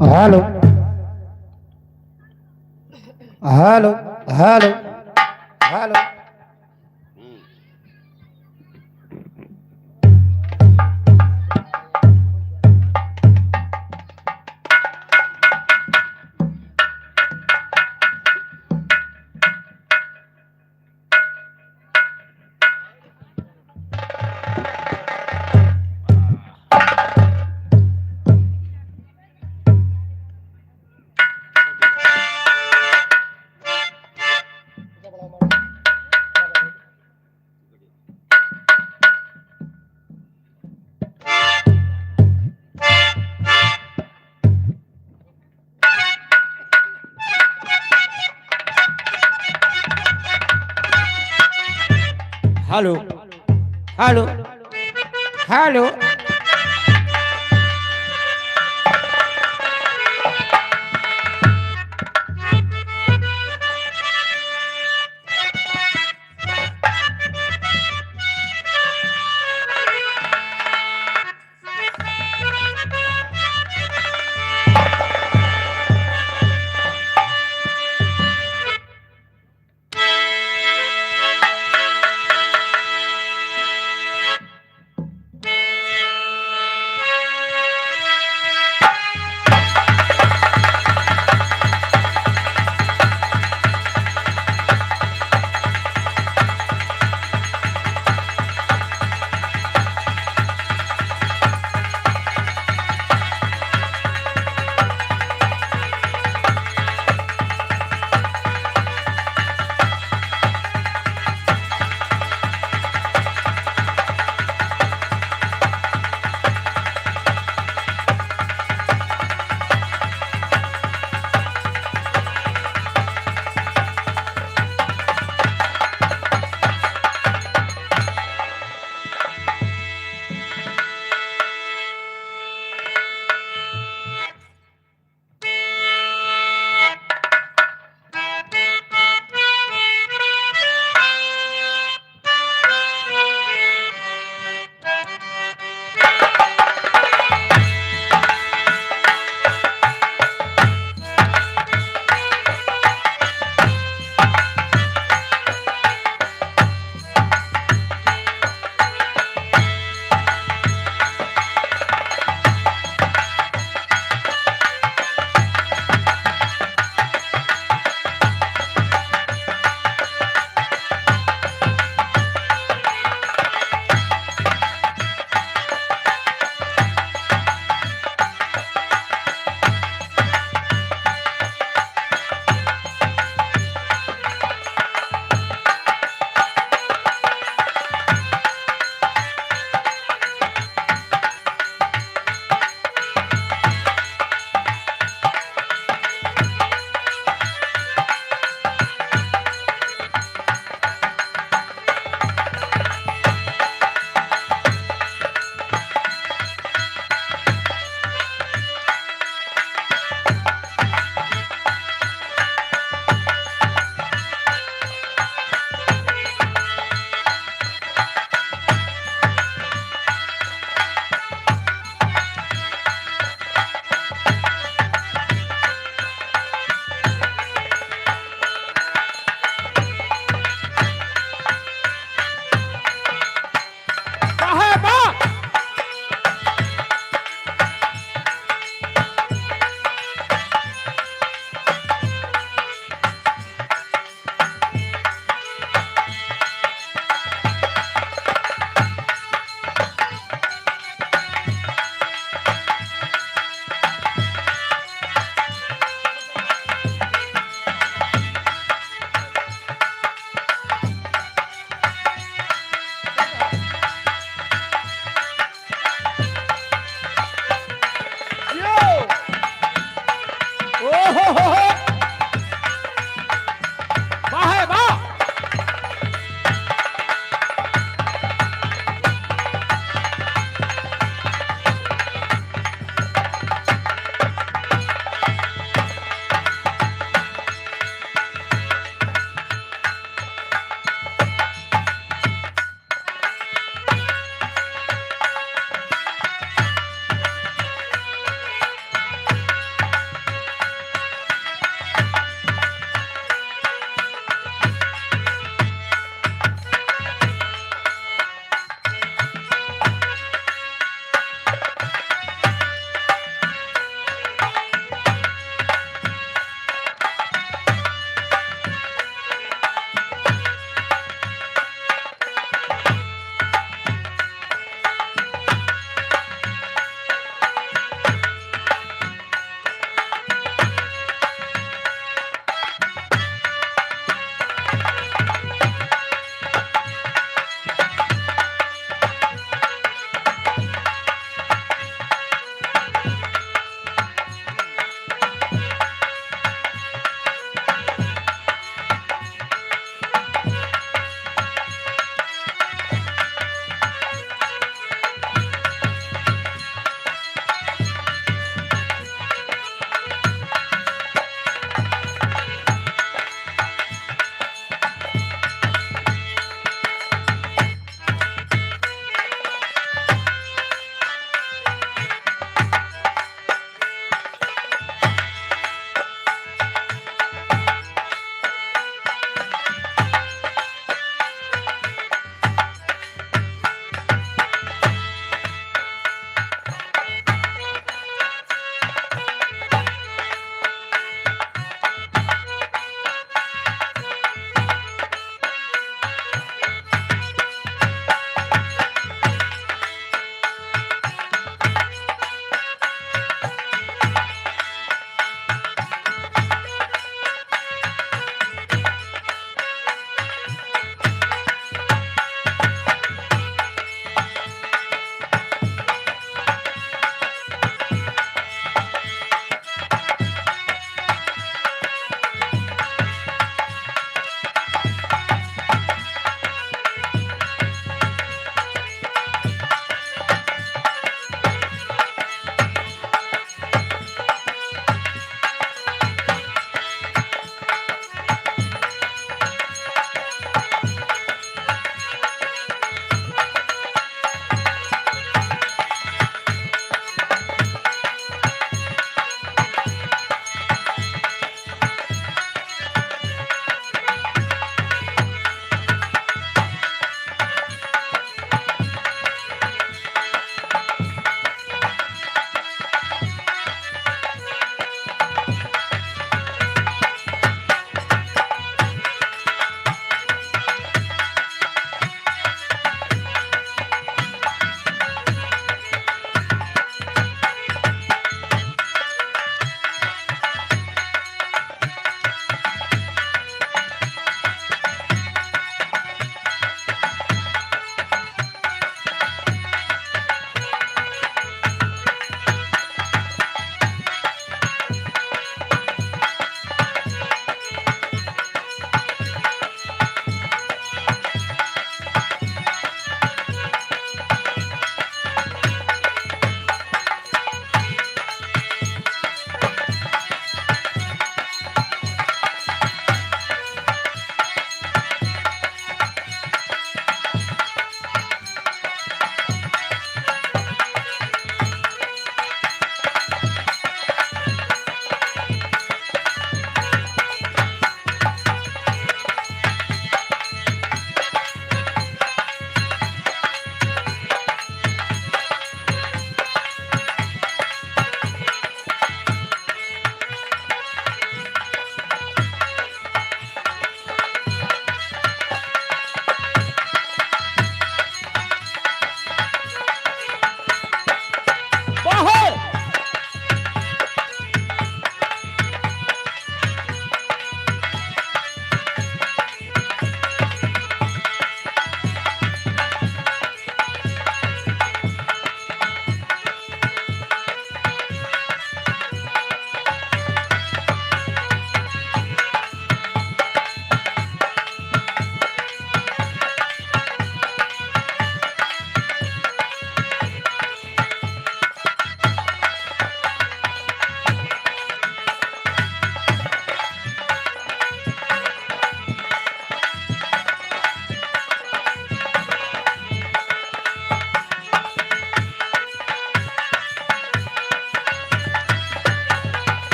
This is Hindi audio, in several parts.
Hello hello hello hello hello hello hello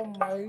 माई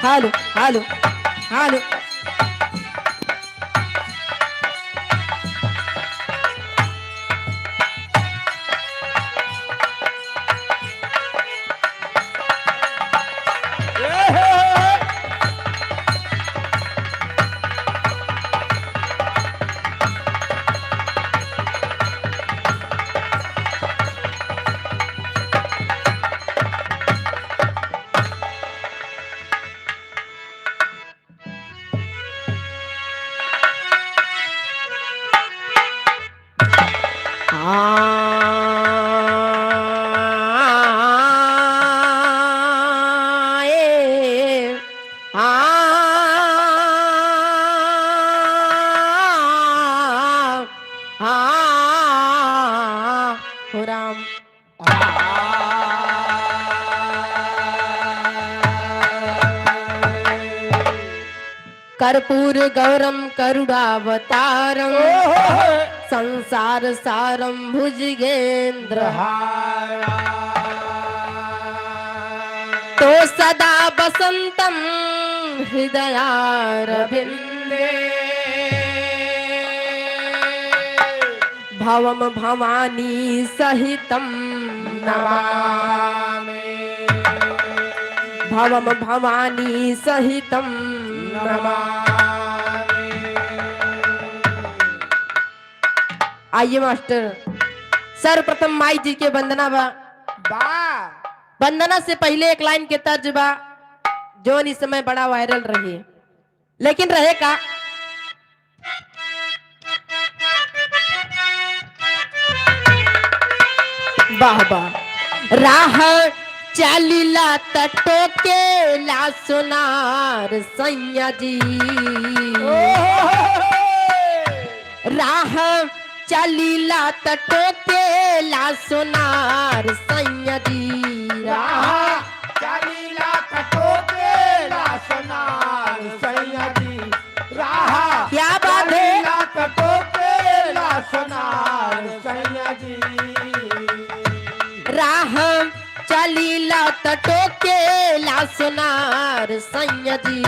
हालो हालो हालो आए हो राम कर्पूर गौरम करुणावतारम संसार सारम भुजगेंद्र तो सदा बसंतम हृदयारविंदे भवम भवानी सहितं नमामि भवम भवानी सहितं नमामि। आइए मास्टर, सर्वप्रथम माई जी के वंदना बा। वंदना से पहले एक लाइन के तर्ज बा जो इस समय बड़ा वायरल रही, लेकिन रहे का वाह वाह। राह चालीला तटो के ला सुनार सैया जी, राह चालीला तटो के ला सुनार सैया जी, राह चालीला कटो के लासनार सैया जी, राह क्या बात है, चालीला कटो के लासनार सैया जी, राह चालीला तटो के ला सुनार सैया जी,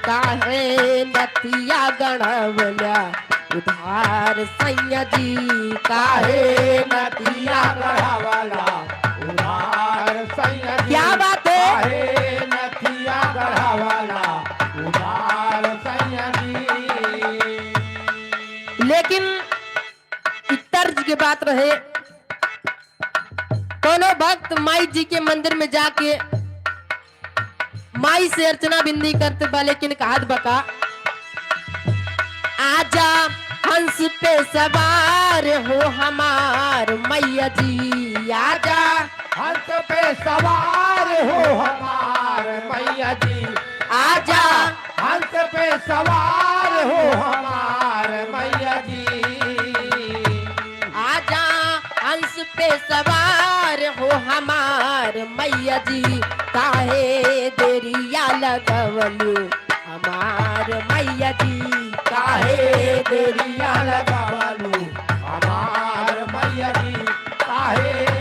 काहे नथिया गढ़वल्या उधार सैया जी, काहे नदिया गढ़ावाला उधार सैया जी, क्या बात है, काहे नदिया गढ़ावाला उधार सैया जी। लेकिन इस तर्ज की बात रहे, दोनों भक्त माई जी के मंदिर में जाके माई से अर्चना बिंदी करते बा, लेकिन कहा बका आजा हंस पे सवार हो हमार मैया जी, आजा हंस पे सवार हो हमार मैया जी, आजा हंस पे सवार हो हमार मैया जी, आजा हंस पे सवार हो हमार मैया जी, काहे देरिया लगवलू हमार मैया जी, काहे देरिया लगावलू हमार मैया जी, काहे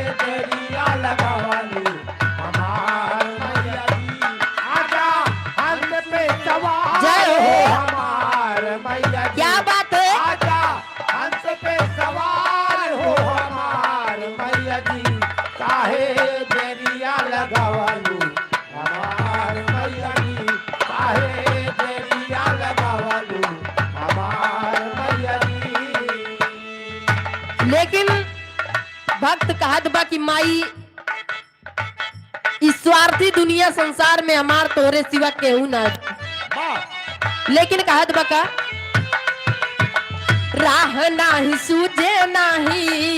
भक्त कहत बा कि माई इस स्वार्थी दुनिया संसार में हमार तोरे सिवा केहू ना। लेकिन कहत बा का राह नाही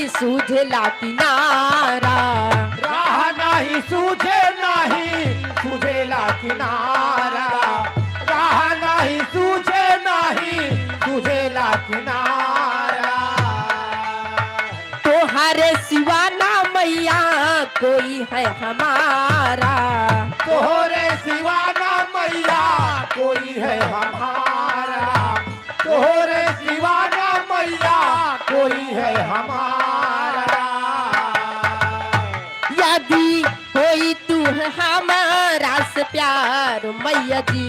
सूझे ला किनारा। राह नहीं सूझे नहीं सूझेला किनारा। राह नहीं सूझे नहीं सूझेला किनारा। तोहरे सिवा ना मैया कोई है हमारा। तोहरे सिवा ना मैया कोई है हमारा। तोहरे सिवा ना मैया कोई है हमारा। यदि कोई तू है हमारा से प्यार मैया जी।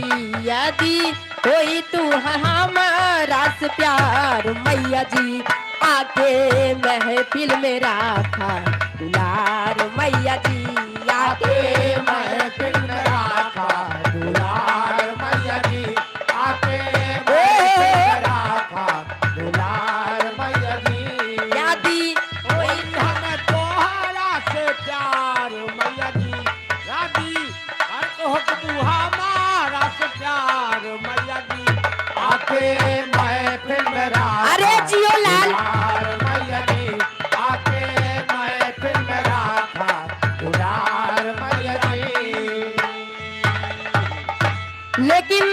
यदि कोई तू है हमारा से प्यार मैया जी। आके महफिल में राखा दुलार मैया जी। आके महफिल में राखा दुलार मैया जी। आके महफिल में राखा दुलार मैया जी। यदि कोई हमें तोहरा से प्यार मैया जी। यदि तू हमारा से प्यार मैया जी। आके महफिल में राखा अरे जियो लाल दुलार मैया जी। आके महफिल में राखा दुलार मैया जी। लेकिन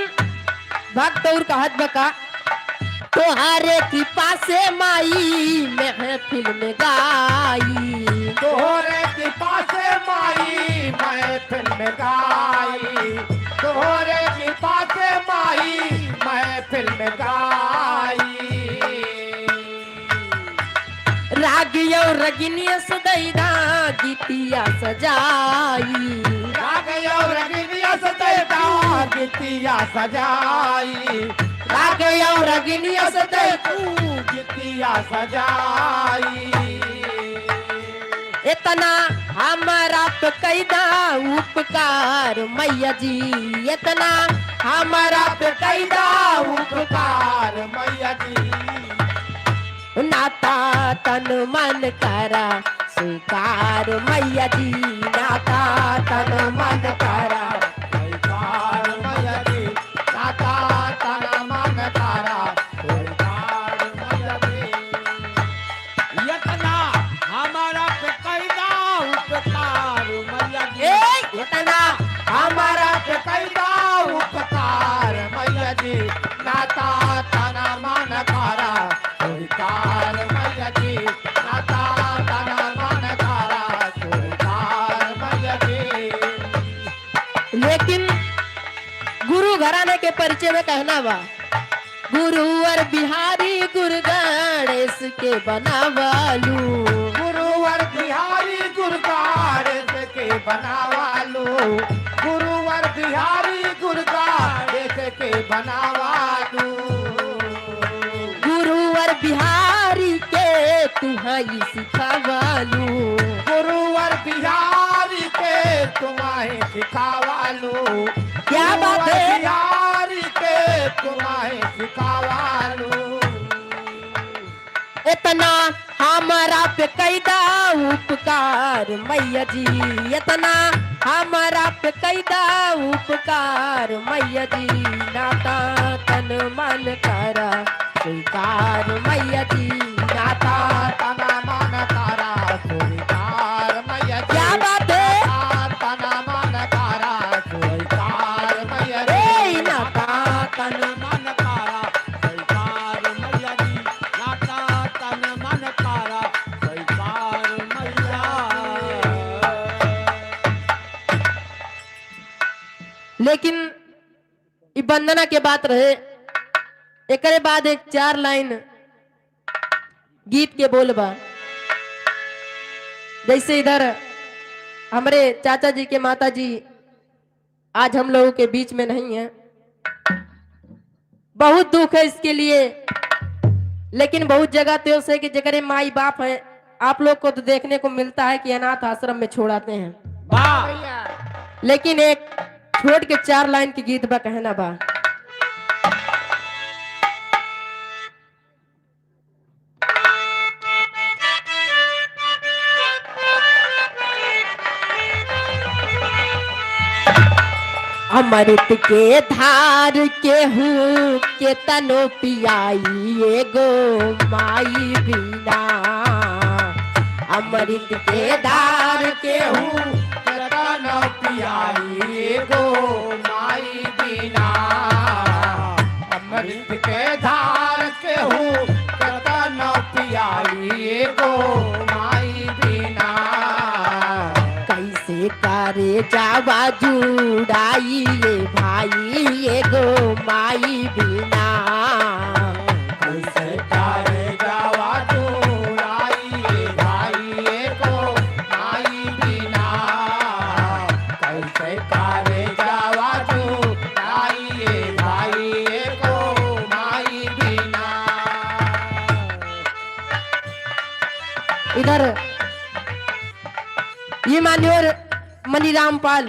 भक्त और कहत बका तोहारे कृपा से माई महफिल में गाई। तोहरे कृपा से माई महफिल में गाई। तोहरे कृपा से माई महफिल में गाई। रागियो रगिनिया सदैदा गीतिया सजाई। रागयो रगिनिया सदैता गीतिया सजाई। रागियो रगिनिया सदैदा गीतिया सजाई। इतना हमारा तो कैदा उपकार मैया जी। इतना हमारा तो कैदा उपकार मैया जी। नाता तन मन करा स्वीकार मैया जी। नाता तन मन करा स्वीकार मैया जी। नाता तन मन करा स्वीकार मैया जी। इतना हमारा पे कैदा उपकार मैया जी। इतना हमारा पे कैदा उपकार मैया जी। नाता तन मन करा स्वीकार मैया जी। नाता तन मन करा स्वीकार मैया जी। लेकिन गुरु घराने के परिचय में कहना बा गुरुवर बिहारी गुरु गणेश के बनावालू। गुरुवर बिहारी गुरगाड़ेश के बनावालो। गुरुवर बिहारी गुरगाड़ेश के बनावालो। गुरुवर बिहारी के तुम्हारी सिखावालू। गुरुवर बिहारी के तुम्हें सिखावालो। क्या बात है? गुरुवर बिहारी के तुम्हें सिखावालो। इतना हमारा पे कैदा उपकार मैया जी। इतना हमारा पे कैदा उपकार मैया जी। नाता तन मन करा स्वीकार मैया जी। नाता तना मन करा स्वीकार मैया जी। क्या बात है? तना मन करा स्वीकार मैया जी। ए नाता तन मन करा स्वीकार मैया जी। नाता तन मन करा स्वीकार मैया। लेकिन ई वंदना के बात रहे। एकरे बाद एक 4 लाइन गीत के बोलबा। जैसे इधर हमारे चाचा जी के माता जी आज हम लोगों के बीच में नहीं है। बहुत दुख है इसके लिए। लेकिन बहुत जगह तो से कि जगह माई बाप है आप लोग को तो देखने को मिलता है कि अनाथ आश्रम में छोड़ाते हैं। वाह लेकिन एक छोड़ के 4 लाइन के गीत बा कहना बा। अमृत के धार केहू के तनो पियाई एगो माई बिना। अमृत के धार केहू कतन पियाई गो माई बिना। अमृत के धार केहू कतन पियाई गो माई बिना। कैसे करे जावा जुड़ाई ये भाई एगो माई बिना। कैसे करे जावा जुड़ाई भाई को माई बिना। कैसे करे जावा जुड़ाई भाई को माई बिना। इधर ये मान्योर मनीराम पाल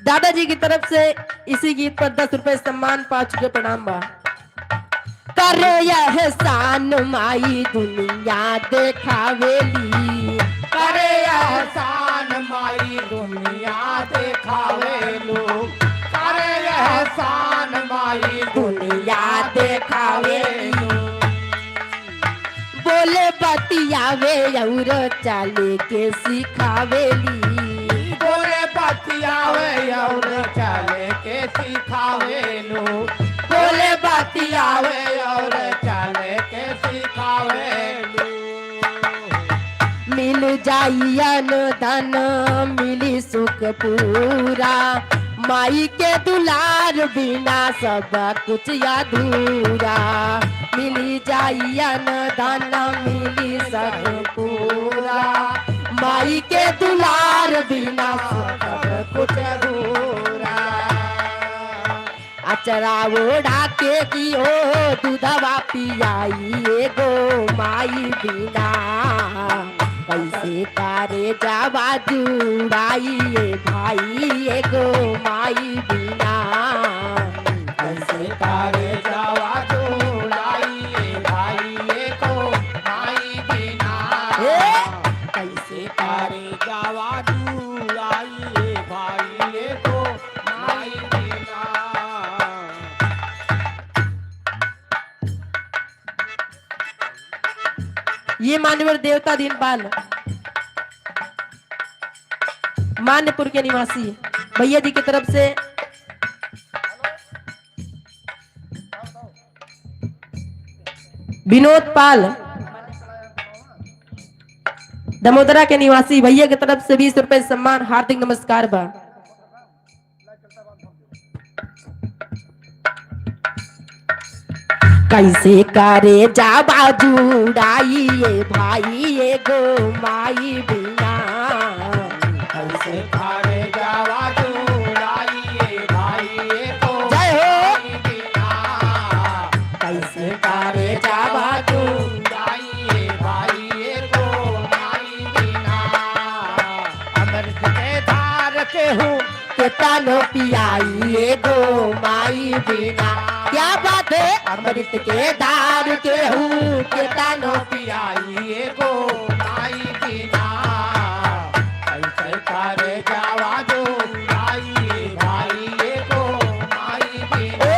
दादाजी की तरफ से इसी गीत पर 10 रुपए सम्मान पा चुके। प्रणाम बा। करे यह एहसान माई दुनिया देखावेली। करे एहसान माई दुनिया देखावे लो। करे एहसान माई दुनिया देखावेली। बोले बतियावे और चाले के सिखावेली। बोले बतियावे और चले के सिखावे लो। बोले बतियावे और चले के सिखावे लो। मिल जाइयन धन मिली सुख पूरा। माई के दुलार बिना सब कुछ अधूरा। मिली जाइयन धन मिली सब पूरा। माई के दुलार बिना सब कुछ अधूरा। अचरा ओढ़ा के की हो दूधवा पियाई एगो माई बिना। कैसे करे जावा जुड़ाई ये भाई एगो माई बिना। कैसे करे जावा जुड़ाई भाई को माई बिना। कैसे करे जावा जुड़ाई भाई को माई बिना। ये मान्यवर देवता दीनपाल मान्यपुर के निवासी भैया जी की तरफ से विनोद पाल दमोदरा के निवासी भैया की तरफ से 20 रुपए सम्मान। हार्दिक नमस्कार बा। कैसे करे जावा जुड़ाई ये भाई एगो माई बिना। कैसे करे जावा जुड़ाई भाई को जय हो। माई बिना। कैसे करे जावा जुड़ाई भाई को माई बिना। अमृत के धार के हूँ के तानो पियाई एगो माई बिना। क्या बात है। अमृत के धार के हूँ के तानो पियाई को माई बिना। कैसे करे जावा जुड़ाई भाई को माई बिना।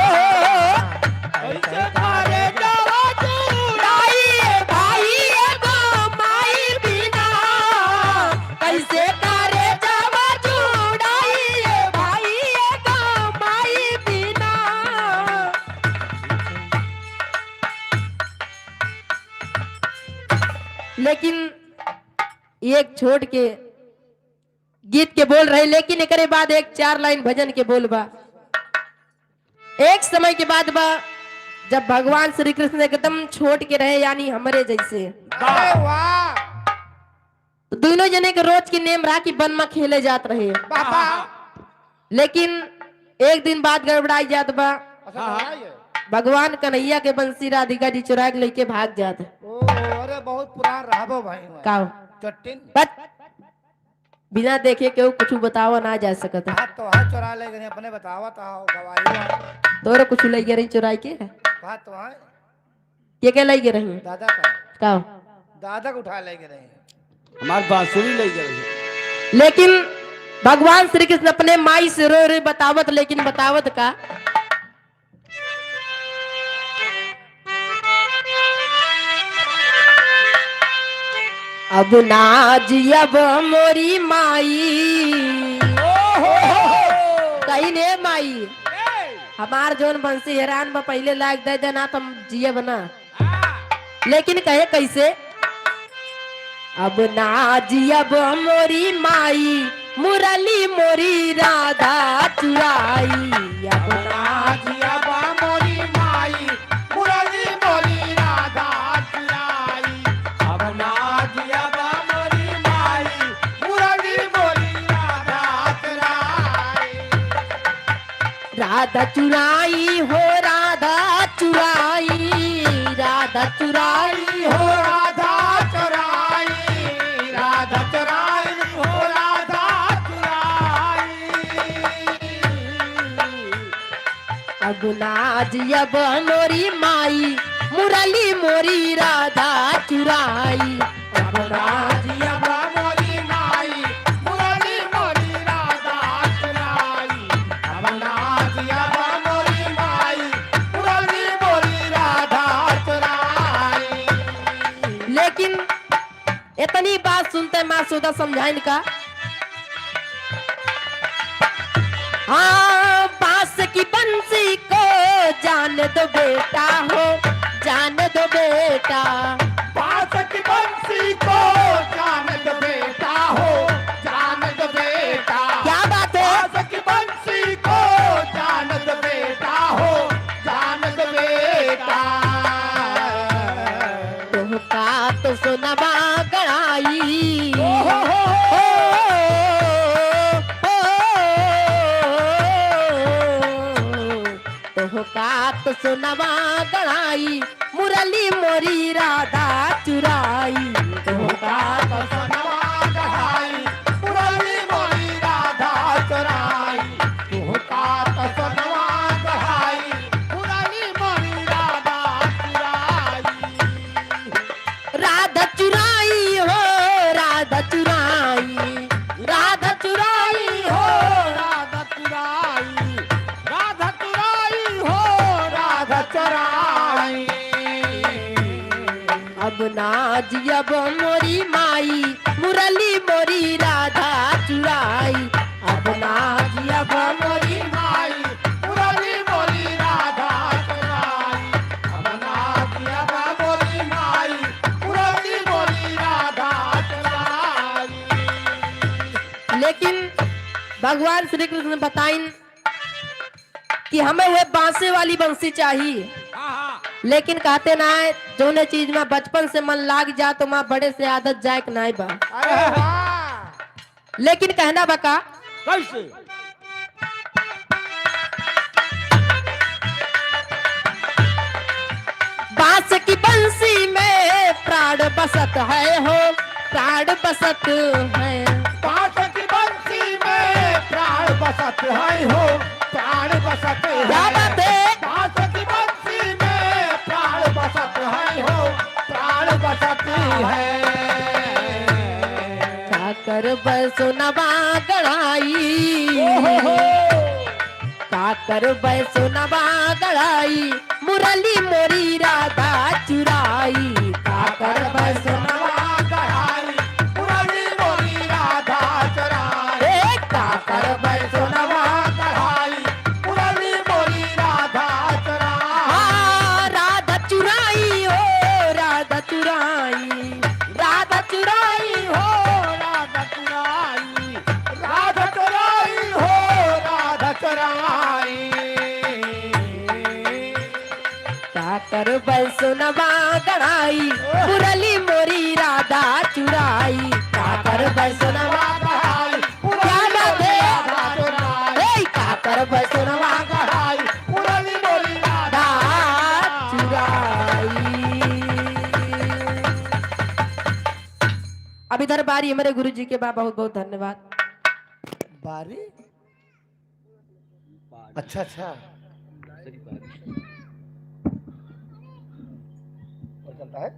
कैसे करे जावा जुड़ाई ये भाई एगो माई बिना। कैसे करे जावा जुड़ाई ये भाई एगो माई बिना। लेकिन एक छोड़ के गीत के बोल रहे, लेकिन एकरे बाद एक 4 लाइन भजन के बोल बा। एक समय के बाद बा जब भगवान श्री कृष्ण एकदम छोड़ के रहे, यानी हमारे जैसे। अरे वाह तो दोनों जने के रोज की नेम रहा कि वन में खेले जात रहे। बाबा। लेकिन एक दिन बाद गड़बड़ाई जात बा। भगवान कन्हैया के बंसी राधिका जी चुरा के लेके भाग जात। अरे बहुत पुरान रहबो भाई का चट्टिन बट बिना देखे केहू कुछ बतावा ना जा सकत। हाथ तो हाथ चुरा ले गए अपने बतावा तो गवाही तोरे कुछ ले रही चुराई के हाथ तो हां के ले रही दादा का दादा को उठा ले गए हमारे बांसुरी ले गए। लेकिन भगवान श्री कृष्ण अपने माई से रो रो बतावत, लेकिन बतावत का अब नाज अब मोरी माई कही ने माई हमार जोन बंसी हैरान बा पहले लाग दे देना तुम जिए बना, लेकिन कहे कैसे अब नाज अब मोरी माई मुरली मोरी राधा चुराई। अब नाज जिया बा मोरी माई मुरली मोरी राधा चुराई। अब ना जिया बा मोरी माई मुरली मोरी राधा चुराई। राधा चुराई हो राधा चुराई, राधा चुराई हो हो राधा चुराई, राधा चुराई हो राधा चुराई। अब नाज अब मोरी माई मुरली मोरी राधा चुराई। अब ना जिया बा मोरी माई मुरली मोरी राधा चुराई। अब ना जिया बा मोरी माई मुरली मोरी राधा चुराई। लेकिन इतनी बात सुनते माँ सुधा समझाइन का हाँ बांस की बंसी को जान दो बेटा हो, जान दो बेटा। बांस की बंसी को जान दो बेटा हो, जान दो बेटा। क्या बात है बांस की बंसी को जान दो बेटा हो, जान दो बेटा। तुमका तो सुनवा गड़ाई तुमका तो सुनवा गड़ाई मुरली मोरी राधा चुराई। तुमका तो सनवा गढ़ाई मुरली मोरी राधा चुराई। तुहका तो सनवा गढ़ाई मुरली मोरी राधा चुराई। राधा चुराई हो राधा चुराई, राधा चुराई हो राधा चुराई, राधा चुराई हो राधा चुराई। अब नाज अब मोरी माई मुरली मोरी राधा चुराई। अब नाज अब मोरी माई मुरली मोरी राधा चुराई। अब ना जिया बा मोरी माई मुरली मोरी राधा चुराई। लेकिन भगवान श्री कृष्ण बताइन कि हमें वह बांसे वाली बंसी चाहिए, लेकिन कहते ना है जो ने चीज में बचपन से मन लाग जा तो माँ बड़े से आदत जाए कि नहीं बा। अरे वाह, लेकिन कहना बका कैसे? बांस की बंसी में प्राण बसत है हो, प्राण बसत है। बांस की बंसी में प्राण बसत है हो, प्राण बसत है। क्या बात है बांस की बंसी में प्राण बसत है हो, प्राण बसत है। काकर बैसुनवा गड़ाई, काकर बैसुनवा गड़ाई मुरली मोरी राधा चुराई। काकर बैसुनवा गढ़ाई मुरली मोरी राधा चुराई। काकर बैसुनवा गढ़ाई मुरली मोरी राधा चुराई। हाँ, राधा चुराई हो राधा चुराई, राधा चुराई हो राधा चुराई, राधा चुराई हो राधा चुराई। काकर बैसुनवा गड़ाई मुरली मोरी राधा चुराई। काकर बैसुनवा गढ़ाई क्या बात है राधा चुराई। काकर बैसुनवा गढ़ाई मुरली मोरी राधा राधा चुराई। अब इधर बारी हमारे गुरु जी के बा, बहुत बहुत धन्यवाद। बारी अच्छा अच्छा और चलता है।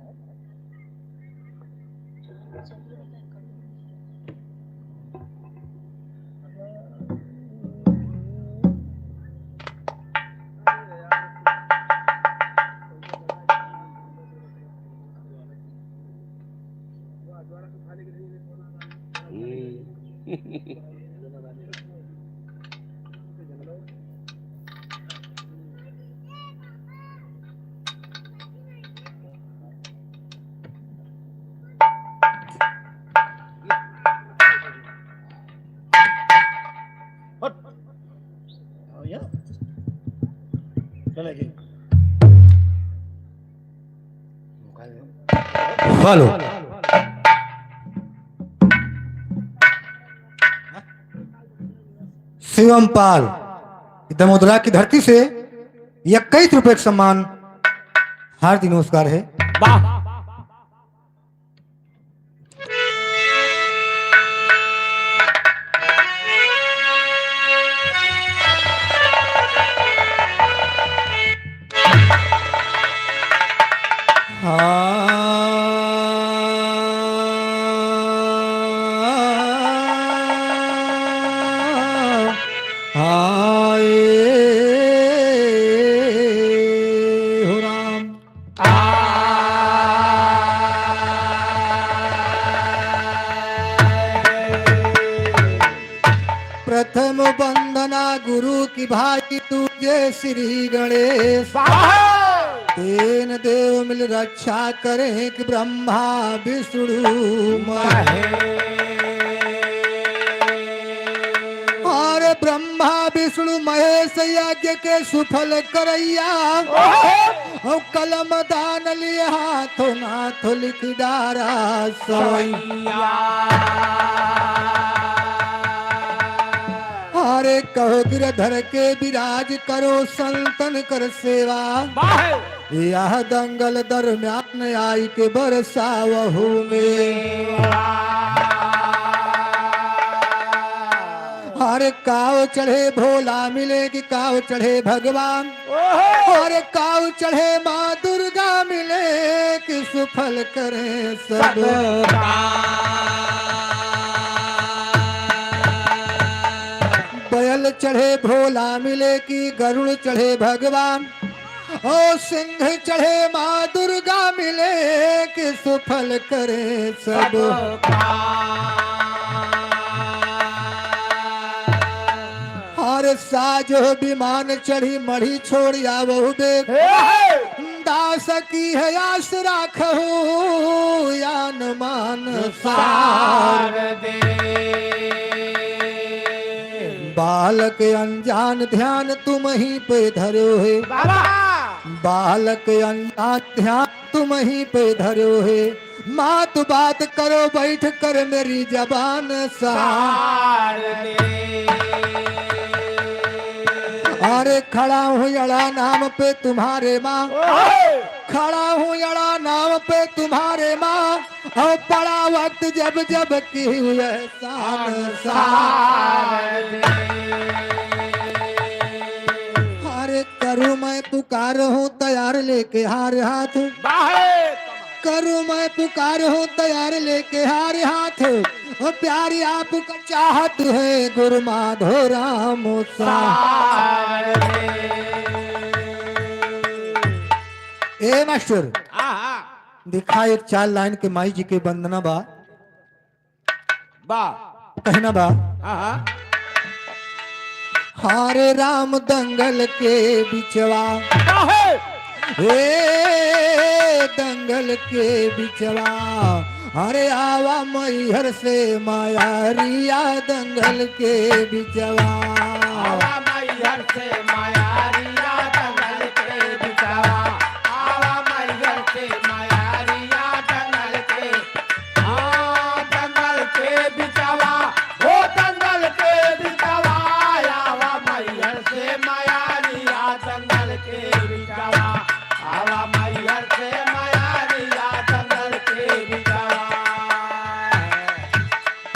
फॉलो। शिवम पाल दमोदरा की धरती से 21 रुपए का सम्मान, हार्दिक नमस्कार है। वाह हो राम। प्रथम वंदना गुरु की भाई तुझे श्री गणेश, तेन देव मिल रक्षा करें कि ब्रह्मा विष्णु महेश। और ब्रह्मा विष्णु महेश यज्ञ के सुफल करैया, और कलम दान लिया हाथों नाथ लिख डारा सवैया। अरे कहो गिरधर के विराज करो संतन कर सेवा, यह दंगल दरम्यान आई के बरसावहू में। अरे काव चढ़े भोला मिले कि काव चढ़े भगवान, और काव चढ़े माँ दुर्गा मिले कि सुफल करे सब बैल चढ़े भोला मिले कि गरुड़ चढ़े भगवान, ओ सिंह चढ़े माँ दुर्गा मिले कि सुफल करे सब। और साजो विमान चढ़ी मढ़ी छोड़ आवहु देख, दास की है आस राखहु यान मान सार दे। बालक अनजान ध्यान तुम ही पे धरो है, बालक अनजान ध्यान तुम ही पे धरो है। मात बात करो बैठ कर मेरी जबान सार दे। अरे खड़ा हूँ अड़ा नाम पे तुम्हारे माँ, खड़ा हूँ अड़ा नाम पे तुम्हारे माँ, और पड़ा वक्त जब जब की हुए शान सार दे। अरे करूँ मैं पुकार हूँ तैयार लेके हार हाथ, करूँ मैं पुकार हूँ तैयार लेके हार हाथ, और प्यारी आपका चाहत है गुरु माधो राम सार दे। ए मास्टर दिखा एक 4 लाइन के माई जी के वंदना बा, कहना बा। हारे राम दंगल के बिचवा, ए दंगल के बिचवा, अरे आवा मैहर से माया रिया दंगल के बिचवा, आवा मैहर से माया रिया दंगल के बिचवा, आवा मैहर से माया रिया दंगल के, दंगल के बिचवा, वो दंगल के बिचवा, आवा मैहर से माया रिया दंगल के बिचवा, आवा मैहर से माया रिया दंगल के बिचवा।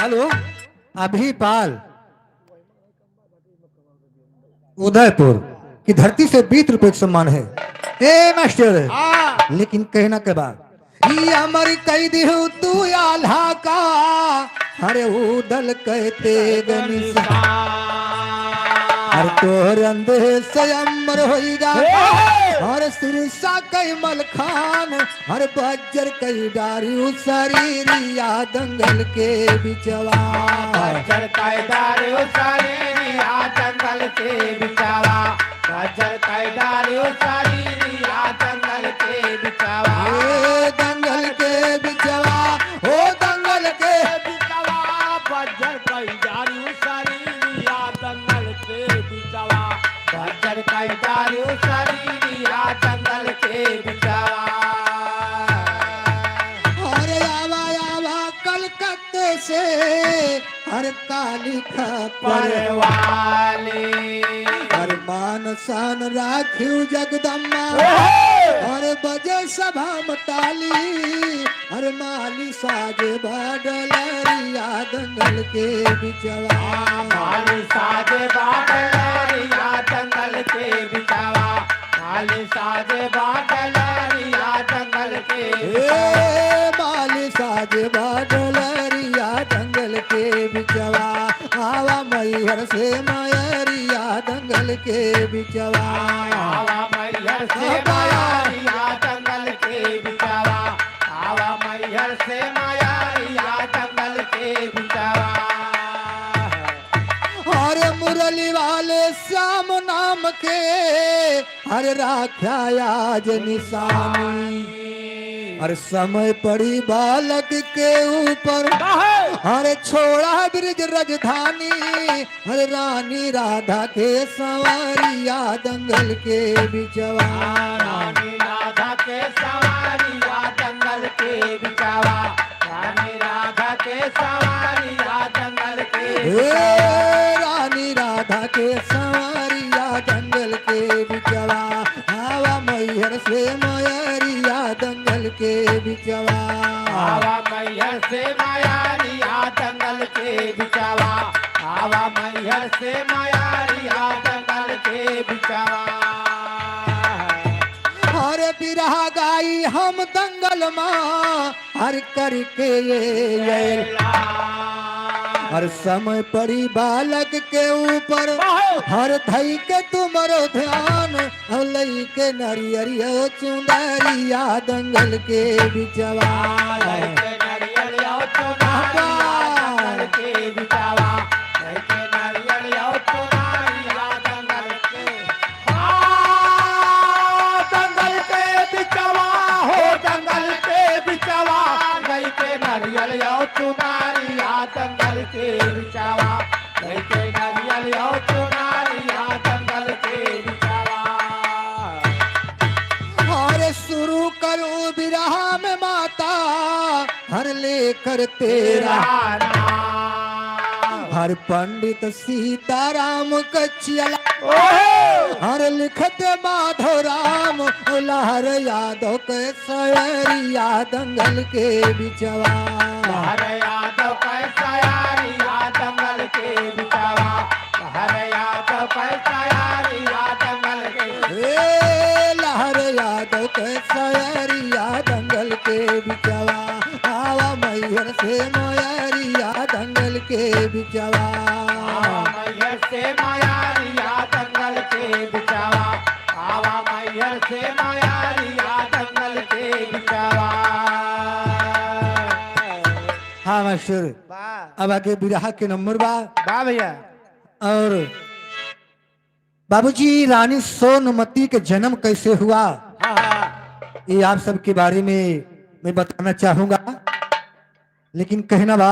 हेलो अभी पाल उदयपुर की धरती से 20 रुपए का सम्मान है। ए मास्टर लेकिन कहना के बाद ये अमर कैदी हो तू आल्हा का, अरे उदल कहते गनिसा, हर तोर अंधे से अमर होइगा, और सिरसा कई मलखान, हर बज्जर कई डारी शरीरिया दंगल के बिचवा, बज्जर कई डारी शरीरिया दंगल के बिचवा, बज्जर कई डारी शरीरिया दंगल के बिचवा, ए दंगल के बिचवा, ओ दंगल के बिचवा, बज्जर कई डारी शरीरिया दंगल के बिचवा, बज्जर कई डारी शरीरिया दंगल के बिचवा। हर काली खपर परवाली हर मान सान राखियो जगदम्बा हर बजे सभा मताली हर माली साजे बाडलरिया दंगल के बिचवा माली साजे बाडलरिया दंगल के बिचवा माली साजे बाडलरिया दंगल के ए माली साजे बाडलरिया दंगल के बिचवा आवा मैहर से मयरिया दंगल के बिचवा आवा मैहर से मयरिया दंगल के बिचवा आवा मैहर से मयरिया दंगल के बिचवा हरे मुरली वाले श्याम नाम के हर राख्या आज निशानी हर समय पड़ी बालक के ऊपर हर छोड़ा ब्रिज राजधानी हर रानी राधा के संवरिया दंगल के बिचवा रानी राधा के सवारिया दंगल के बिचवा रानी राधा के सवारिया दंगल के हे रानी राधा के संवरिया दंगल के बिचवा आवा मैहर से मयरिया दंगल के बिचवा आवा मैहर से मयरिया दंगल के बिचवा आवा मैहर से मयरिया दंगल के बिचवा हर बिरहा गाई हम दंगल माँ हर करके ये हर समय पड़ी बालक के ऊपर हर धई के तुमरो ध्यान लई के नरियरियो चुंदरिया दंगल के बिचवा चुनारिया दंगल के बिचवा लेके नारियल यो चुनारिया दंगल के बिचवा हर शुरू करूं बिरहा में माता हर लेकर तेरा हर पंडित सीताराम कचियला हर लिखत माधव राम लहर यादव के सयरिया दंगल के बिचवा हर यादव कैसा यारिया दंगल के बिचवा हर यादव कैसा यारिया दंगल के ए लहर यादव के सयरिया दंगल के बिचवा आवा मैहर से मयरिया दंगल के बिचवा मैहर से मयरिया दंगल के बिचवा आवा मैहर से मयरिया दंगल के बिचवा हाँ मास्टर अब आगे बिरहा के नंबर बा वाह भैया और बाबूजी रानी सोनमती के जन्म कैसे हुआ ये आप सबके बारे में मैं बताना चाहूंगा लेकिन कहना बा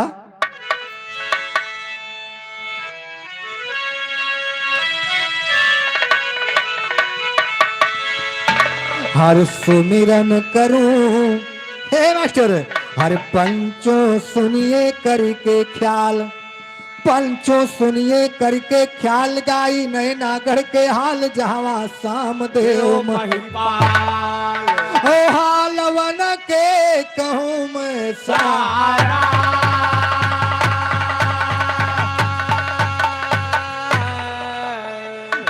हर सुमिरन करूं हे मास्टर हर पंचों सुनिए करके ख्याल पंचों सुनिए करके ख्याल गाई नैनागढ़ के हाल जहावा शाम देव महिपाल ओ हालवन के कहूँ मैं सारा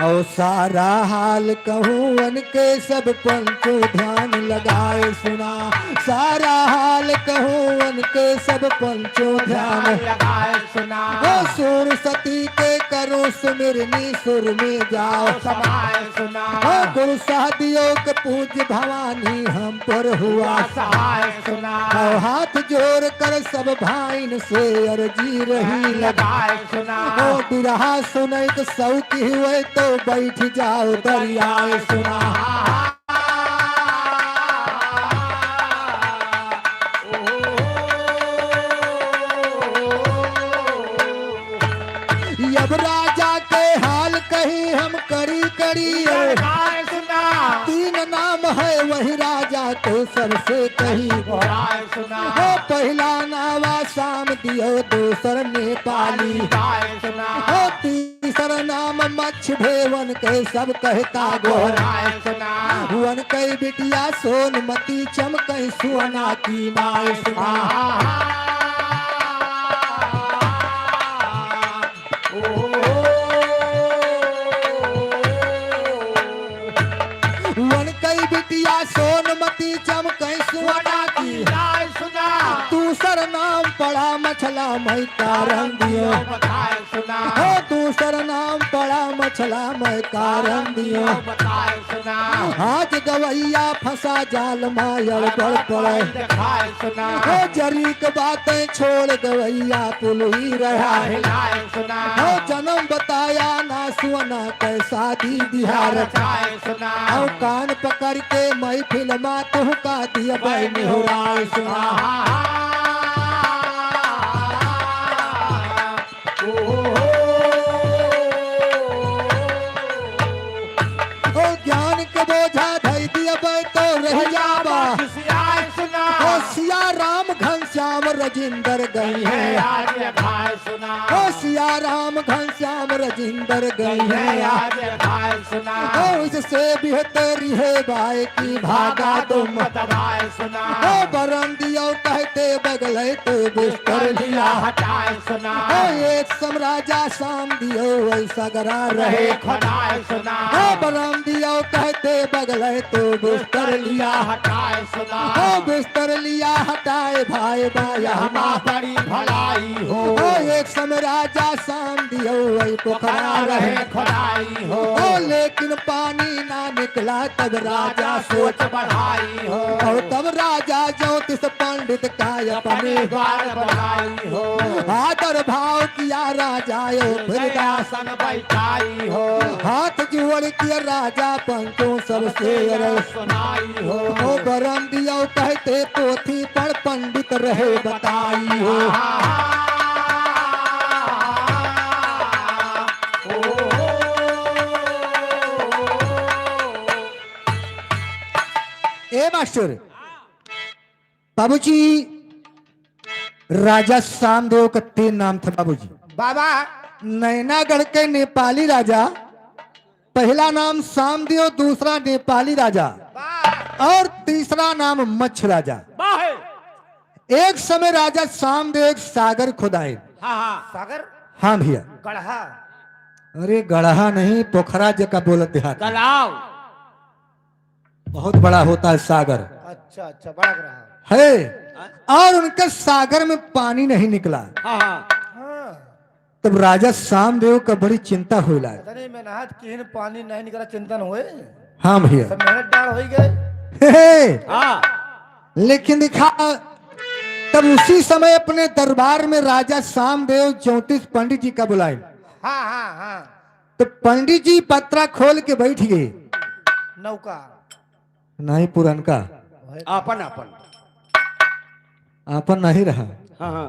और सारा हाल कहूँ वन के सब पंचों ध्यान लगाए सुना सारा हाल कहूँ वन के सब पंचों ध्यान लगाए सुना ओ सुर सती के करो सुमिरनी सुर में जाओ समाए सुना ओ गुरु सादियों के पूज्य भवानी हम पर हुआ सहाय सुना और हाथ जोड़ कर सब भाइन से अर्जी रही लगा लगाए सुना ओ बिरहा सुने तो सौ की हुए तो बैठ जाओ दरियाए सुना अब राजा के हाल कही हम करी करी लगाए सुना तीन नाम है वही राजा तो सबसे कही राय सुना हो पहला नावा शाम दियो दूसर नेपाली राय सुना हो तीसर नाम मच्छ भेवन के सब कहता गोरा राय सुना हुवन कई बिटिया सोनमती चमकई सुअना की माय सुना हुवन कई बिटिया सोनमती चमकई सुअना की राय सुना दूसर नाम पड़ा मछला मैं कारण दियो बताए सुना हो दूसर नाम पड़ा मछला मैं कारण दियो बताए सुना आज गवैया फंसा जाल मायर बड़ पड़े दिखाए सुना हो जरी के बातें छोड़ गवैया पुलही रहा है राय सुना हो जन्म बताया ना सुना कैसा दी बिहार राय सुना हो कान पकड़ के मैं फिल्मा तुहका दिया बहन हो राय सुना हो ज्ञान के बोझा धई दिया बै तो रह जाबा हो सिया राम घनश्याम रजिंदर गई है हो सिया राम घनश्याम रजिंदर गई है हो इससे बेहतरी है भाई की भागा तुम हो बरम दियो कहते बगले तो बिस्तर लिया हो एक समराजा शाम दियो ऐसा गरा रहे हो बरम दियो कहते बगले तो बिस्तर लिया हो बिस्तर लिया हटाए भाई बाया बड़ी भलाई हो एक समराजा शाम दियो वही पोखरा रहे खुदाई हो लेकिन पानी ना निकला तब राजा सोच बढ़ाई हो और तब राजा ज्योतिष पंडित का अपने द्वार बढ़ाई हो आदर भाव किया राजा यो फिर दास सन बैठाई हो हाथ जोड़ के राजा पंचों सबसे सुनाई हो हो बरम दियो कहते पोथी पर पंडित रहे बताई हो ए मास्टर बाबूजी राजा सामदेव का 3 नाम था बाबूजी बाबा नैनागढ़ के नेपाली राजा पहला नाम सामदेव दूसरा नेपाली राजा और तीसरा नाम मच्छ राजा एक समय राजा सामदेव एक सागर खुदाए सागर हाँ भैया गढ़ा अरे गढ़ा नहीं पोखरा जका बोलत देहात तालाब बहुत बड़ा होता है सागर अच्छा अच्छा बड़ा रहा है और उनके सागर में पानी नहीं निकला तब राजा सामदेव का बड़ी चिंता हुई नहीं मेहनत किन पानी नहीं निकला चिंतन हुए हाँ भैया सब मेहनत डाल हो गए लेकिन दिखा तब उसी समय अपने दरबार में राजा सामदेव ज्योतिष पंडित जी का बुलाए हाँ हाँ हाँ तो पंडित जी पत्रा खोल के बैठ गए नौका नहीं पुरनका अपन अपन आपन नहीं रहा हाँ हाँ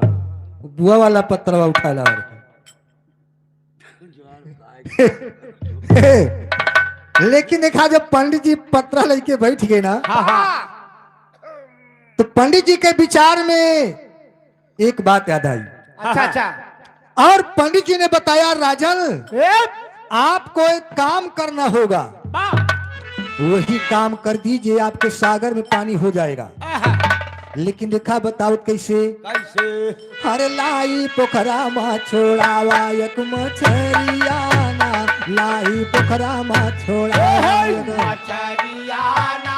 बुआ वाला पत्रवा उठा ला लेकिन देखा जब पंडित जी पत्रा लेके बैठ गए ना हाँ हाँ तो पंडित जी के विचार में एक बात याद आई अच्छा अच्छा और पंडित जी ने बताया राजन आपको एक काम करना होगा वही काम कर दीजिए आपके सागर में पानी हो जाएगा लेकिन देखा बताओ कैसे कैसे हरे लाई पोखरा मा छोड़ावा एक मछरियाना लाई पोखरा मा छोड़ावा एक मछरियाना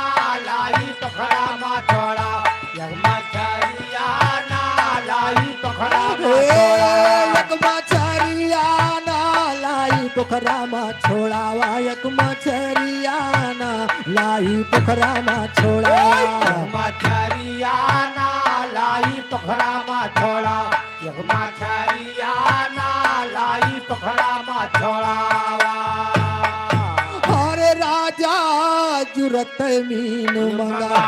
लाई पोखरा मा छोड़ा यह मछरियाना लाई पोखरा मा एक मछरियाना लाई पोखरा मा छोड़ावा एक मछरियाना लाई पोखरा मा छोड़ावा मछरियाना लाई पोखरा मा छोड़ा यह मछरियाना लाई पोखरा मा छोड़ा अरे राजा जुरत मीन मंगा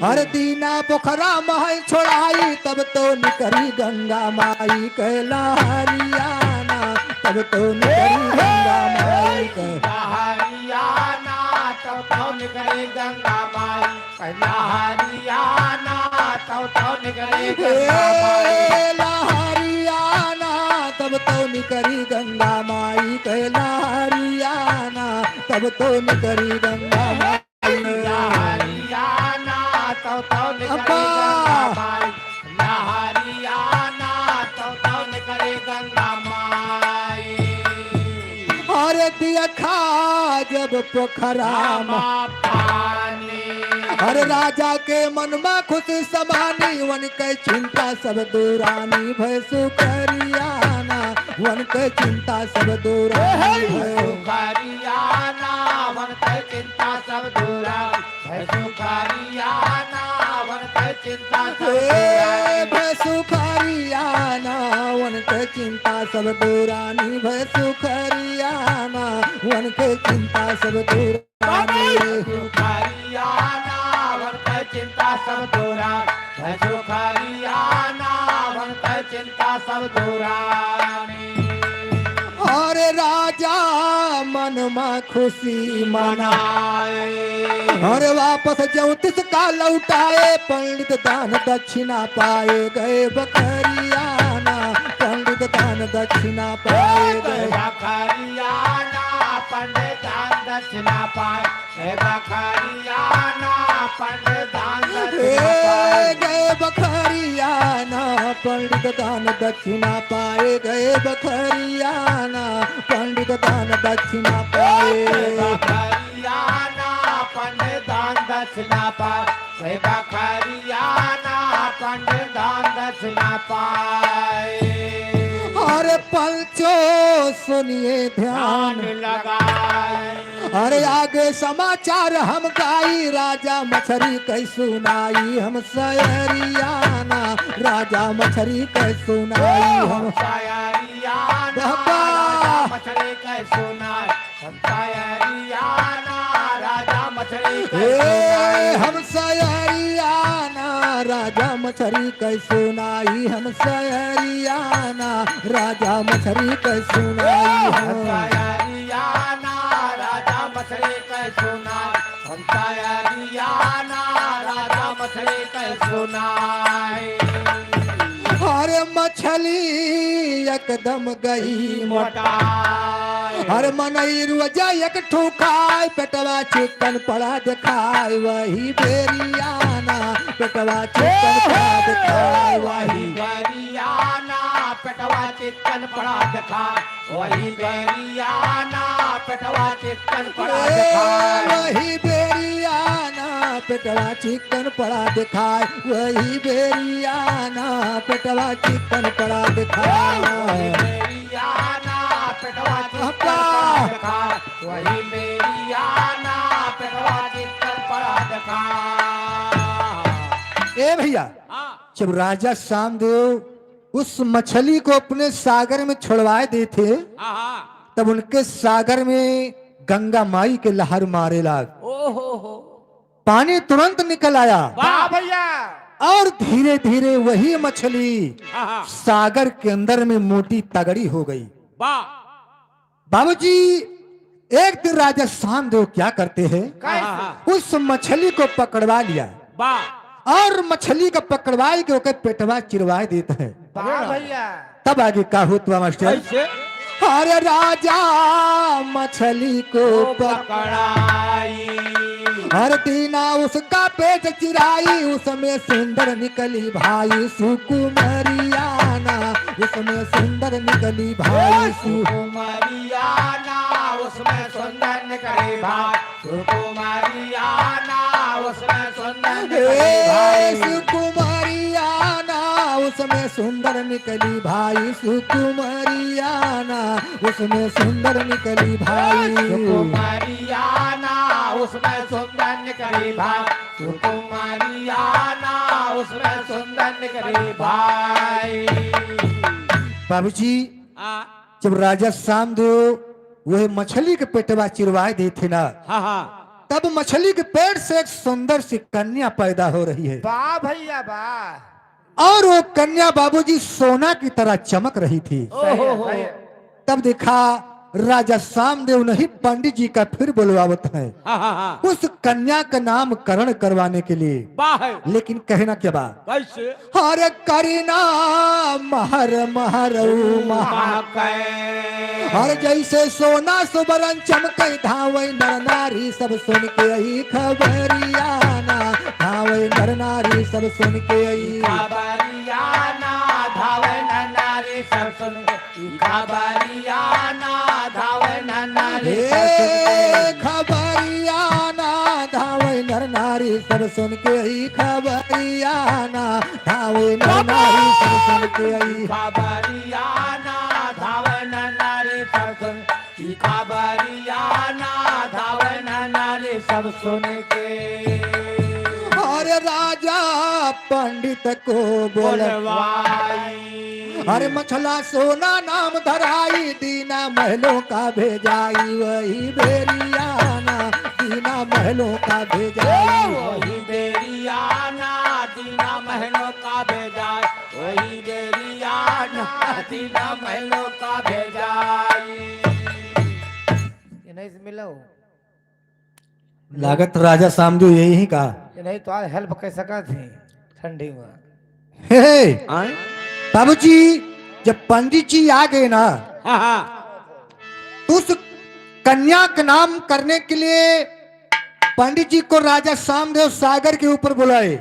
हर दीना पोखरा माई छोड़ाई तब तो निकरी गंगा माई कहलारियाना तब तो निकरी गंगा माई हरियाणा तब तो निकले गंगा माई लहरियाना तब तो निकले गंगा माई लहरियाना तब तो निकली गंगा माई कहे लहरियाना तब तो निकली गंगा माई लहरियाना तब तो निकले गंगा माई लहरियाना तब तो निकले गंगा माई अरे दिया खा जब पोखरा पानी हर राजा के मन में खुशी समानी वन के चिंता सब दूरानी भय सुखरियाना वन के चिंता सब दूरानी भय सुखरियाना वन के चिंता सब दूरा भय सुखरियाना वन के चिंता सब दूरा भय सुखरियाना वन के चिंता सब दूरानी भय सुखरियाना वन के चिंता सब दूरानी सुखरियाना वन के चिंता सब दूरा भय सुखरियाना वन के चिंता सब दूरानी और राजा मन में खुशी मनाए और वापस ज्योतिष का लौटाए पंडित दान दक्षिणा पाए गए बकरियाना पंडित दान दक्षिणा पाए गए बकरियाना पंडित दान दक्षिणा पाए बकरियाना पंडित दान दक्षिणा पाए गए बकरियाना पंडित दान दक्षिणा पाए गए बकरियाना पंडित दान दक्षिणा पाए बकरियाना पंडित दान दक्षिणा पाए बकरियाना पंडित दान दक्षिणा पाए अरे पंचो सुनिए ध्यान लगाए अरे आगे समाचार हम गाई राजा मछरी कै सुनाई हम सयरियाना राजा मछरी कै सुनाई हम सयरियाना राजा मछली कै सुनाई हम सयरियाना राजा मछली कै सुनाई हम सयरियाना राजा मछरी कै सुनाई हम सयरियाना राजा मछरी कै सुनाई हम सयरियाना राजा मछली कै सुनाई हम सयरियाना राजा मछली कै सुनाई अरे मछली एकदम गई मोटाई हर मनई रुजा एक ठुकाय पेटवा चिकन पड़ा दिखाय वही बेरियाना पेटवा चिकन पड़ा दिखाय वही गरियाना पेटवा चिकन पड़ा दिखा वही गरियाना पेटवा चिकन पड़ा दिखा वही बेरियाना पेटवा चिकन पड़ा दिखाय वही बेरियाना पेटवा चिकन पड़ा दिखाय गरियाना पेटवा चिकन पड़ा दिखा वही गरियाना पेटवा चिकन पड़ा दिखा ए भैया जब राजा सामदेव उस मछली को अपने सागर में छुड़वाए दे थे तब उनके सागर में गंगा माई के लहर मारे लाग पानी तुरंत निकल आया वाह भैया और धीरे धीरे वही मछली सागर के अंदर में मोटी तगड़ी हो गई बाबूजी एक दिन राजा सामदेव क्या करते हैं उस मछली को पकड़वा लिया और मछली का पकड़वाई के ओके पेटवा चिरवाए देते हैं वाह भैया तब आगे का हुआ मास्टर अरे राजा मछली को पकड़ाई हर दीना उसका पेट चिराई उसमें सुंदर निकली भाई सुकुमरियाना उसमें सुंदर निकली भाई सुकुमरियाना उसमें सुंदर निकली भाई सुकुमरियाना उसमें सुंदर निकली भाई सुकुमरियाना उसमें सुंदर निकली भाई सुकुमरियाना उसमें सुंदर निकली भाई सुकुमरियाना उसमें सुंदर निकली भाई सुकुमरियाना उसमें सुंदर निकली भाई बाबूजी जब राजा सामदेव वह मछली के पेटवा चिरवाए दे थे ना तब मछली के पेट से एक सुंदर सी कन्या पैदा हो रही है वाह भैया वाह और वो कन्या बाबूजी सोना की तरह चमक रही थी तब देखा राजा सामदेव नहीं पंडित जी का फिर बुलवावत है उस कन्या का नामकरण करवाने के लिए। वाह लेकिन कहना क्या बात, कैसे हर करीना महर महरऊ महा, हर जैसे सोना सुबरन चमके धावे नर नारी सब सुन के आई खबरियाना, धावे नर नारी सब सुन के आई खबरियाना, धावे नर नारी सब सुन के, खबरियाना, धावे नर नारी सब सुन हे के, खबरियाना धावे नर नारी सब सुन के आई खबरियाना, धावे नर नारी सब सुन के आई खबरियाना, धावे नर नारी सब सुन के, खबरियाना, धावे नर नारी सब सुन के। और राजा पंडित को बोलवाई, अरे मछला सोना नाम धराई, दीना महलों का भेजाई वही बेरियाना, दीना महलों का भेजाई वही बेरियाना, दीना महलों का भेजाई, वही बेरियाना, दीना महलों का भेजाई। ये नहीं से मिला हो, लागत राजा सामदू यही कहा। ये नहीं तो आज हेल्प कर सका थी ठंडी में। हे बाबूजी जब पंडित जी आ गए ना तो उस कन्या का नाम करने के लिए पंडित जी को राजा सामदेव सागर के ऊपर बुलाए।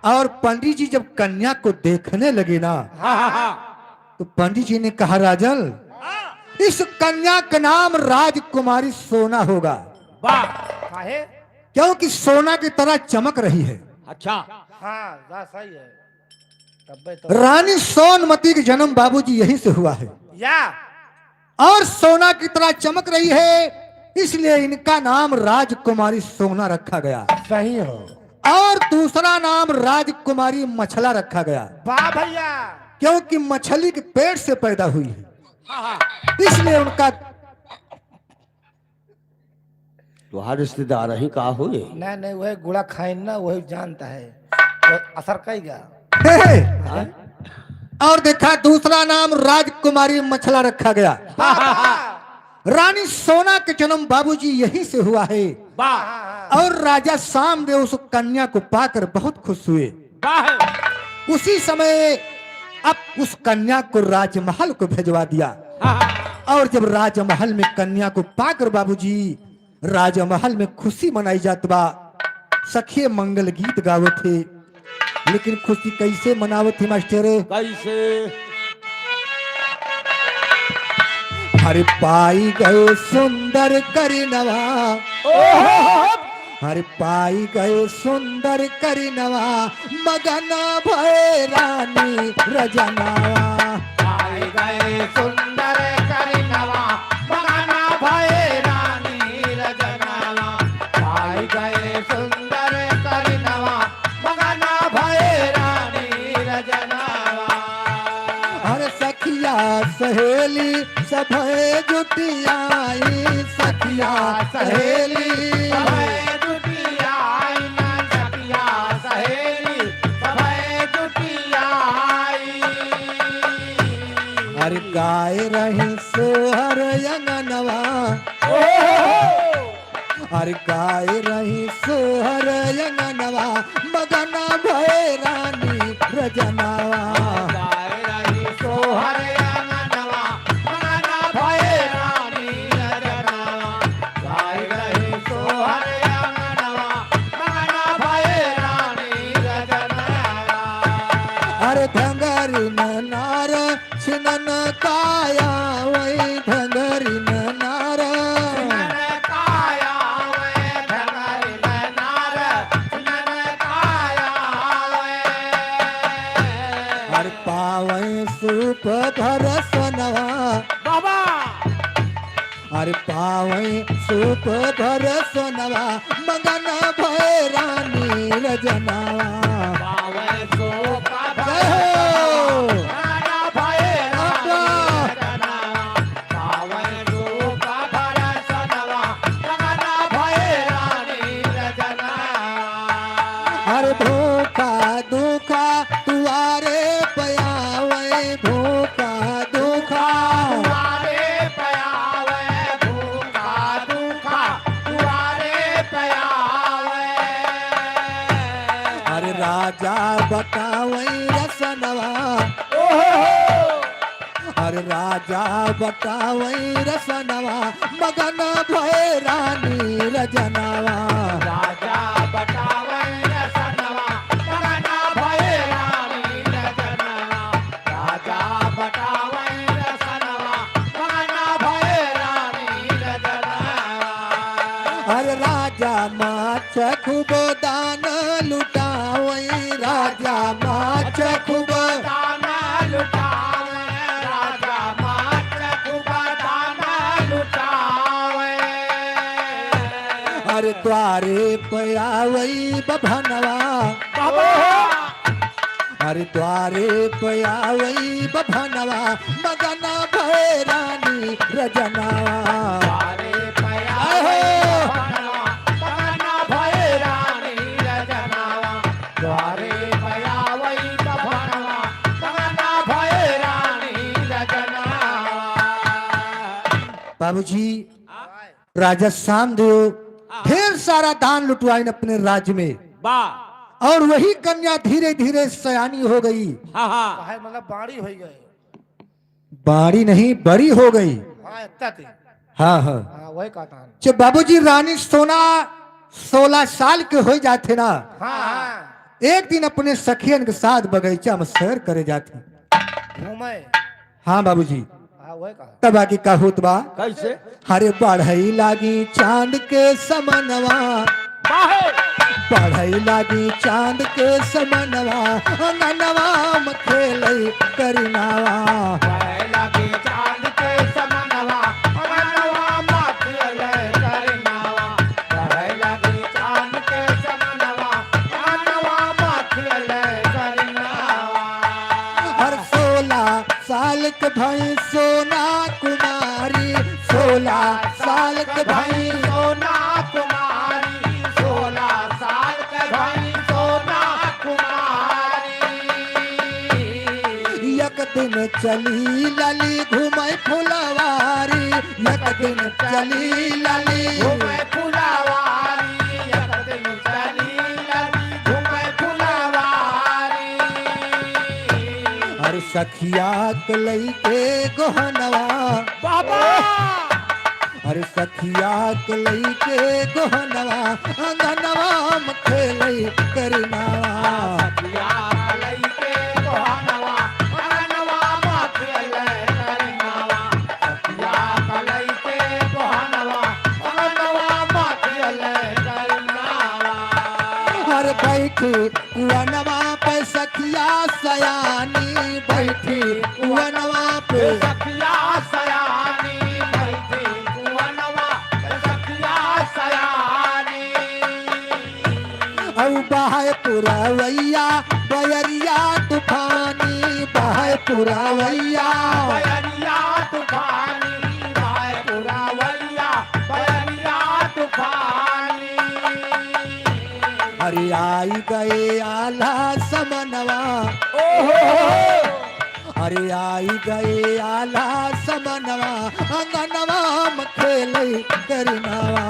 और पंडित जी जब कन्या को देखने लगे ना तो पंडित जी ने कहा राजन इस कन्या का नाम राजकुमारी सोना होगा, काहे? क्योंकि सोना की तरह चमक रही है। अच्छा हाँ सही है। तब तो रानी सोनमती का जन्म बाबूजी यहीं से हुआ है या और सोना की तरह चमक रही है, इसलिए इनका नाम राजकुमारी सोना रखा गया। सही हो। और दूसरा नाम राजकुमारी मछला रखा गया, वाह भैया, क्योंकि मछली के पेट से पैदा हुई है, इसलिए उनका तुहार रिश्तेदार ही का हुए। नहीं वही गुड़ा खाइन ना वही जानता है वो असर कईगा। और देखा दूसरा नाम राजकुमारी मछला रखा गया। रानी सोना के जन्म बाबूजी यहीं से हुआ है। और राजा सामदेव उस कन्या को पाकर बहुत खुश हुए। उसी समय अब उस कन्या को राजमहल को भेजवा दिया। और जब राजमहल में कन्या को पाकर बाबूजी राजमहल में खुशी मनाई जात बा, सखिए मंगल गीत गावे थे। लेकिन खुशी कैसे मनावत थी मास्टर? कैसे? हर पाई गए सुंदर करिनवा, हर पाई गए सुंदर करिनवा, मगन भय रानी रजनावा। पाई गए सुंदर करिनवा, मगन भय रानी रजनावा। पाई गए सुंदर करिनवा, मगन भय रानी रजनावा। हर सखिया सहेली सभे जुटियाई, सखिया सहेली सभे जुटियाई ना, सखिया सहेली सभे जुटियाई। हर गाय रही सोहर अंगनवा, हर गाय रही सोहर अंगनवा, मगन भय रानी रजनावा। गाय रही सोहर अंगनवा, मगन भय रानी रजनावा। गाय रही सोहर अंगनवा, मगन भय रानी रजनावा। हर धंगरी नार छिनन काया, वही धंगरी नार नन काया वे धंगरी नार, नन काया वे। हर पावे सूप भर सोनवा, बाबा हर पावे सूप भर सोनवा, मगन भय रानी रजनावा। पावे सो का जय हो। राजा भय रानी रजनावा। पावे सो का भर सनवा, राजा भय रानी रजनावा। हर भूखा दुखा तुआरे पयावे, भूखा दुखा तुम्हारे पे राजा बतावई रसनवा अरे राजा बतावई रसनवा मगन भय रानी रजनवा राजा बटावे रसनवा मगना भय रानी रजनवा राजा बटावे रसनवा मगना भय रानी रजनवा अरे राजा माछ खूब दान लुटावई राजा माछ खूब दाना लुटावे राजा माच खूब दाना लुटावे अरे द्वारे पयावई बभनवा बाबा अरे द्वारे पयावई बभनवा मगन भय रानी रजनवा द्वारे पयावे भनवा मगना भय रानी रजनवा द्वारे पयावे भनवा मगना भय रानी रजनवा बाबूजी राजा सामदेव ढेर सारा दान लुटवाइन अपने राज्य में वाह और वही कन्या धीरे धीरे सयानी हो गई हाँ हाँ काहे मतलब बाड़ी हो गए बाड़ी नहीं बड़ी हो गई हां तत हाँ हाँ हां वही कहता हूं जब बाबूजी रानी सोना 16 साल के हो जाते ना हां हां एक दिन अपने सखियन के साथ बगीचा में सैर करे जाते घूमे हाँ बाबूजी हां वही कहा तब आगे का होत बा कैसे हरे बढ़ई लागी चांद के समनवा बढ़ई लागी चांद के समनवा ननवा में खेलई करनावा पहला के चांद के समनवा मनवा माथले करनावा पहला के चांद के समनवा मनवा माथले करनावा हर 16 साल के भाई सोना कुमारी 16 साल के भाई सोना कुमारी 16 साल के भाई सोना कुमारी एक दिन चली लाली घूमे फुलवारी एक दिन चली लाली घूमे फुलवारी एक दिन चली लली घूमे फुलवारी हर सखिया के लईके गोहनवा बाबा हर सखिया के लईके गोहनवा अंगनवा में खेलई करनावा या कलई के कोहनवा मनवा माथले करनावा या कलई के कोहनवा मनवा माथले करनावा हर बैठी कुवनवा पे सखिया सयानी बैठी कुवनवा पे सखिया सयानी बैठी कुवनवा सखिया सयानी औ बहाय पुरवैया बयरिया तूफानी बहाय पुरवैया बयरिया तूफानी भाई पुरावैया बयरिया तूफानी हरि आई गए आला समनवा हरि आई गए आला समनवा अंगनवा में खेलई करनावा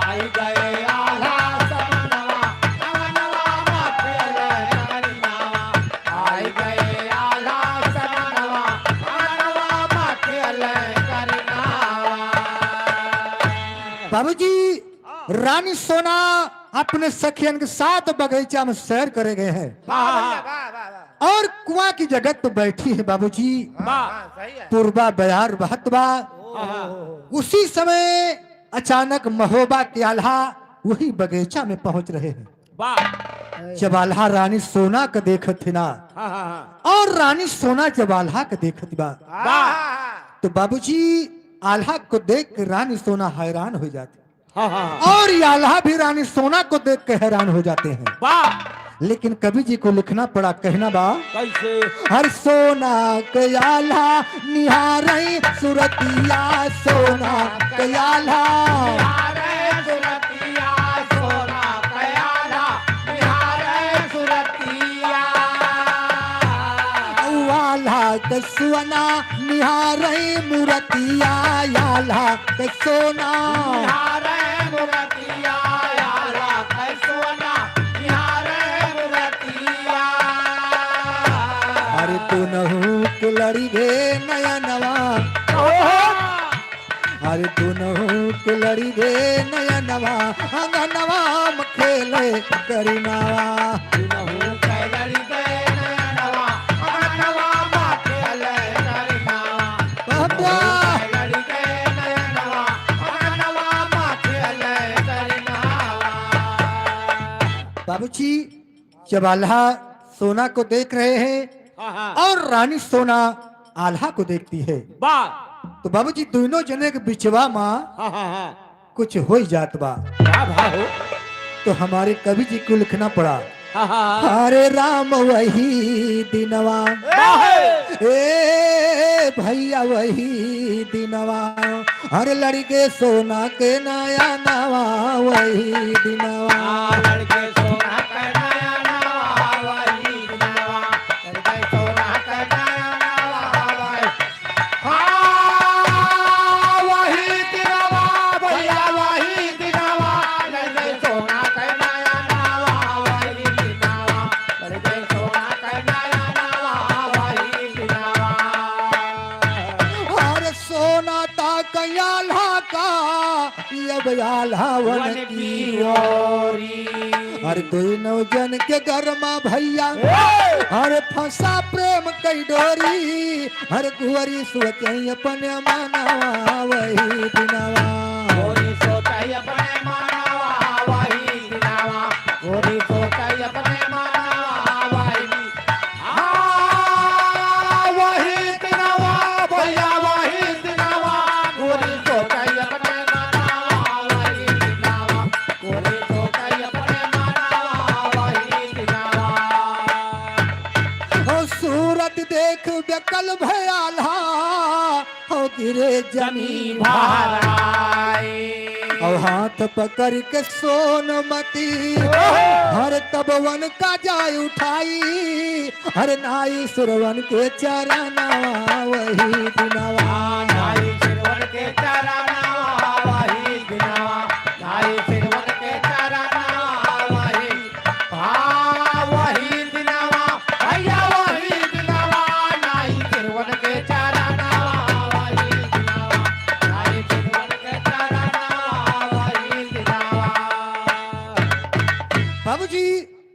आई गए आला समनवा मनवा माथले करनावा आई गए आला समनवा मनवा माथले करनावा बाबूजी रानी सोना अपने सखियन के साथ बगीचा में सैर करे गए हैं और कुआं की जगह तो बैठी है बाबूजी सही है पूर्वा बयार बहत बा उसी समय अचानक महोबा के आल्हा वही बगीचा में पहुंच रहे हैं वाह जब आल्हा रानी सोना का देखत थी ना हाँ हाँ हाँ और रानी सोना जब आल्हा का देखत बा तो बाबूजी आल्हा को देख के रानी सोना हैरान हो जाती हाँ हाँ और ये आल्हा भी रानी सोना को देख के हैरान हो जाते हैं वाह लेकिन कवि जी को लिखना पड़ा कहना बा कैसे हर सोना के आल्हा निहारई सुरतिया सोना के आल्हा बिहारे सुरतिया सोना कयाला बिहारे सुरतिया आल्हा के सोना निहारई मूरतिया आल्हा के सोना बिहारे मुरतिया यारा कै सोना बिहारे मुरतिया तू नहू के लड़ी गे नयनवा अरे तू नहू के लड़ी गे नयनवा अंगनवा में खेले करीनावा नहु कैलरी गए नयनवा अगनवा माथे ले करिनावा बाबा कैलरी गए नयनवा अगनवा माथे ले करिनावा बाबूजी जब आल्हा सोना को देख रहे हैं हाँ हाँ और रानी सोना आल्हा को देखती है बा तो बाबूजी दोनों जने के बिचवा माँ हाँ हाँ हाँ कुछ हो ही जात बा क्या भाव हो तो हमारे कवि जी को लिखना पड़ा हाँ हाँ हरे राम वही दिनवा ए भैया वही दिनवा हर लड़के सोना के नया नवा वही दिनवा लड़के सोना करनाया नवा वही दिनवा लड़के सोना करनाया नवा वही हाँ वही दिनवा भैया वही दिनवा लड़के सोना करनाया नवा वही दिनवा लड़के सोना करनाया नवा वही दिनवा और सोना ता कयाल्हा का अब आल्हा वन की ओरी हर दोनों जन के गरमा भैया हर फंसा प्रेम कई डोरी हर कुंवरी सोचई अपन मनवा वही दिनवा गोरी सोचाई अपने मानवा वही दिनावा गोरी सोचाई अपने मानवा वही हाँ वही दिनावा भैया वही दिनावा गोरी सोचाई अपने मानवा वही दिनावा गोरी सोचाई अपने मानवा वही दिनावा हो सूरत देख बेकल भयाल्हा हो गिरे जमी जमीन भाराए और हाथ पकड़ के सोनमती हर तब वन का जाय उठाई हर नाई सुरवन के चरणवा वही दिनवा नाई सिरवन के चरनावा वही दिनावा नाई सिरवन के चरनावा वही हाँ वही दिनावा भैया वही दिनावा नाई सिरवन के चरनावा वही दिनावा नाई सिरवन के चरनावा वही दिनावा बाबूजी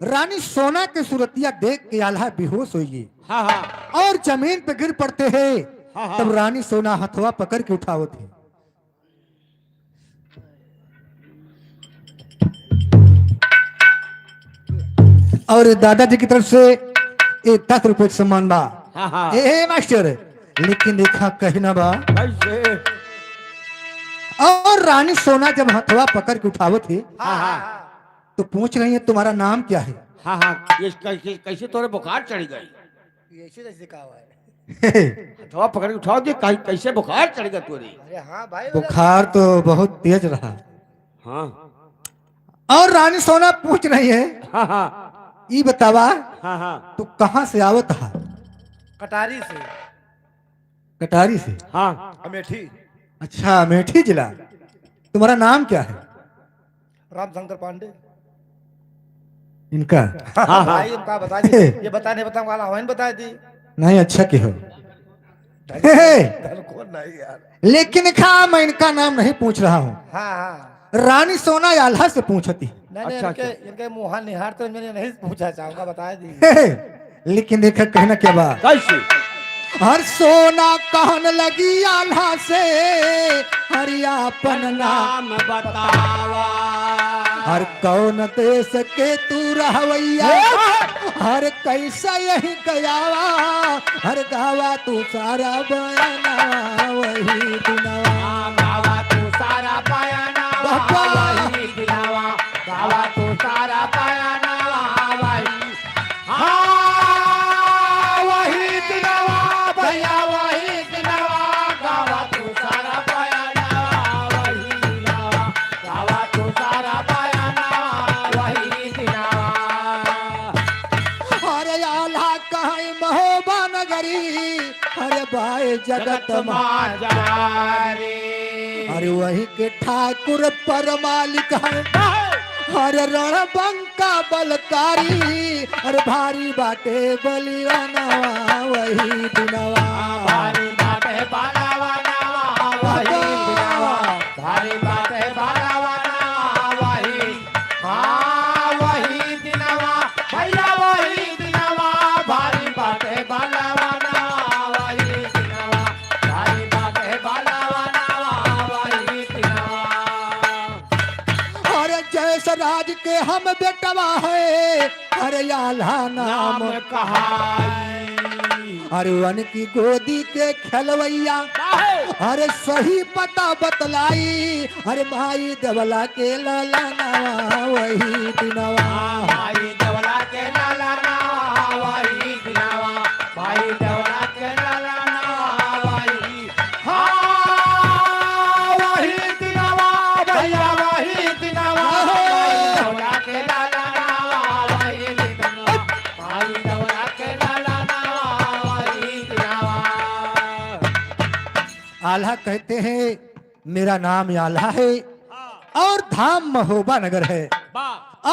रानी सोना के सूरतिया देख के आल्हा बेहोश होगी हाँ हाँ और जमीन पे गिर पड़ते हैं हाँ, हाँ। तब रानी सोना हथवा पकड़ के उठाओ थे और दादाजी की तरफ से 10 रुपए का सम्मान बा हाँ हाँ ए मास्टर लेकिन देखा कहना बा कैसे और रानी सोना जब हथवा पकड़ के उठाओ थे हाँ हाँ तो पूछ रही है तुम्हारा नाम क्या है हाँ हाँ ये कैसे कैसे तोरे बुखार चढ़ गई ऐसे जैसे कहा हुआ है। हथवा पकड़ के उठाओ दे कैसे बुखार चढ़ गया तोरे अरे हाँ भाई बुखार तो बहुत तेज रहा हाँ और रानी सोना पूछ रही है हाँ हाँ ये बतावा हाँ हाँ तू कहाँ से आवत है कटारी से कटारी से हाँ अमेठी अच्छा अमेठी जिला तुम्हारा नाम क्या है रामशंकर पांडे इनका हाँ हाँ भाई उनका बता दी ये बताने बताऊंगा हवाइन बता दी नहीं अच्छा की हो हे, कौन नहीं यार लेकिन खा मैं इनका नाम नहीं पूछ रहा हूँ हाँ हाँ रानी सोना आल्हा से पूछती नहीं नहीं अच्छा, इनके मुहा निहार तो मैंने नहीं पूछा चाहूंगा बता दी हे, लेकिन देखा कहना क्या बात कैसे हर सोना कहन लगी आल्हा से हरियापन नाम नाम बतावा हर कौन देश के तू रहवैया हर कैसा यही गयावा हर गावा तू सारा बयाना वही दिनवा गावा तू सारा पायाना बाबा। वही दिलावा गावा तू सारा पायाना वही हाँ वही दिलावा भैया वही दिलावा गावा तू सारा पायाना वही दिलावा गावा तू सारा पायाना वही दिलावा हरे आल्हा कहीं महोबा नगरी हरे बाय जगत माँ जारे अरे वही के ठाकुर पर मालिक है हर रण बंका बलकारी हर भारी बाटे बलियाना वही दिनवा भारी बाटे बालावा नावा वही दिनवा भारी बाटे बालावा नावा वही हाँ वही दिनवा भैया वही दिनवा भारी बाटे बालावा नावा वही दिनवा भारी बाटे बालावा नावा वही दिनवा अरे जैसे राज के हम बेटवा है अरे आल्हा नाम नाम कहाई अरे वन की गोदी के खेलवैया अरे सही पता बतलाई अरे भाई देवला के लाला नावा वही दिनवा भाई देवला के लाला नावा वही दिनवा भाई देवला के लाला नावा वही हाँ वही दिनवा भैया वही दिनवा भाई देवला के लाला नावा वही दिनवा भाई देवला के लाला नावा वही दिनवा आल्हा कहते हैं मेरा नाम आल्हा है और धाम महोबा नगर है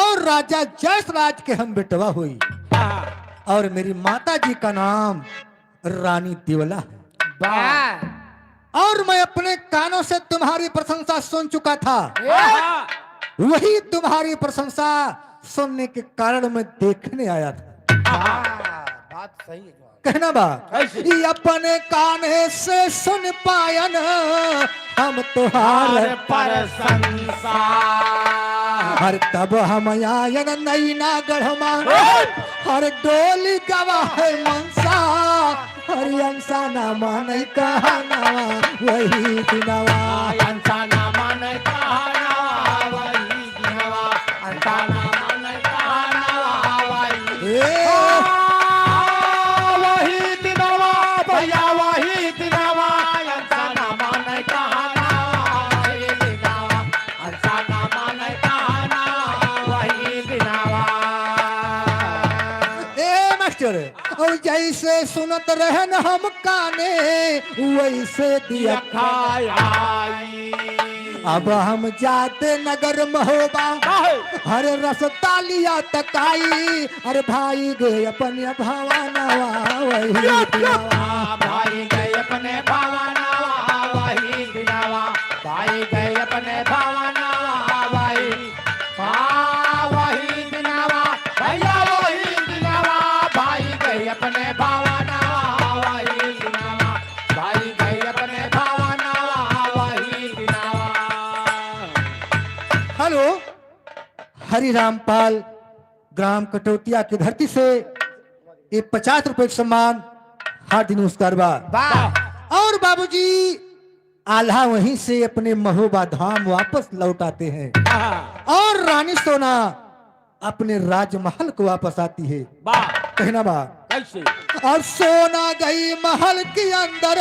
और राजा जसराज के हम बेटवा हुई और मेरी माता जी का नाम रानी दिवला है और मैं अपने कानों से तुम्हारी प्रशंसा सुन चुका था वही तुम्हारी प्रशंसा सुनने के कारण मैं देखने आया था बात सही है कहना बा ये अपने काने से सुन पायन हम तुहार हर पर संसार हर तब हम आयन नैना गढ़मा हर डोली गवाह मनसा हर अंसा ना माने कहना वही दिनवा अंता ना मन कहना वही दिनवा अंता ना मन कहना वही ए, वही दिनवा भैया वही दिनवा अंता ना मन कहना वही दिनवा अंता ना मन कहना वही दिनवा ए मास्टर और जैसे सुनत रहन हम काने वैसे दिया खाई अब हम जाते नगर महोबा हर रसता लिया तकाई अरे भाई गए अपने भावानवा वही दिनवा भाई गए अपने भावनावा वही दिनावा भाई गए अपने भावनावा वही हाँ वही दिनावा भैया वही दिनावा भाई गए अपने भावनावा वही दिनावा भाई गए अपने भावनावा वही दिनावा हेलो हरिराम पाल ग्राम कटौतिया की धरती से ये 50 रुपए का सम्मान हार्दिक नमस्कार बा और बाबूजी आल्हा वहीं से अपने महोबा धाम वापस लौट आते हैं और रानी सोना अपने राजमहल को वापस आती है कहना बा कैसे और सोना गई महल के अंदर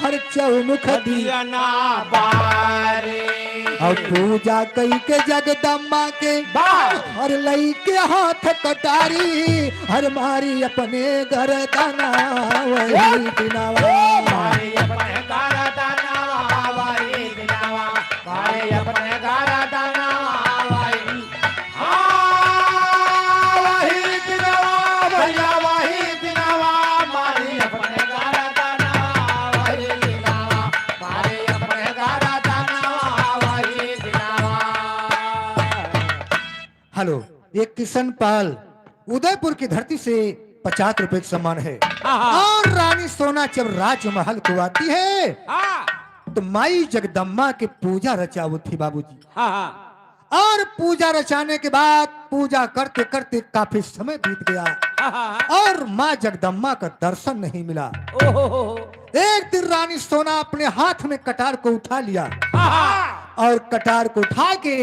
हर चौमुख दी दिया ना बारे और पूजा कई के जगदम्बा के हर लई के हाथ कटारी हर मारी अपने घर दाना वही दिनावा भाई अपने गारा दाना वही दिनावा भाई अपने गारा दाना वही हाँ वही दिनावा भैया वही दिनावा मारी अपने गारा दाना वही दिनावा मारी अपने गारा दाना वही दिनावा हेलो ये किशन पाल उदयपुर की धरती से 50 रुपए का सम्मान है और रानी सोना जब राजमहल को आती है तो माई जगदम्बा की पूजा रचाओ थी बाबूजी और पूजा रचाने के बाद पूजा करते करते काफी समय बीत गया और माँ जगदम्बा का दर्शन नहीं मिला एक दिन रानी सोना अपने हाथ में कटार को उठा लिया और कटार को उठा के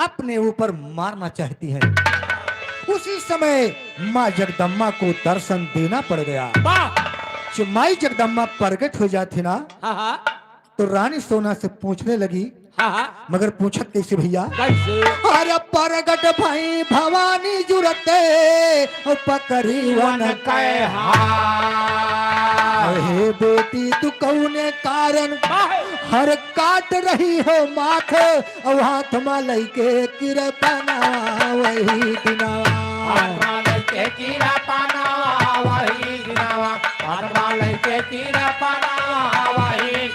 अपने ऊपर मारना चाहती है उसी समय माँ जगदम्बा को दर्शन देना पड़ गया जब माई जगदम्बा प्रकट हो जाती ना तो रानी सोना से पूछने लगी मगर पूछत कैसे भैया कैसे अरे प्रगट भाई भवानी जुरते पकड़ी वन वन कै हे बेटी तू कौने कारण हर काट रही हो माथ और हाथ मालई के किरपना वही दिनावा के कीड़ा पाना वही दिनावा तीरा पनावा वही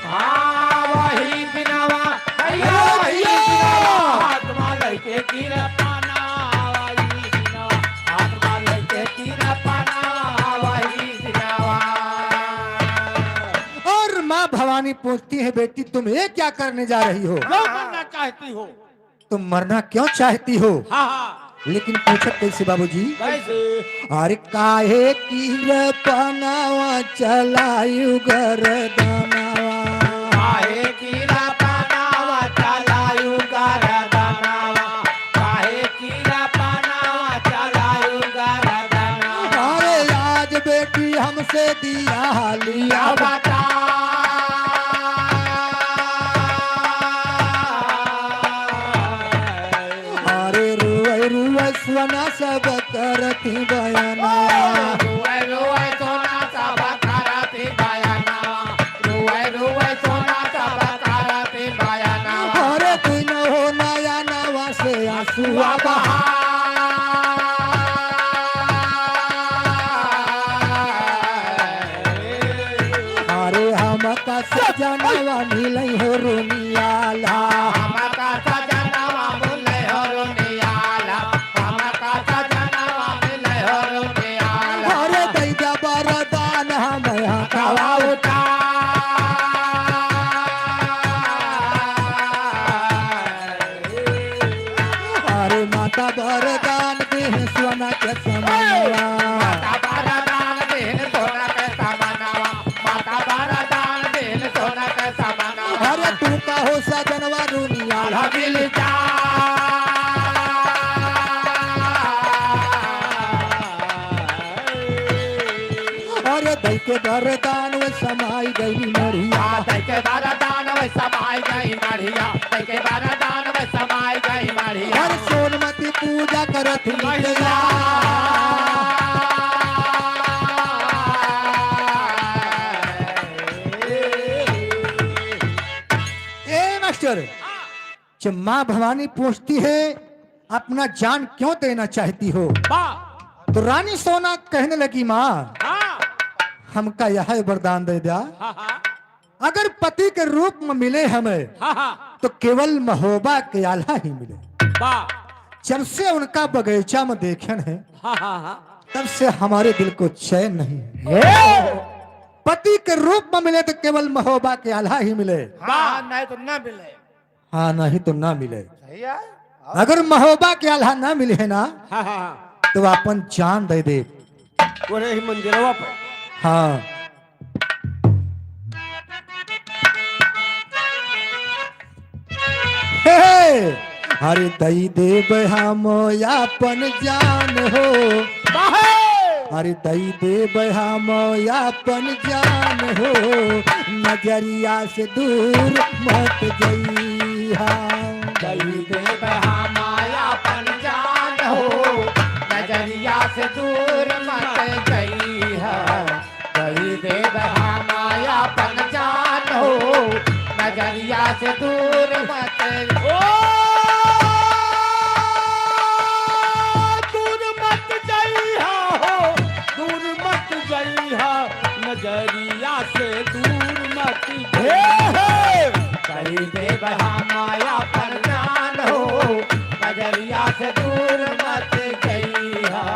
हाँ वही बिनावा भैया वही बिनावा आत्मा लइके तीरा पनावा वही बिनावा आत्मा लइके तीरा पनावा वही बिनावा। और माँ भवानी पूछती है बेटी तुम ये क्या करने जा रही हो? क्यों करना चाहती हो? तुम मरना क्यों चाहती हो? हाँ हाँ लेकिन पूछत कैसे बाबूजी? कैसे? अरे काहे की पनावा चलायु गरदनावा काहे कीरा पनावा चलायु गरदनावा काहे कीरा पनावा चलायु गरदनावा। अरे आज बेटी हमसे दिया लिया बता अरे रुआ रुआ स्वना सब करती बयाना रुए रुए सोना सब करती बयानावा रुए रुए सोना सब करती बयानावा। अरे तू न हो नया नवा से आंसुआ बहा अरे हम का सजनवा मिलै हो रुनियाला हमका सजनवा मिले हो रुनियाला हमका सजनवा मिले हो रुनियाला। अरे दैदा बरदान हम हटावा उठा अरे माता बरदान दे सोना के समनवा माता बरदान देन सोना के समानवा माता बरदान देन सोना के समानवा। अरे तू का हो सजनवा रुनियाला मिल जा अरे दै के बरदान में समाई गई मरिया के बरदान में समाई गई मढ़िया के बरदान में समाई गई मढ़िया। हर सोनमती पूजा करत मिटला ए मास्टर जब माँ भवानी पूछती है अपना जान क्यों देना चाहती हो वाह तो रानी सोना कहने लगी माँ हाँ हमका यह वरदान दे दिया हाँ हाँ अगर पति के रूप में मिले हमें हाँ हाँ तो केवल महोबा के आल्हा ही मिले। वाह जब से उनका बगीचा में देखन है हाँ हाँ हाँ तब से हमारे दिल को चैन नहीं है। पति के रूप में मिले तो केवल महोबा के आल्हा ही मिले हाँ नहीं तो ना मिले। हाँ नहीं तो ना मिले। सही है। अगर महोबा के आल्हा ना मिले है ना हाँ हाँ तो अपन जान दे दे। वो रही मंदिरवा पर हाँ हे हरे दई देव हम यापन जान हो अरे दई देव हम यापन जान हो नजरिया से दूर मत जइहा दई देव हमाया पंजान हो नजरिया से दूर मत गई है। दई देव हमाया पंजान हो नजरिया से दूर मत दूर मत जइहा हो दूर मत जइहा नजरिया से दूर मत दई देव हमाया पंजान हो नजरिया से दूर मत गई है।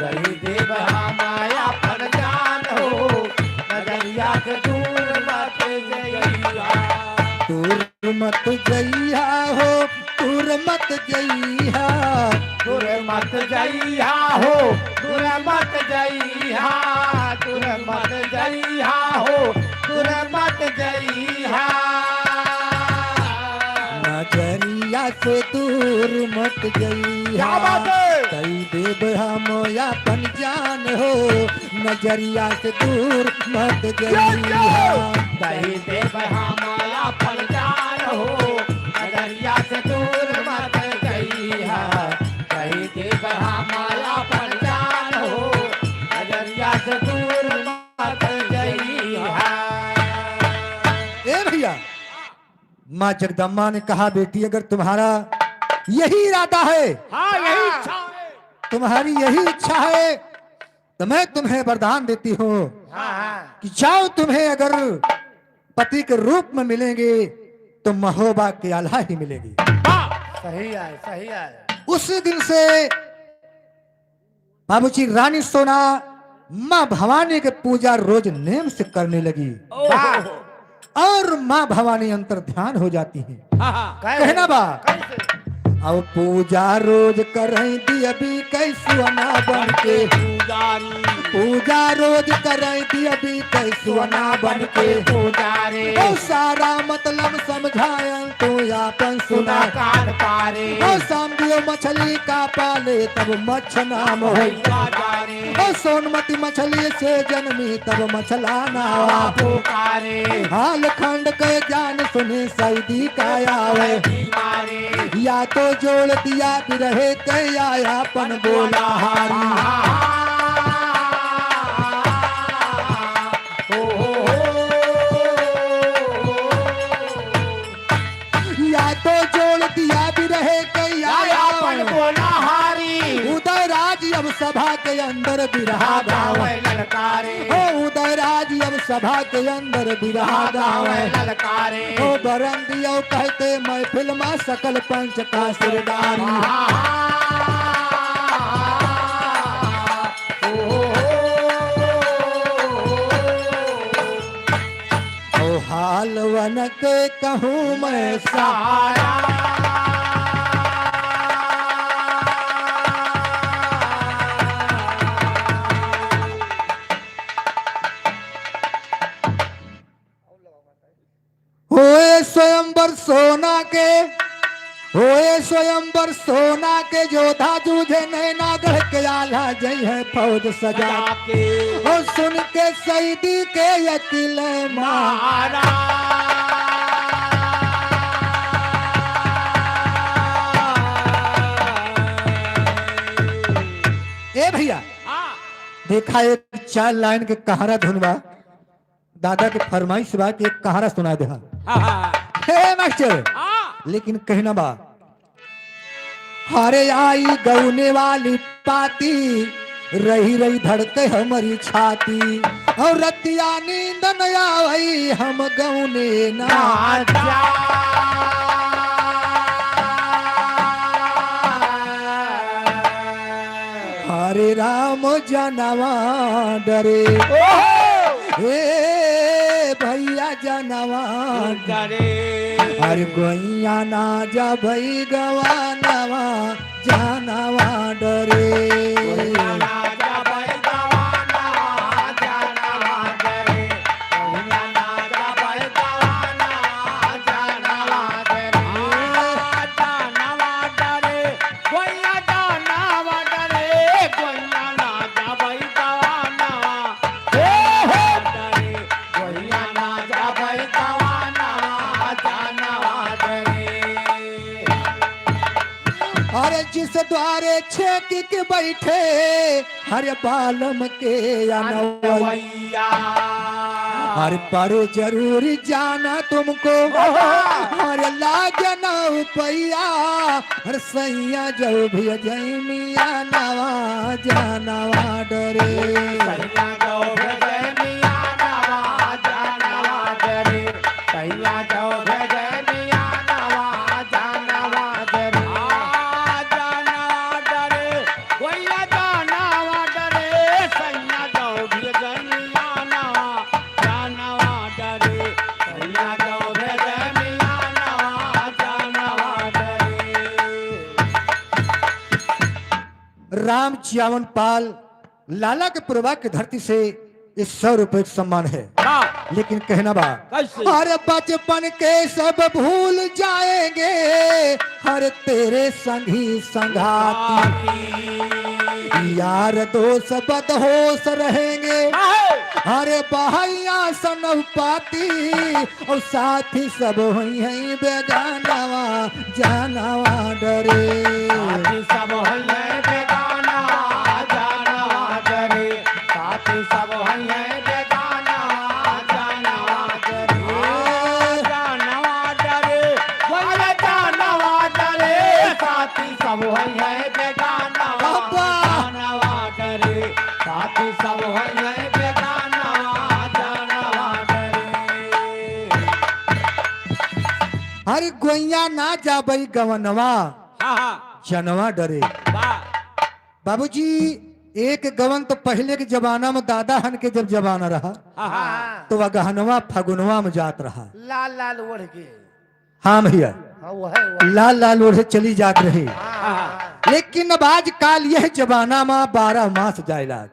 दई देव हमाया पंजान हो नजरिया से दूर मत गई है। दूर मत जइहा हो दूर मत जइहा दूर मत जइहा हो दूर मत जइहा दूर मत जइहा हो दूर मत जइहा। नजरिया से दूर मत जइहा क्या बात है? दई देव हम यापन जान हो नजरिया से दूर मत जइहा दही देव हमारा पंजान हो नजरिया से दूर मत जइहा। दही देव हमारा पंजान हो नजरिया से दूर मत जइहा। ए भैया माँ जगदम्बा ने कहा बेटी अगर तुम्हारा यही इरादा है हाँ यही इच्छा है तुम्हारी यही इच्छा है तो मैं तुम्हें वरदान देती हूँ हाँ हाँ कि जाओ, तुम्हें अगर पति के रूप में मिलेंगे तो महोबा की आल्हा ही मिलेगी। सही है सही है। उस दिन से बाबूजी रानी सोना माँ भवानी की पूजा रोज नेम से करने लगी और माँ भवानी अंतर ध्यान हो जाती है। कहना बा कैसे? अब पूजा रोज कर दी अभी कैसुअना बन के, पूजा रोज कर दी अभी कैसुअना बन के, पुजारी ओ सारा मतलब समझाया तो यापन सुना, कान पारे ओ सामदियो मछली का पाले तब मच्छ नाम हो, पुजारी ओ सोनमती मछली से जन्मी तब मछला नावा, पुकारे हाल खंड के ज्ञान सुने सईदी का आवे, मारे या तो जोड़ दिया बिरहे के आयापन बोला हारी, या तो जोड़ दिया बिरहे के आयापन बोला हारी उदय राज अब सभा के अंदर बिरहा गावे, ललकारे ओ उदय राज अब सभा के अंदर बिरहा गावे, ललकारे ओ बरन दियो कहते महफिल में सकल पंच का सिरदारी, ओ हाल वन के कहूँ मैं होए स्वयंवर सोना के, होए स्वयंवर सोना के जोधा जूझे नैनागढ़ के आल्हा जय है फौज सजा के और सुन के सईदी के यकील मारा, ए भैया देखा एक 4 लाइन के कहारा धुनवा, दादा के फरमाइश बा कि एक कहारा सुना दे। हे मास्टर लेकिन कहना बा, हरे आई गौने वाली पाती रही रही धड़के हमारी छाती, और रतिया नींद न आवई हम गौने ना, हरे राम जनवा डरे, हे भैया जनवा अरे गोइया ना जा भई गवानवा जानवा डरे, अरे जिस द्वारे छेक के बैठे हर बालम के अनवैया, हर पर जरूर जाना तुमको हर लाग न उपैया, हर सैया जो भी जैमिया नवा जानवा डरे, राम चियावन पाल लाला के पुरवा की धरती से ये 100 रुपए का सम्मान है, लेकिन कहना बा हर बचपन के सब भूल जाएंगे, हर तेरे संगी संगाती यार दोस्त बदहोश रहेंगे, अरे बहैया सनव पाती और साथी सब हुई है बेगानवा जानवा डरे, सब सब सब है बेगाना बाबा। जानवा डरे साथी सब होइए बेगाना जानवा डरे अरे गोइया ना जाबई गवनवा हाँ हाँ जनवा डरे। वाह बाबूजी एक गवन तो पहले के जमाना में दादा हन के जब जमाना रहा हाँ हाँ तो वह गहनवा फगुनवा में जात रहा। लाल लाल ओढ़ के। हाँ भैया हाँ वो है लाल लाल ओढ़े चली जात रही। हाँ लेकिन अब आज काल यह जमाना में 12 मास जाए लाग।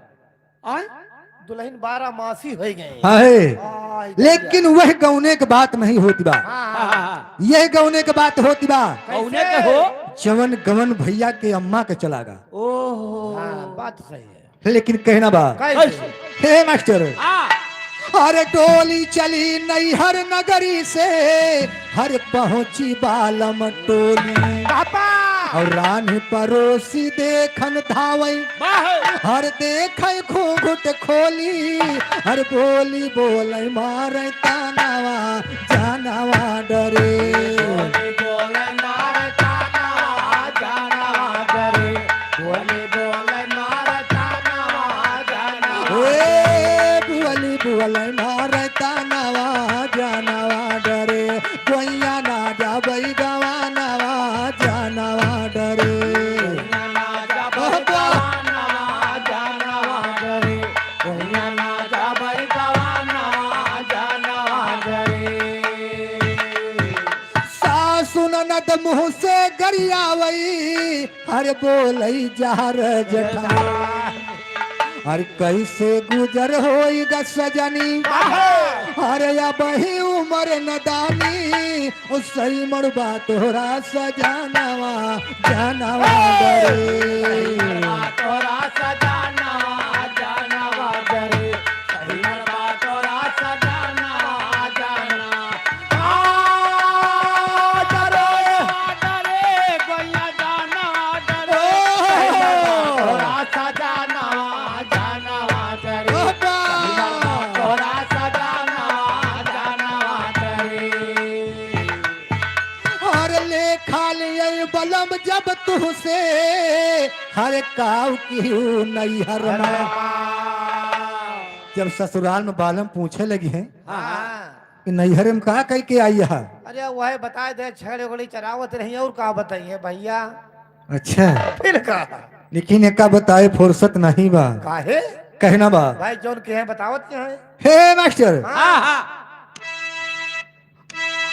दुल्हन 12 मासी हो गए। है लेकिन वह गौने के बात नहीं होती बा। हाँ यह गौने के बात होती बा कौने के हो जवन गवन भैया के अम्मा के चलागा। ओहो बात सही है। लेकिन कहना बा कैसे? हे मास्टर हाँ अरे डोली चली नैहर नगरी से हर पहुंची बालम टोली पापा और रानी परोसी देखन धावई वाह हर देख घूंघट खोली हर बोली बोले मारे तानावा जानवा डरे। बोले बोले नार जानवा जानवा डरे बोले बोले नार जानवा जानवा ए बुअली बुअले मारे तानावा जानवा डरे गोइया ना जाबई गवानवा जानवा डरे। सासु ननद मुँह से गरियावई हर बोलई जार जठा हर कैसे गुजर होई ग सजनी अरे या बही उमर नदानी ओ सही मरबा तोरा सजानवा जानवा डरे। तोरा सजाना जानवा डरे सही मरबा तोरा सजाना जाना डरे गोइया जाना डरे तोरा सजाना जानवा डरे तोरा सजाना जानवा डरे हर ले खाली बलम जब तुहसे हर काव की नैहर में जब ससुराल में बालम पूछे लगी है हाँ कि नैहर में कहा कह के आई है। अरे वह बता दे छेड़ उगड़ी चरावत रही और का बताइए भैया। अच्छा फिर का लेकिन एका बताए फुर्सत नहीं बा काहे कहना बा भाई जोन के है बतावत क्या है। हे मास्टर हाँ हाँ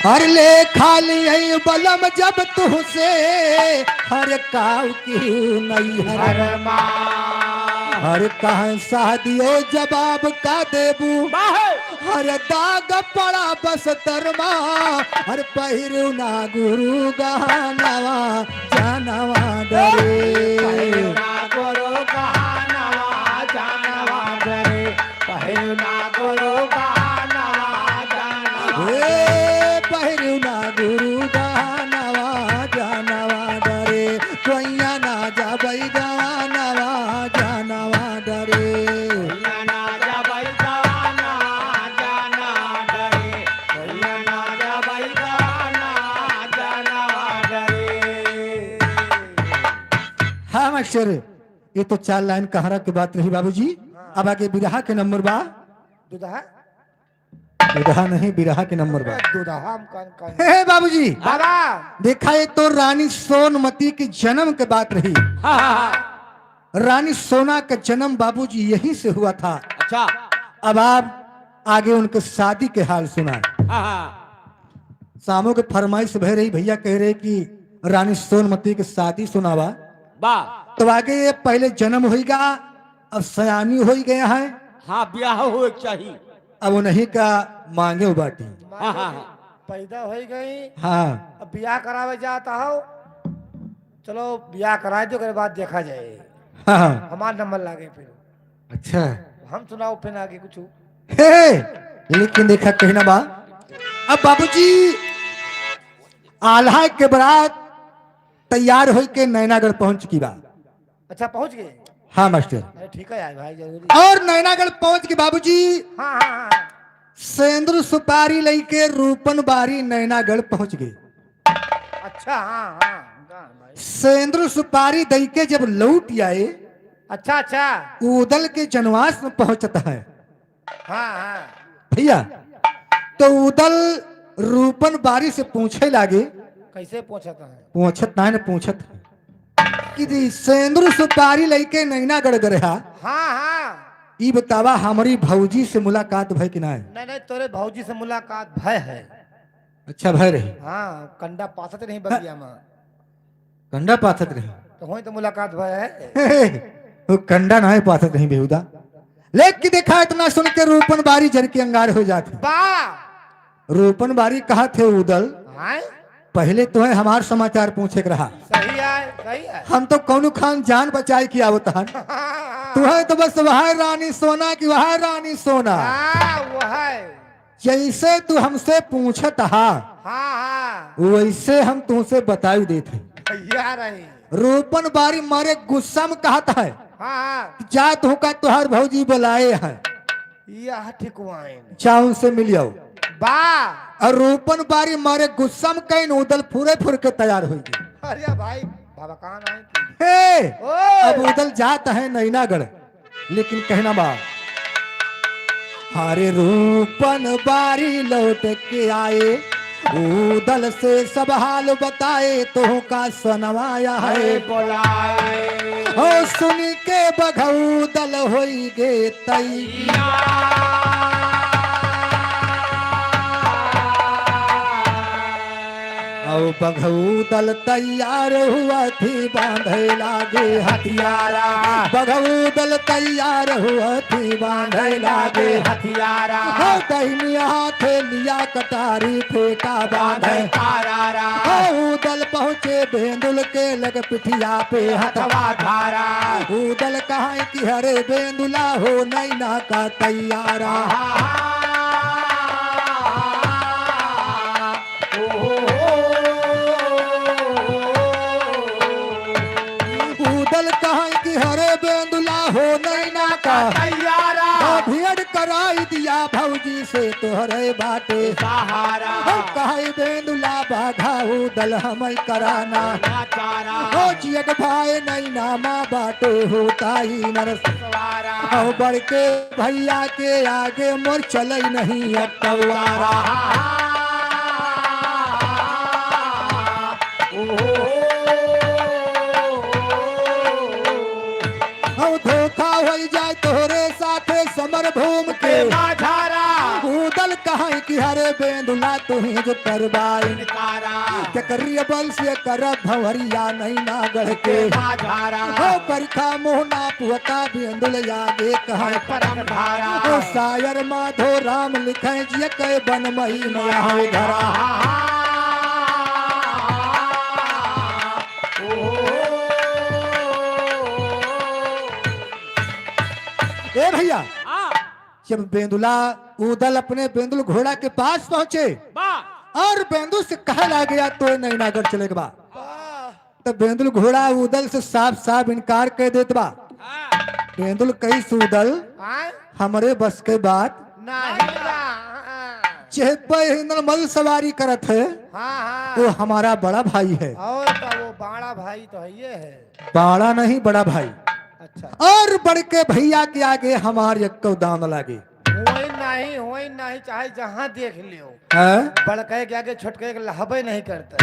हर ले खाली बलम जब तुहसे हर काव की नैहर हर कहा शादियो जवाब का देबू हर दाग पड़ा बस तरमा हर पहिरू ना गुरु गहनवा जानवा डरे। गुरु गहनवा जानवा डरे पहिना गुरु गहनवा जानवा हे पहिरू ना गुरु गहनवा जानवा डरे कोइया ना जाबई गहनवा जानवा डरे। ना जबै गाना जाना डरे ना जबै गाना जाना डरे हाँ मास्टर ये तो 4 लाइन कहारा की बात रही बाबूजी। अब आगे बिरहा के नंबर बा दूधा बिरहा नहीं बिरहा के नंबर बा। दूधा हम कान हे बाबूजी बाबा देखा ये तो रानी सोनमती के जन्म के बात रही। हाँ हाँ रानी सोना का जन्म बाबूजी यहीं से हुआ था। अच्छा अब आप आगे उनके शादी के हाल सुना। हाँ हाँ शामों के फरमाइश भय रही भैया कह रहे कि रानी सोनमती की शादी सुनावा वाह तो आगे ये पहले जन्म होगा अब सयानी हो गया है हाँ ब्याह हो चाहिए अब उन्हीं का मांगे बाटी। हाँ हाँ पैदा हो गई हाँ अब ब्याह करावे जाता हो चलो ब्याह कराए दो बाद देखा जाए। हाँ हाँ हमारा नंबर लागे फिर अच्छा हम सुनाओ फिर आगे कुछ। हे लेकिन देखा कहना बा अब बाबूजी आल्हा के बारात तैयार हो के नैनागढ़ पहुंच चुकी बा। अच्छा पहुंच गए। हाँ मास्टर अरे ठीक है यार भाई जरूरी। और नैनागढ़ पहुंच के बाबूजी हाँ हाँ हाँ सेंद्र सुपारी लेके रूपन बारी नैनागढ़ पहुंच गए। अच्छा हाँ हाँ हाँ, भाई सेंद्र सुपारी दई के जब लौट आए अच्छा अच्छा। उदल के जनवास में पहुंचता है हाँ हाँ। भैया। तो उदल रूपन बारी से पूछे लागे, कैसे पूछता है? पूछत ना पूछत कि जी सेंदूर सुपारी लेके नैना गड़ गया, हाँ हाँ। ई बतावा हमारी भौजी से मुलाकात भय कि ना है? नहीं नहीं, तोरे भौजी से मुलाकात भय है। अच्छा भय रही, हाँ, कंडा पासत नहीं बगिया में। कंडा पाथत रही। तो वही तो मुलाकात भय है। वो कंडा ना है पाथत नहीं बेहुदा। लेकिन देखा इतना सुन के रूपन बारी जर के अंगार हो जाते। वाह। रूपन बारी कहा थे उदल, हाँ, पहले तो है हमार समाचार पूछे के रहा, सही है सही है। हम तो कौन खान जान बचाए किया होता है। तुम्हें तो बस वह रानी सोना की वह रानी सोना, हाँ वो है। जैसे तू हमसे पूछत हा हाँ हाँ। वैसे हम तुमसे बताई देते। यार रही। रूपन बारी मारे गुस्सा में कहता है, हाँ हाँ। जा तू का तुहार भौजी बुलाए हैं, यह ठिकवाइन। जा उनसे मिलियो। वाह। और रूपन बारी मारे गुस्सा में कहीं उदल फुरे फुर के तैयार हो गई। अरे भाई बाबा कहाँ आए? हे, ओए। अब उदल जाता है नैनागढ़, लेकिन कहना बा हरे रूपन बारी लौट के आए, उदल से सब हाल बताए, तो का सनवाया है बुलाए हो सुन के बघौदल होई गे तई। औ बघौदल तैयार हुआ थी बांधे लागे हथियारा, बघौदल तैयार हुआ थी बांधे लागे हथियारा हो दहिनी हाथ लिया कटारी फेंका बांधे तारारा उदल पहुँचे बेंदुल के लग पिठिया पे हथवा हथवा धारा उदल कहा कि हरे बेंदुला हो नैना का तैयारा। उदल कहा कि हरे बेंदुला हो नैना का तैयारा भेड़ कराई दिया भौजी से तोहरे बाटे सहारा कहे बेंदुला बाघा उदल हम कराना नाचारा हो जियक भाई नैना माँ बाटे होता ही नरस सवारा औ बढ़ के भैया के आगे मोर चले नहीं अटवारा। औ धोखा हो जाए तोहरे साथे समर भूम के माझारा उदल कहाँ कि हरे बेंदुला तुही जो करवाई तारा चक्रिय बल से कर भंवरिया नहीं ना गढ़ के माझारा हो परखा मोहना पुहता बेंदुल आगे कहाँ परम धारा ओ शायर माधो राम लिखे जिय के बन मही नया है घरा। ए भैया जब बेंदुला उदल अपने बेंदुल घोड़ा के पास पहुंचे और बेंदुल से कहे ला गया तो नैनागढ़ चले बा, तो बेंदुल घोड़ा उदल से साफ साफ इनकार कर देत बा। बेंदुल कई उदल हाँ? हमरे बस के बात नहीं ना। चेह पे हिंदल मल सवारी करत है, हाँ हाँ। वो हमारा बड़ा भाई है। और तो वो बाड़ा भाई तो है ये है। बाड़ा नहीं बड़ा भाई, अच्छा। और बड़ के भैया के आगे हमार यक्को दाम लागे होई नहीं चाहे जहाँ देख लियो है। बड़के के आगे छोटके के लहबे नहीं करता।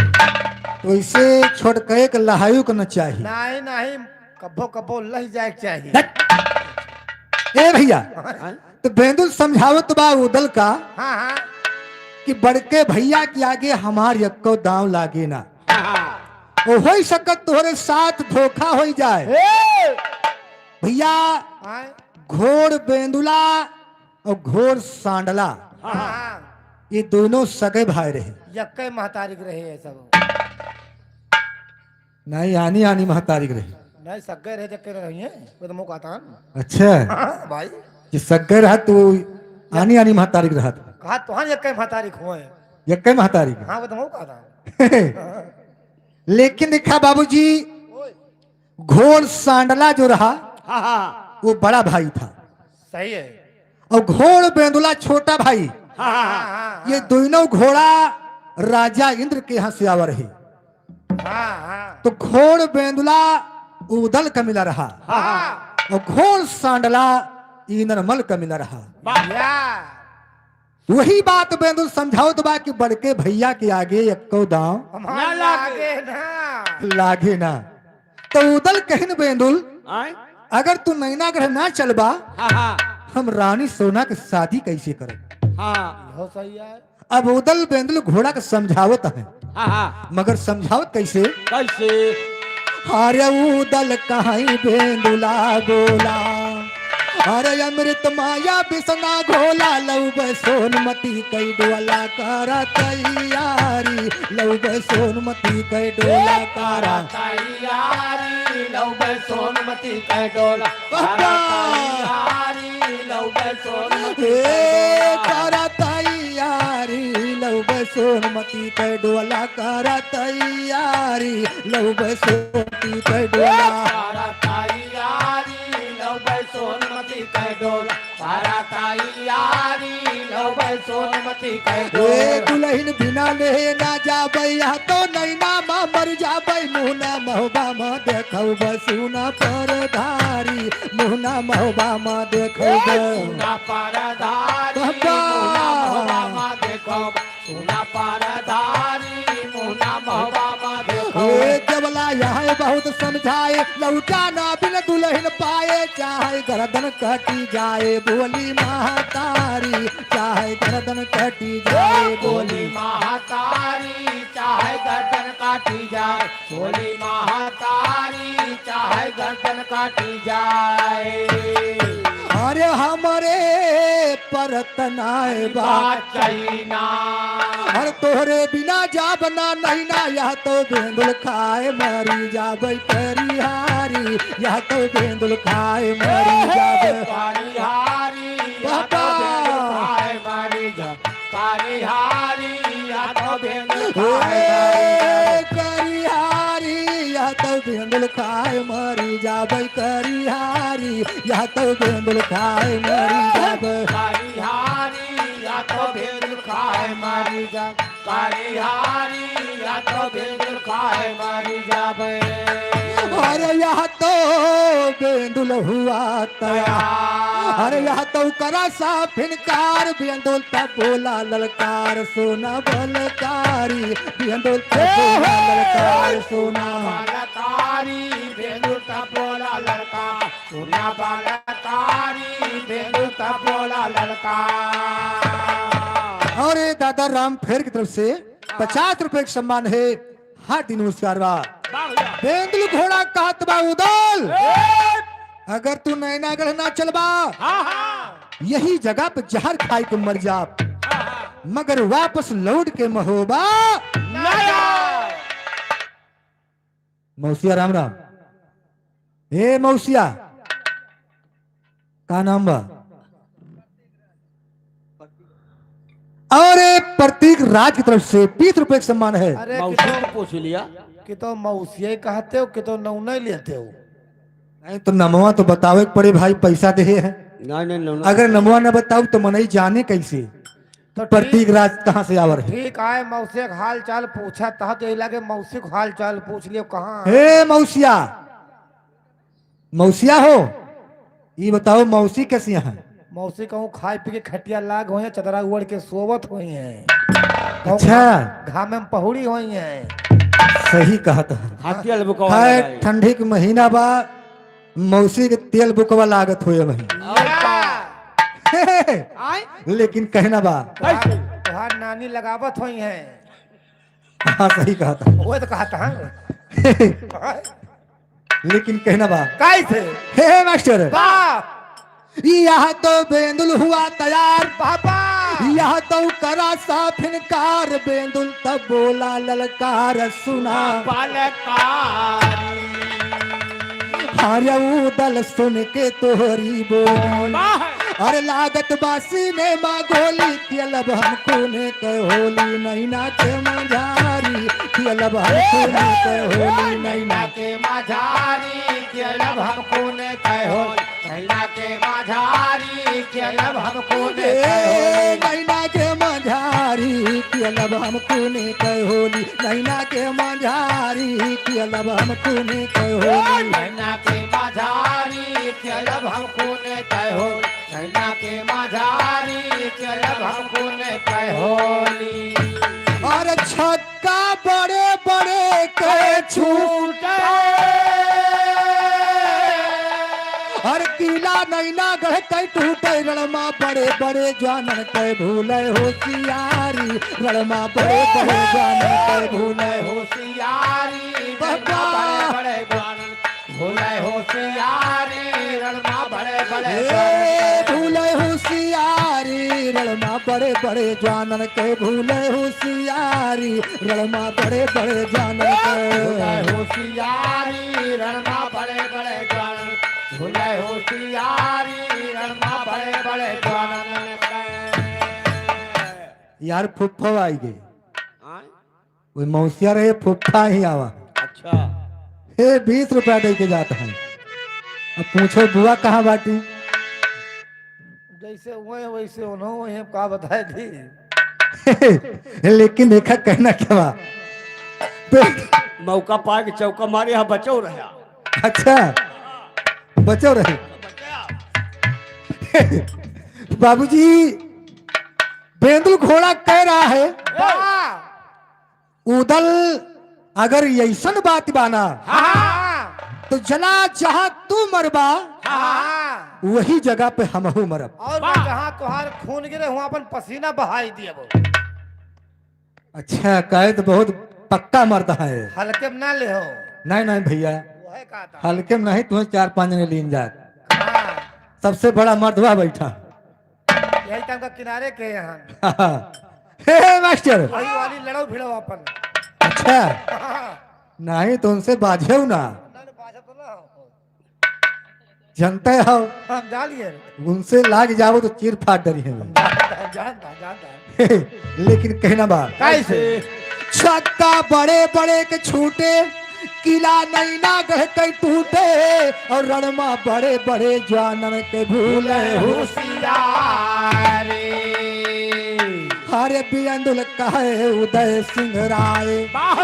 तो इसे छोड़ के एक लहायु को न चाहिए। नहीं नहीं, कब्बो कब्बो लह जाए चाहिए। ए भैया तो बेंदुल समझावत बा उदल का हाँ हाँ। कि बड़के भैया के आगे हमार यक्को दाम लागे ना, वो हो सकत तोहरे साथ धोखा हो जाए। भैया हाँ घोड़ बेंदुला और घोड़ सांडला हाँ। ये दोनों सगे भाई रहे। यक्के महतारिक रहे है सब। नहीं आनी आनी महतारिक रहे। नहीं सगे रहे जक्के रही है वो तो मुँह कहता अच्छा हाँ भाई। ये सगे रहा तो आनी आनी महतारिक रहा था। कहा तुहान यक्के महतारिक हुए। यक्के महतारिक। हाँ वो तो मुँह कहता। लेकिन देखा बाबूजी घोड़ सांडला जो रहा वो बड़ा भाई था सही है। और घोड़ बेंदुला छोटा भाई। हाँ ये दोनों घोड़ा राजा इंद्र के यहाँ से आवर है। हाँ हाँ। तो घोड़ बेंदुला उदल का मिला रहा। हाँ और घोल सांडला ई नरमल कमिल रहा। भैया वही बात बेंदुल समझाओ तो बा कि बड़के भैया के आगे एको दांव हमारा लागे ना। लागे ना। तो उदल कहिन बेंदुल आय अगर तू नैनागढ़ ना चलबा हाँ हाँ हम रानी सोना के शादी कैसे करब। हाँ हो सही है। अब उदल बेंदुल घोड़ा के समझावत है हाँ हाँ मगर समझावत कैसे। कैसे अरे उदल कहीं बेंदुला बोला अरे अमृत माया बिसना घोला लौब सोनमती कई डोला करा तैयारी लौब सोनमती कई डोला करा तैयारी लौबे सोनमती कह डोला तैयारी लौबे सोनमती हे करा तैयारी लौब सोनमती कई डोला करा तैयारी लौब सोनमती कई डोला तैयारी लौबे सोनमती कह डोला तैयारी लौबे सोनमती कह ए डोला दुल्हन बिना ले ना जाबै या तो नैना मा मर जाबै मुहना महोबा मा देखौ बसुना परधारी मुहना महोबा मा देखौ सुना परधारी मुना महोबा मा देखो सुना परधारी मुना महोबा मा देखो ए जबला यहाँ बहुत समझाए लौटा ना बिन दुल्हन पाए चाहे गर्दन कटी जाए बोली महातारी चाहे गर्दन कटी जाए बोली बोली महातारी चाहे गर्दन काटी जाए बोली महातारी चाहे गर्दन काटी जाए अरे हमारे परतनाए बात बात चैना हर तोहरे बिना जाबना नहीं ना यह तो बेंदुल खाए मरी जाबै करिहारी यह तो बेंदुल खाए मरी जाबै कारिहारी या तो बेंदुल खाए मारी जा कारिहारी या तो बेंदुल खाए ए, करिहारी यह तो बेंदुल खाए मरी जाबै करिहारी यह तो बेंदुल खाए मरी जाबै कारिहारी या तो बेंदुल खाए मारी जा कारिहारी या तो बेंदुल खाए मारी जाबे अरे यह तो बेंदुल हुआ तया अरे यह तो करा सा फिनकार बेंदुल तब बोला ललकार सोना बलकारी बेंदुल तब बोला ललकार सोना बालकारी बेंदुल का बोला लड़का सुना बालकारी बेंदुल का बोला लड़का अरे दादा राम फेर की तरफ से 50 रुपए का सम्मान है हार्दिक नमस्कार बा बेंदुल घोड़ा कहत बा उदल अगर तू नैनागढ़ ना चलबा यही जगह पे जहर खाई के मर जा मगर वापस लौट के महोबा मौसिया राम राम हे मौसिया का नाम बा और प्रतीक राज की तरफ से 20 रुपए का सम्मान है अरे मौसी को पूछ लिया कि तो मौसिया कहते हो कि तो नौना लेते हो। नहीं तो नमवा तो बतावे के पड़े भाई पैसा दे है नहीं अगर नमवा न बताऊ तो मनई जाने कैसे तो प्रतीक राज कहाँ से आवर है ठीक आए मौसी का हाल चाल पूछा तह तो लगे मौसी का हाल चाल पूछ लियो कहाँ हे मौसिया मौसिया हो ये बताओ मौसी कैसी है मौसी कहूँ खाए पी के खटिया लाग हुई है चदरा उड़ के सोवत हुई है अच्छा घाम में पहुड़ी हुई है। सही कहा था हाथिया बुकवा है लगाई। ठंडी के महीना बा मौसी के तेल बुकवा लागत हुए वही लेकिन कहना बा तुहार नानी लगावत हुई है। हाँ सही कहा था वो तो कहा था लेकिन कहना बा कैसे हे मास्टर बाप यह तो बेंदुल हुआ तैयार पापा यह तो करा सा फिनकार बेंदुल तब बोला ललकार सुना बालकारी हारू दल सुन के तोहरी बोल अरे लागत बासी ने माँ गोली कियलब हमको ने होली नैना के मझारी कियलब हमको ने होली नैना के माझारी केलब हमको ने कहो नैना के माझारी केलब हमको ने ए, कहो नैना के मझारी कियलब हमको ने होली नैना के मझारी कियलब हमको ने होली नैना के माझारी चलब हम खूने तय हो नैना के माझारी चलब हम खूने तय होली और छक्का बड़े बड़े के छूटे और किला नैना गढ़ के टूटे रणमा बड़े बड़े जानन के भूले होशियारी रणमा बड़े बड़े जानन के भूले होशियारी बाबा। बड़े बड़े भूले होशियारी रणमा बड़े बड़े भूले होशियारी रणमा बड़े बड़े जानन के भूले होशियारी रणमा बड़े बड़े जानन के होशियारी रणमा बड़े बड़े जानन भूले होशियारी रणमा बड़े बड़े जानन यार फुफ्फा आई गई वो मौसिया रहे फुफ्फा ही आवा अच्छा हे 20 रुपया दे के जाता है अब पूछो बुआ कहाँ बाटी जैसे हुए वैसे उन्होंने वही हम का बताए थी लेकिन देखा कहना क्या बा? मौका पा के चौका मारे यहाँ बचो रहा अच्छा बचो रहे बाबूजी बेंदुल घोड़ा कह रहा है उदल अगर ऐसन बात बाना तो जला जहां तू मरबा वही जगह पे हमहू मरब और मैं जहाँ तुहार खून गिरे वहाँ अपन पसीना बहाई दिए वो अच्छा कहे तो बहुत पक्का मरता है हल्के में ना ले हो नहीं नहीं भैया वो है का था हल्के में नहीं तुम्हें 4-5 जने लीन जात हाँ, सबसे बड़ा मर्दवा बैठा यही टाइम का किनारे के यहाँ हे मास्टर वही वाली लड़ो भिड़ो अपन अच्छा हाँ, नहीं तो उनसे बाझे ना ना ना, बाजा तो ना हो। जानते हो हम जानिए उनसे लाग जाओ तो चीर फाड़ डरी है जानता लेकिन कहना बात कैसे छक्का बड़े बड़े के छूटे किला नैना गढ़ के टूटे और रणमा बड़े बड़े जानन के भूले होशियारी हरे बियंदुल कहे उदय सिंह राय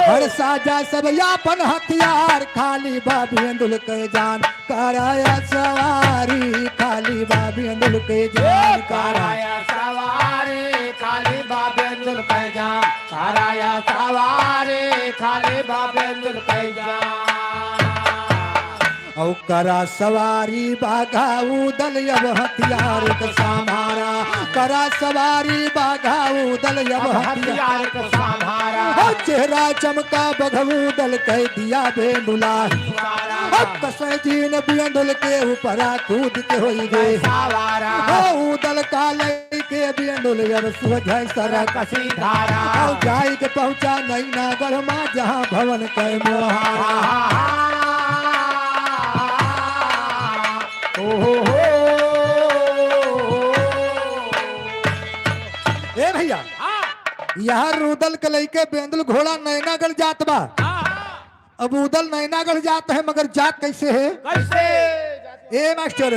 हर साजा सब यापन हथियार खाली बा बियंदुल के जान कराया सवारी खाली बा बियंदुल के जान कराया कराया सवारी खाली बाबेंदुल पैजा कराया सवारी खाली बाबेंदुल पैजा औ करा सवारी बाघा उदल यब हथियार के संभारा करा सवारी बाघा उदल यब हथियार हथियार को संभारा ओ चेहरा चमका बघऊ दल कह दिया बेंदुला ओ कसै जीन बेंदुल के ऊपरा कूद के होई गए सवारा ओ उदल का लई के बेंदुल यब सुझै सरक कसी धारा ओ जाई के पहुंचा नैना गढ़मा जहां भवन के मोहारा ए भैया यहाँ रुदल के लइके बेंदुल घोड़ा नैनागढ़ जात बा अब उदल नैनागढ़ जात है मगर जात कैसे है कैसे ए मास्टर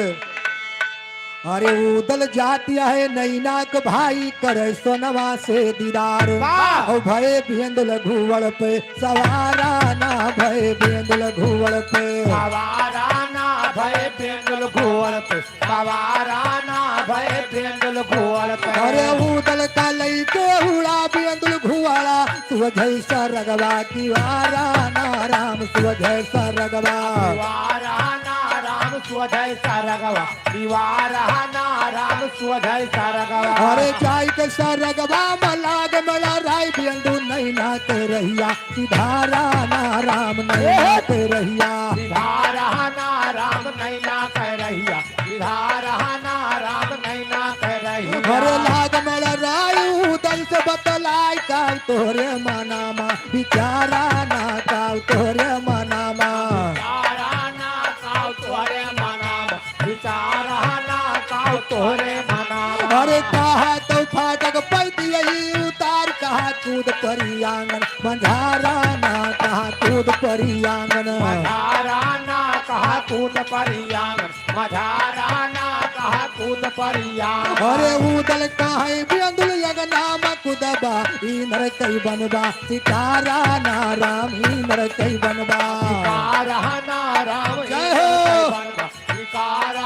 अरे उदल जातिया है नैनाक भाई करे सोनवा से दीदार वाह! और भय बेंदुल घुवड़ पे सवारा ना भय बेंदुल घुवड़ पे सवारा ना भय पेंडुल घोड़ पे सवारा ना भय पेंडुल घोड़ पे अरे उदल का लइके उड़ा बेंदुल घुवाड़ा सुझै सा रगवा की वारा ना राम सुझै सा रगवा दीवारा ना राम स्वधय सरगवा दीवारा ना राम स्वधय सरगवा अरे जाई के सरगवा मलाग मला राय बिंदु नैना के रहिया सिधारा ना राम नैना के रहिया विधारा ना राम नैना कह रहिया विधारा ना राम नैना कह रहिया अरे लाग मला राय उदल से बतलाई का तोरे मनामा बिचारा ना का तोरे मनामा विचारा ना काव तोरे मनाम विचारा ना काव तोरे मनाम अरे कहा तो फाटक पैती यही उतार कहा कूद परी आंगन मंझारा ना कहा कूद परी आंगन मधारा ना कहा कूद परियांगन मधारा ना कहा कूद परियांगन अरे उदल काहे बेंदुल यगनाम कुदबा इनर कई बनबा सितारा ना राम इनर कई बनबा विकार ना राम जय हो। विकार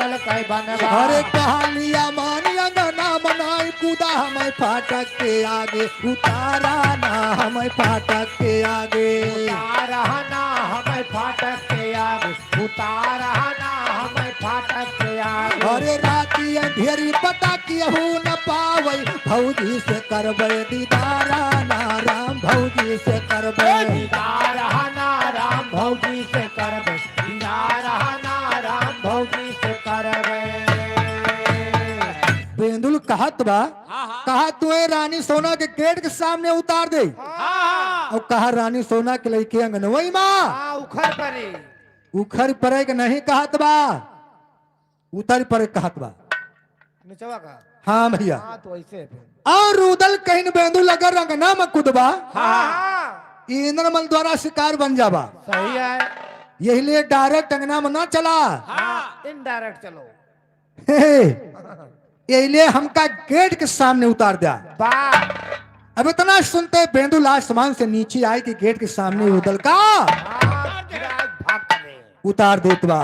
उदल कई बनवा अरे कहानिया मानिया ना बनाई कूदा हमें फाटक के आगे उतारा ना हमें फाटक के आगे उतारना हमें फाटक के आगे उतारना हमें फाटक के आगे अरे राती अंधेरी पता किहू न पावे भौजी से करबे दीदारा ना राम भौजी से करबे दीदारना राम भौजी से करबे दीदारना राम भौजी से करबे बेंदुल कहत बा कहा तुए रानी सोना के गेट के सामने उतार दे और कहा रानी सोना के लइके अंगनवई माँ हाँ उखर परी उखर परे के नहीं कहत बा उतर परे कहत बा निचवा का हाँ भैया हाँ तो ऐसे है फिर। और उदल कहीं बेंदुल अगर रंगना में कूदबा हाँ इंद्रमल द्वारा शिकार बन जाबा सही है यही लिए डायरेक्ट अंगना में ना चला इनडायरेक्ट चलो यही लिए हमका गेट के सामने उतार दिया वाह अब इतना सुनते बेंदुल आसमान से नीचे आए कि गेट के सामने उदल का भाग करे उतार देत बा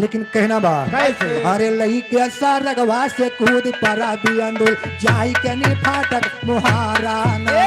लेकिन कहना बा कैसे? अरे लही के सा रगवा से कूद परा बिंदुल जाई के नी फाटक मुहारा ना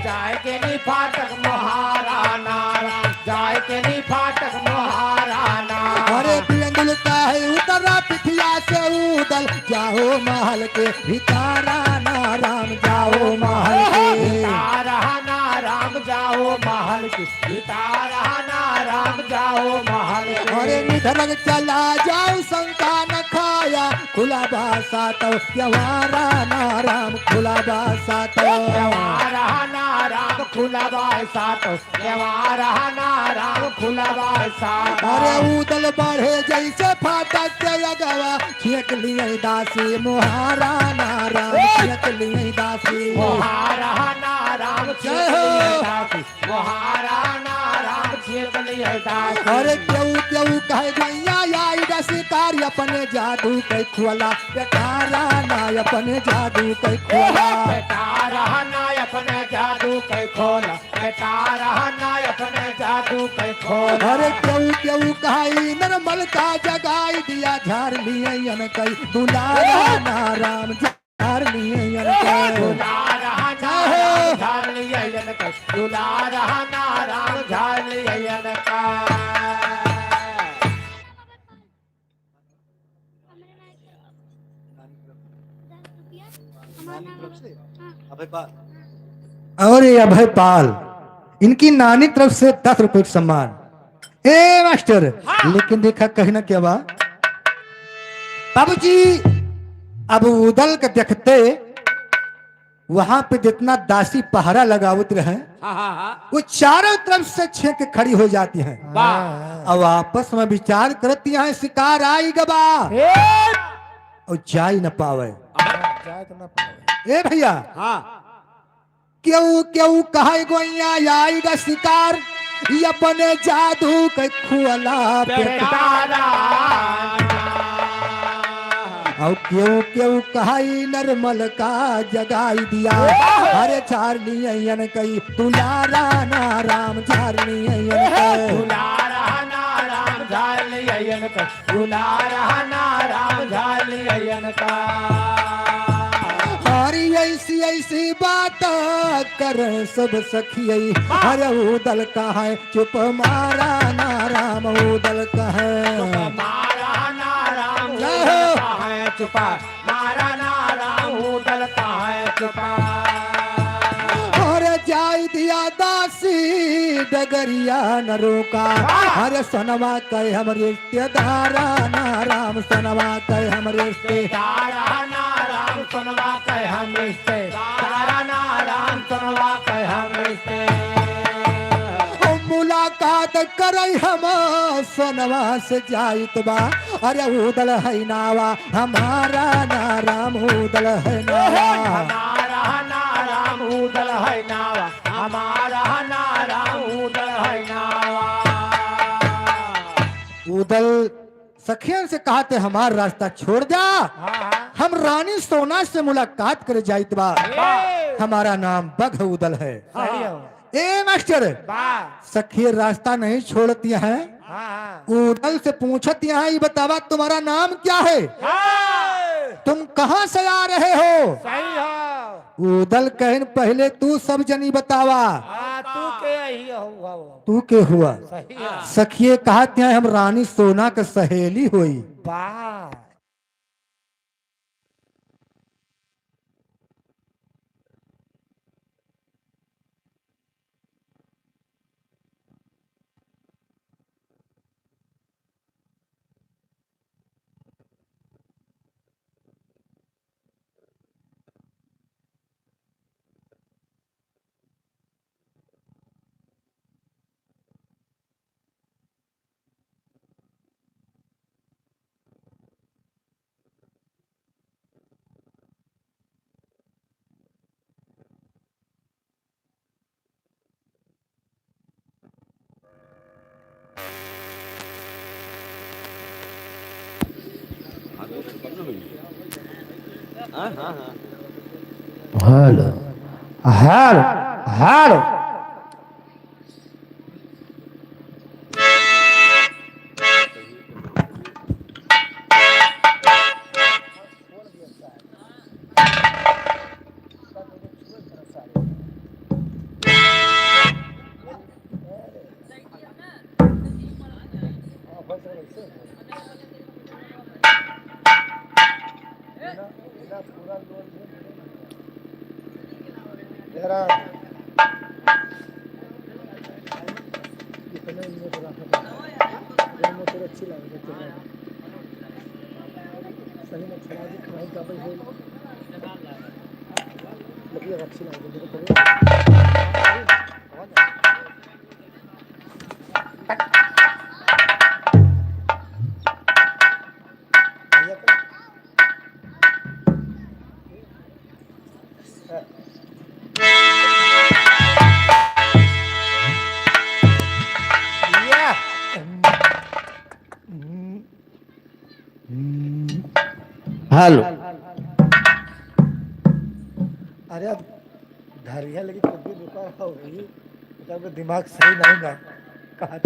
जाए के नी फाटक मोहारा नारा जाए के नी फाटक मोहारा नारा अरे बिंदुल काहे उतरा पिठिया से उदल जाओ महल के भितारा ना राम जाओ महल के रहना राम जाओ महल की रहना राम जाओ महल की अरे निधरक चला जाओ शंका न खाया खुला बासा तो यवारा ना राम खुला बासा तो रहना राम खुला बाय सातो रहना राम खुला बाय सातो अरे उदल बढ़े जैसे फाटक के अगवा छेक लिए दासी मुहारा ना राम छेक लिए दासी मोहारा नाराम जय हो। मोहारा नाराम छेकली दास अरे क्यों क्यों कहे गैया आई शिकारी अपने जादू के खोला बेटारा ना अपने जादू के खोला बेटा रहना अपने जादू के खोला बेटा रहना अपने जादू के खोला अरे क्यों क्यों कहाई नरमल का जगाई दिया झार लिए कई दुलारा ना राम झार लिए कई दुलारा नाराम झार लियन का दुलारा नाराम झार लियन का और ये अभय पाल इनकी नानी तरफ से 10 रुपए का सम्मान ए मास्टर लेकिन देखा कहीं ना क्या बा बाबूजी अब उदल के देखते वहां पे जितना दासी पहरा लगावत रहे वो चारों तरफ से छेक खड़ी हो जाती हैं अब आपस में विचार करती हैं शिकार आई गबा और जा ही न पावे जाए तो ना पावे ए भैया क्यों क्यों कहा गोइया आएगा शिकार ये अपने जादू के खुला बेटा और क्यों क्यों कहा नरमल का जगाई दिया अरे झारनी कई तुलारा ना राम झारनी दुलारा नाराम झार लियन का दुलारा नाराम झार लियन का हरी ऐसी ऐसी बात कर सब सखियई अरे उदल कहा चुप मारा ना राम उदल कहे मारा नाराम जय हो। कहाँ है चुपा मारा नाराम उदल कहाँ है चुपा अरे जाई दिया दासी डगरिया न रोका अरे सनवा कहे हम रिश्तेदारा ना राम सनवा कहे हम रिश्ते तारा नाराम सुनवा कह हम रिश्ते तारा नाराम सुनवा कह हम रिश्ते मुलाकात करई हम सनवा से जाइत बा अरे उदल है नावा हमारा ना राम उदल है नावा हमारा नाराम उदल है नावा हमारा नाराम उदल है नावा उदल सखियन से कहते हमार रास्ता छोड़ जा हम रानी सोना से मुलाकात कर जाइत बा हमारा नाम बघ उदल है सही हो ए मास्टर वाह सखी रास्ता नहीं छोड़ती हैं हाँ ऊदल से पूछत यहाँ ही बतावा तुम्हारा नाम क्या है, हाँ, तुम कहाँ से आ रहे हो। सही है। ऊदल कहन पहले तू सब जनी बतावा, हाँ, तू के ही हुआ वो। तू के हुआ। सही है। सखिए कहत हैं हम रानी सोना के सहेली हुई। वाह, हेलो हेलो हेलो। तेरा इतने में तो रखा था, वो तेरे अच्छी लगी तेरे सही में चला दी भाई का भाई हो लगी अच्छी लगी मेरे को। हेलो। अरे अब धरिया लगी तब भी दुकान हो गई, तब दिमाग सही नहीं ना कहा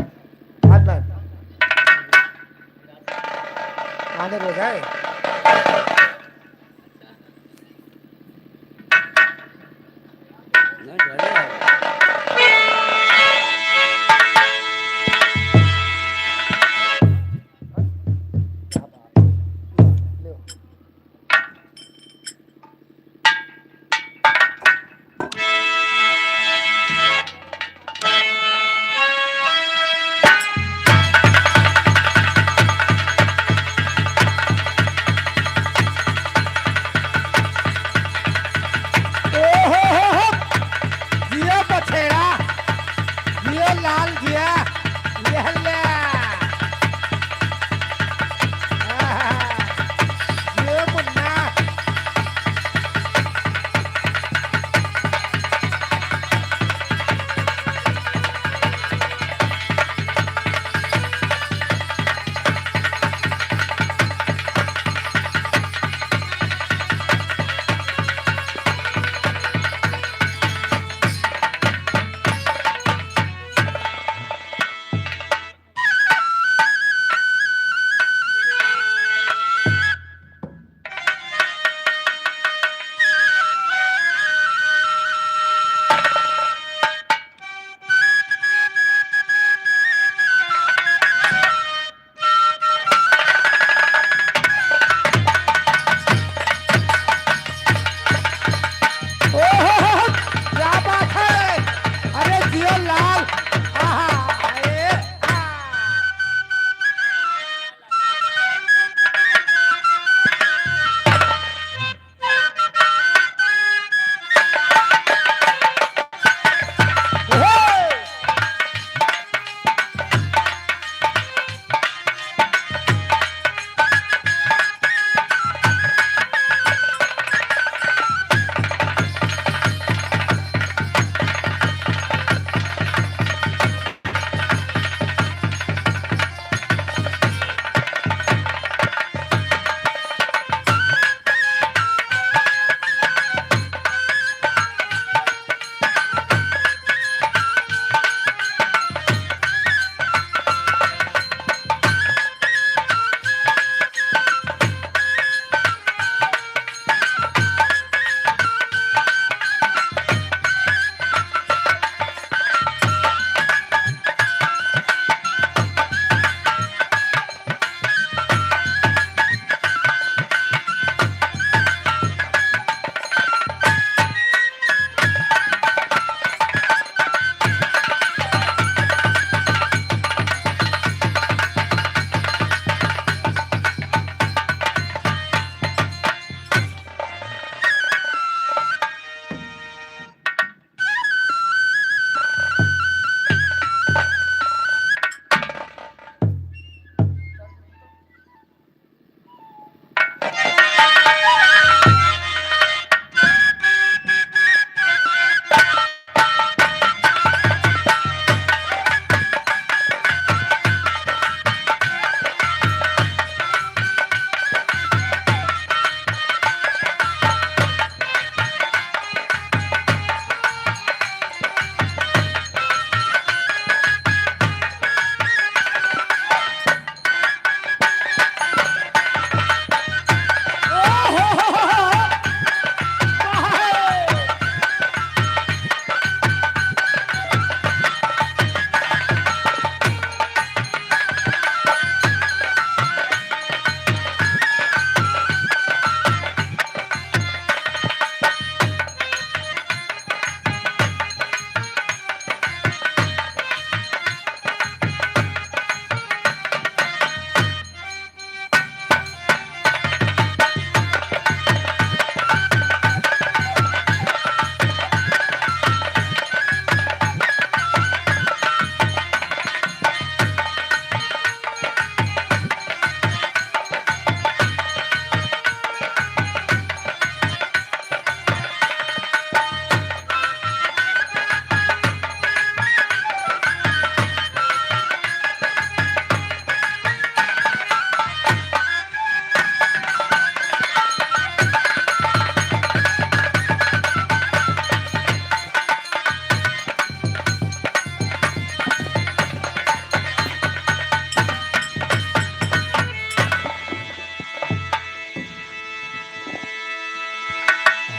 आना आने हो जाए।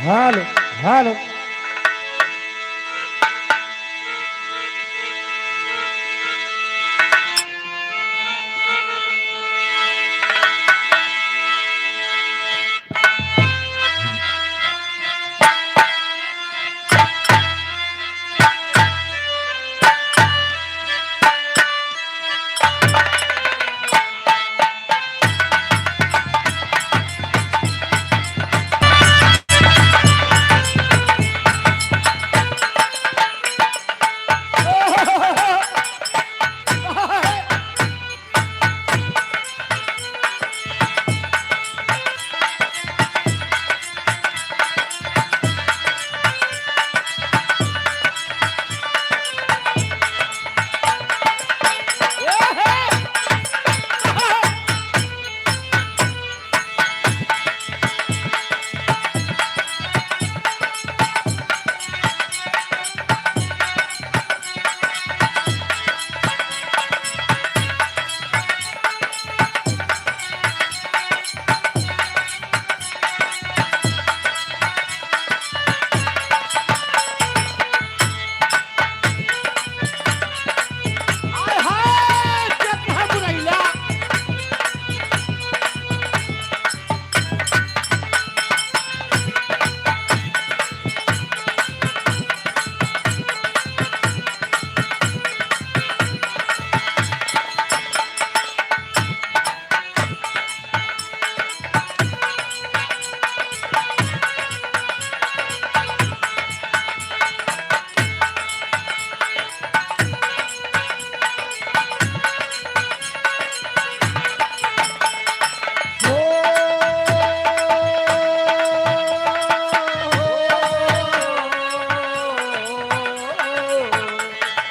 हेलो हेलो आय हाय कितना बुराइला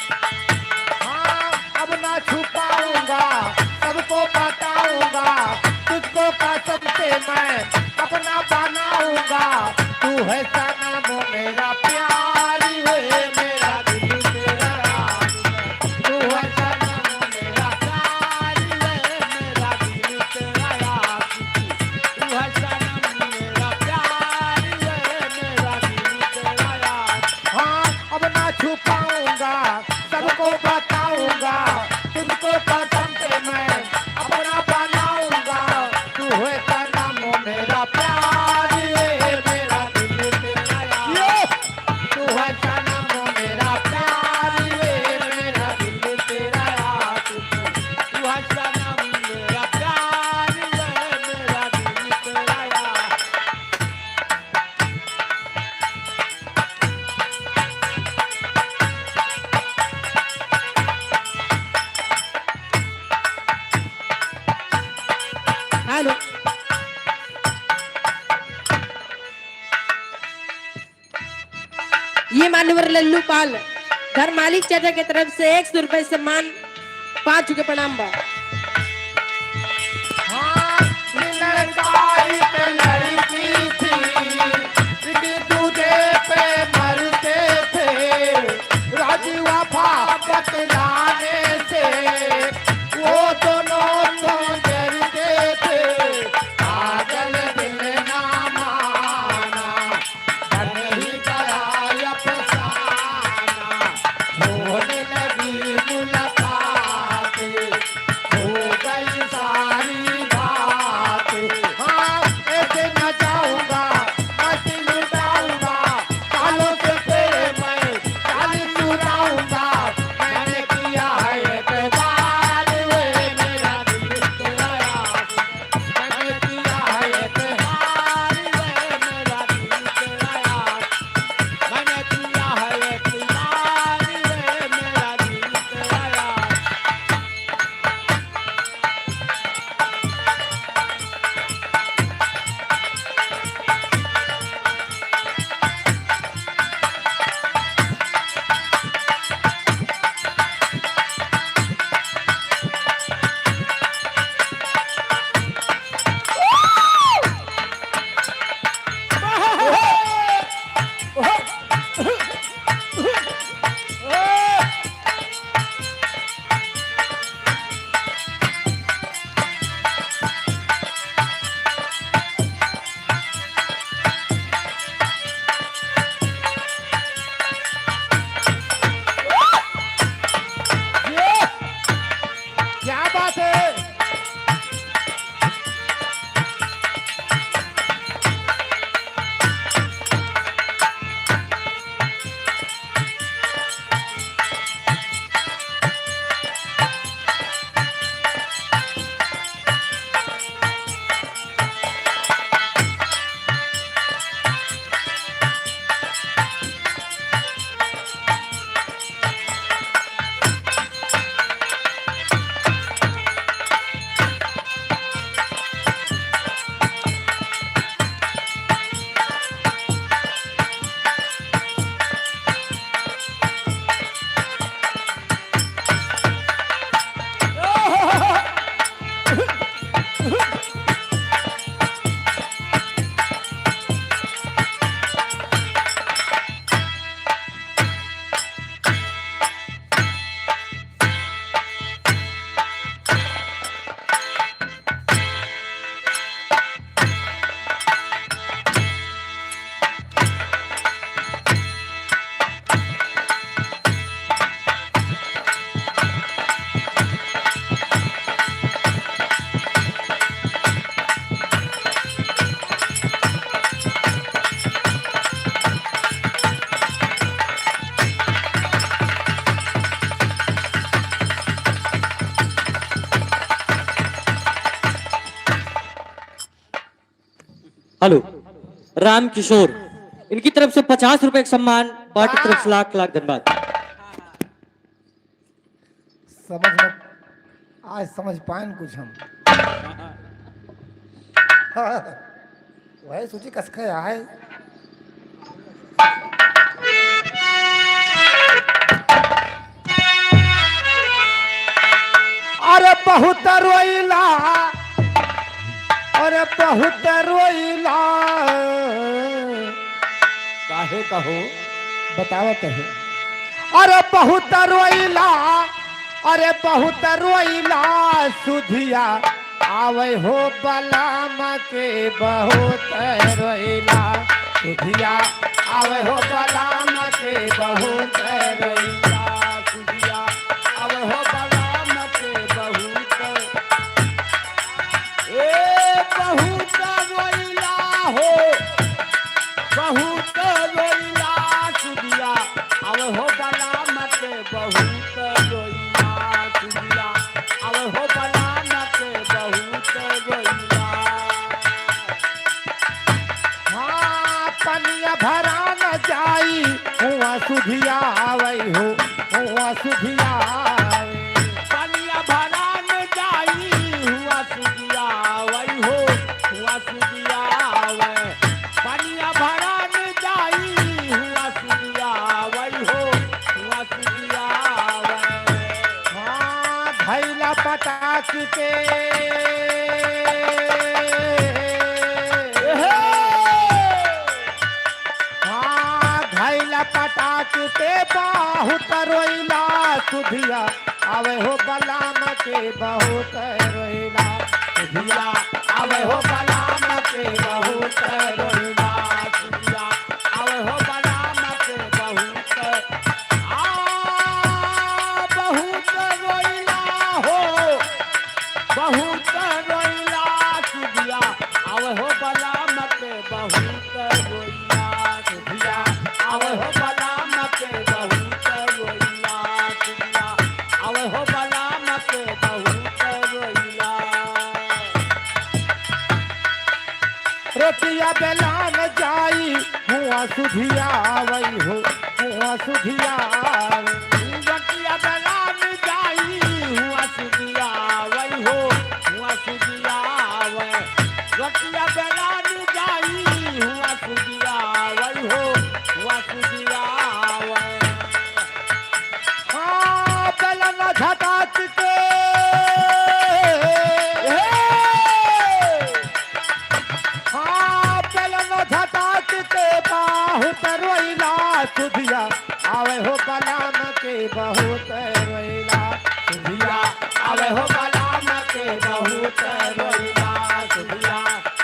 हाँ, अब ना छुपाऊंगा सबको बताऊंगा तुझको कसम से मैं अपना बनाऊंगा तू है सनम मेरा प्यारी है मेरा दिल तेरा राज है। तू है सनम मेरा प्यारी है मेरा दिल तेरा राज है। तू है सनम मेरा प्यारी है मेरा दिल तेरा राज। हाँ अब ना छुपाऊंगा सबको बताऊंगा तुझको कसम से मैं अपना बनाऊंगा तू है सनम मेरा प्यारी है मेरा दिल तेरा यार तू है सनम मेरा प्यारी है मेरा दिल तेरा यार तू है सनम मेरा प्यारी है मेरा दिल तेरा यार हेलो ये मान्यवर लल्लू पाल घर मालिक चाचा की तरफ से 100 रुपए सम्मान 5 के प्रणाम बा हाँ, लड़काई पे लड़की थी, एक दूजे पे मरते थे, राजी वफा बतलाने से, वो दोनों तो डरते थे, पागल दिल ना माना, बन ही गया अफसाना, होने लगी मुलाकात, हेलो, राम किशोर, इनकी तरफ से 50 रुपए का सम्मान, पार्टी की तरफ से लाख लाख धन्यवाद। समझ में आज समझ पाए न कुछ हम। हाँ, वही सोची कसके आए। अरे बहुत रोइला, अरे बहुत रोइला, काहे कहो बतावत है। अरे बहुत रोइला, अरे बहुत रोइला, सुधिया आवे हो बलाम के बहुत रोइला, सुधिया आवे हो बलाम के बहुत रोइला, सुधिया आवे हो बलाम के बहुत, ए बहुत रोइला हो, बहुत रोइला, सुधिया आवे हो बलाम के बहुत रोइला, सुधिया आवे हो बलाम के बहुत रोइला। हाँ पनिया भरा न जाई हुआ सुधिया आवे हो, हुआ सुधिया आवे, पनिया भरा न जाई हुआ सुधिया आवे हो, हुआ सुधिया आवे, पनिया भरा न जाई हुआ सुधिया आवे हो, हुआ सुधिया आवे। हाँ धैला पटाक के धैला पटाक के बहुत रोइला, सुधिया आवे हो बलाम के बहुत रोइला, सुधिया आवे हो बलाम के बहुत रोइला, सुधिया आवे हो बलाम के बहुत, बहुत रोइला हो, बहुत रोइला, सुधिया आवे हो बलाम के बहुत रोइला, सुधिया आवे हो बलाम के बहुत रोइला, सुधिया आवे हो बलाम के बहुत रोइला। रोटिया बेलान जाई हुआ सुधिया आवे हो, हुआ सुधिया आवे, रोटिया बेलान जाई हुआ सुधिया आवे हो, हुआ सुधिया आवे, रोटिया बेलान जाई हुआ सुधिया आवे हो, हुआ सुधिया आवे। हाँ बेलन झटाक के हाँ बेलन झटाक के बहुत रोइला, सुधिया आवे हो बलाम के बहुत रोइला, सुधिया आवे हो बलाम के बहुत रोइला, सुधिया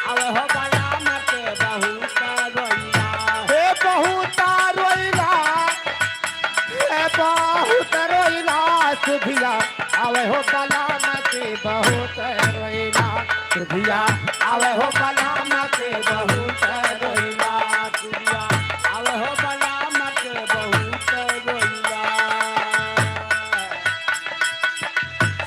आवे हो बलाम के बहुत रोइला, हे बहुत रोइला, हे बहुत रोइला, सुधिया आवे हो बलाम के बहुत रोइला, सुधिया आवे हो बलाम के बहुत रोइला, सुधिया आवे हो बलाम के बहुत रोइला।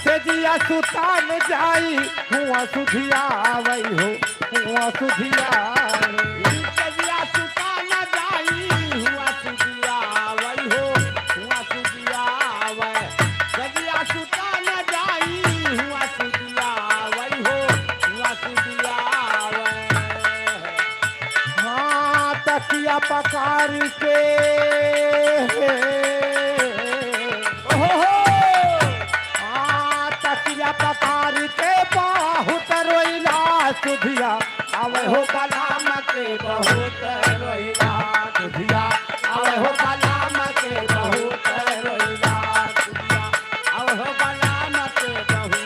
सेजिया सुतान जाई हुआ सुधिया आवे हो, हुआ सुधिया आवे, सेजिया सुतान जाई हुआ सुधिया आवे हो, हुआ सुधिया आवे, सेजिया सुतान जाई हुआ सुधिया आवे हो, हुआ सुधिया आवे। हाँ तकिया पकार के हाँ तकिया पकार के बहुत रोइला, सुधिया आवे हो बलाम के बहुत रोइला, सुधिया आवे हो बलाम के बहुत रोइला, सुधिया आवे हो बलाम के बहुत,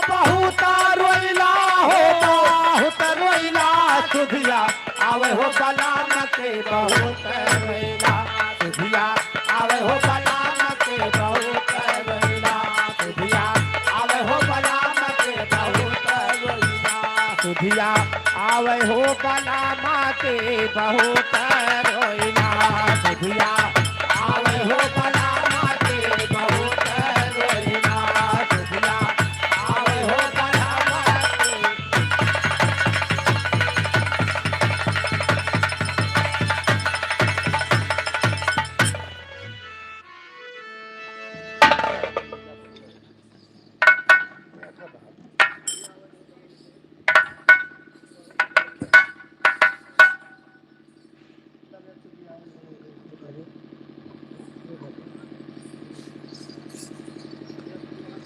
बहुत रोइला हो, बहुत रोइला, सुधिया आवे हो बलाम के बहुत रोइला, सुधिया आवे हो बलाम के बहुत रोइला, सुधिया आवे हो बलाम के बहुत रोइला, सुधिया आवे हो बलाम के बहुत रोइला, सुधिया आवे हो बलाम के बहुत रोइला, सुधिया आवे हो बलाम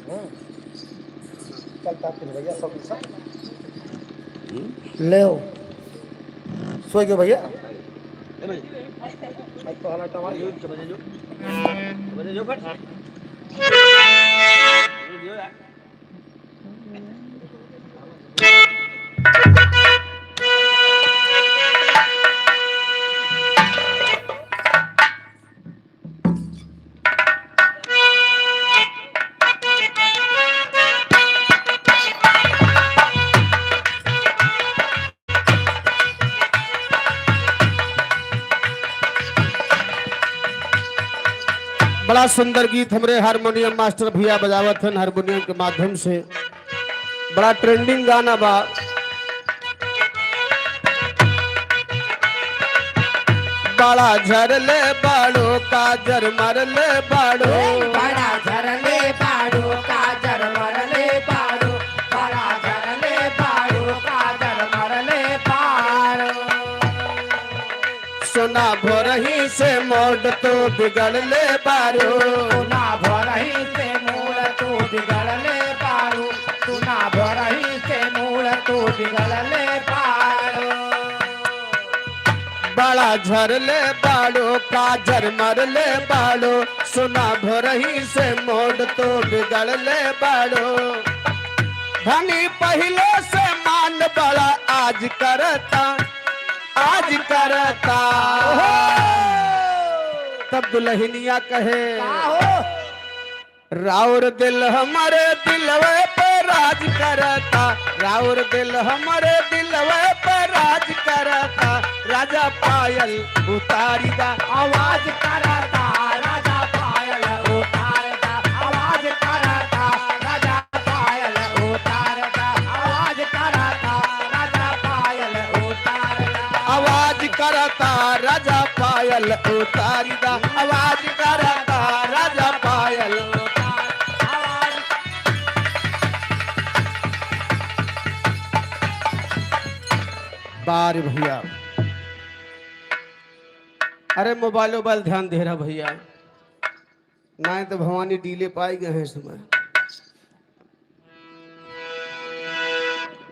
चलता फिर भैया सब सब ले हो सो गयो भैया आज तो हालात हमारी बड़ा सुंदर गीत हमरे हारमोनियम मास्टर भैया बजावत हन हारमोनियम के माध्यम से। बड़ा ट्रेंडिंग गाना बा। बड़ा झरले बाड़ो काजर मरले बाड़ो, बड़ा झरले बाड़ो काजर मरले बाड़ो, बड़ा झरले बाड़ो काजर मरले बाड़ो। सोना भोरही से मोड़ तो बिगड़ले बाड़ो, सुना भरही से मूल तू बिगड़ले बाड़ो, सुना भरही से मूल तू बिगड़ले बाड़ो। बड़ा झरले बाड़ो काजर मरले बाड़ो, सोना भोरही से मोड़ तो बिगड़ले बाड़ो। धनी पहले से मान बड़ा आज करता, आज करता। तब दुल्हनिया कहे राउर दिल हमारे दिलवे पे राज करता, राउर दिल हमारे दिलवे पे राज करता। राजा पायल उतारी दा आवाज करता राजा पायल उतारता, आवाज करता राजा पायल उतारता, आवाज करता राजा पायल उतारता। आवाज करता राजा पायल उतारी दा, आवाज करता राजा पायल बार भैया। अरे मोबाइल वोबाइल ध्यान दे रहा भैया, ना तो भवानी डीले पाई गए हैं इस समय।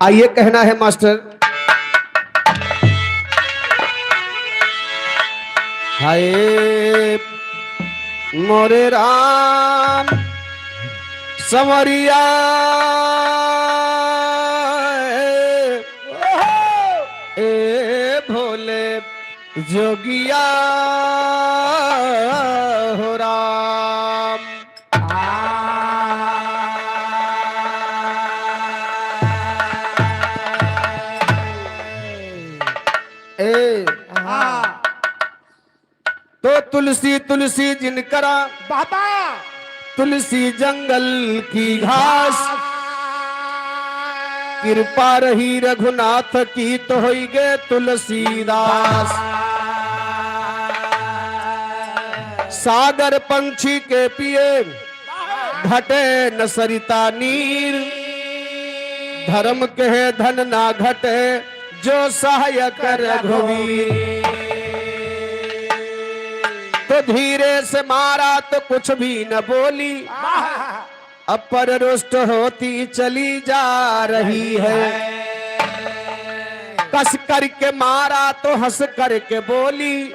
आइए कहना है मास्टर। हाय मोरे राम संवरिया ए भोले जोगिया हो राम। ए तो तुलसी तुलसी जिनकरा बाबा तुलसी जंगल की घास, कृपा रही रघुनाथ की तो होई गे तुलसीदास। सागर पंछी के पिए घटे न सरिता नीर, धर्म कहे धन ना घटे जो सहायक रघुवीर। तो धीरे से मारा तो कुछ भी न बोली, अपर रुष्ट होती चली जा रही है। कस करके मारा तो हंस करके बोली,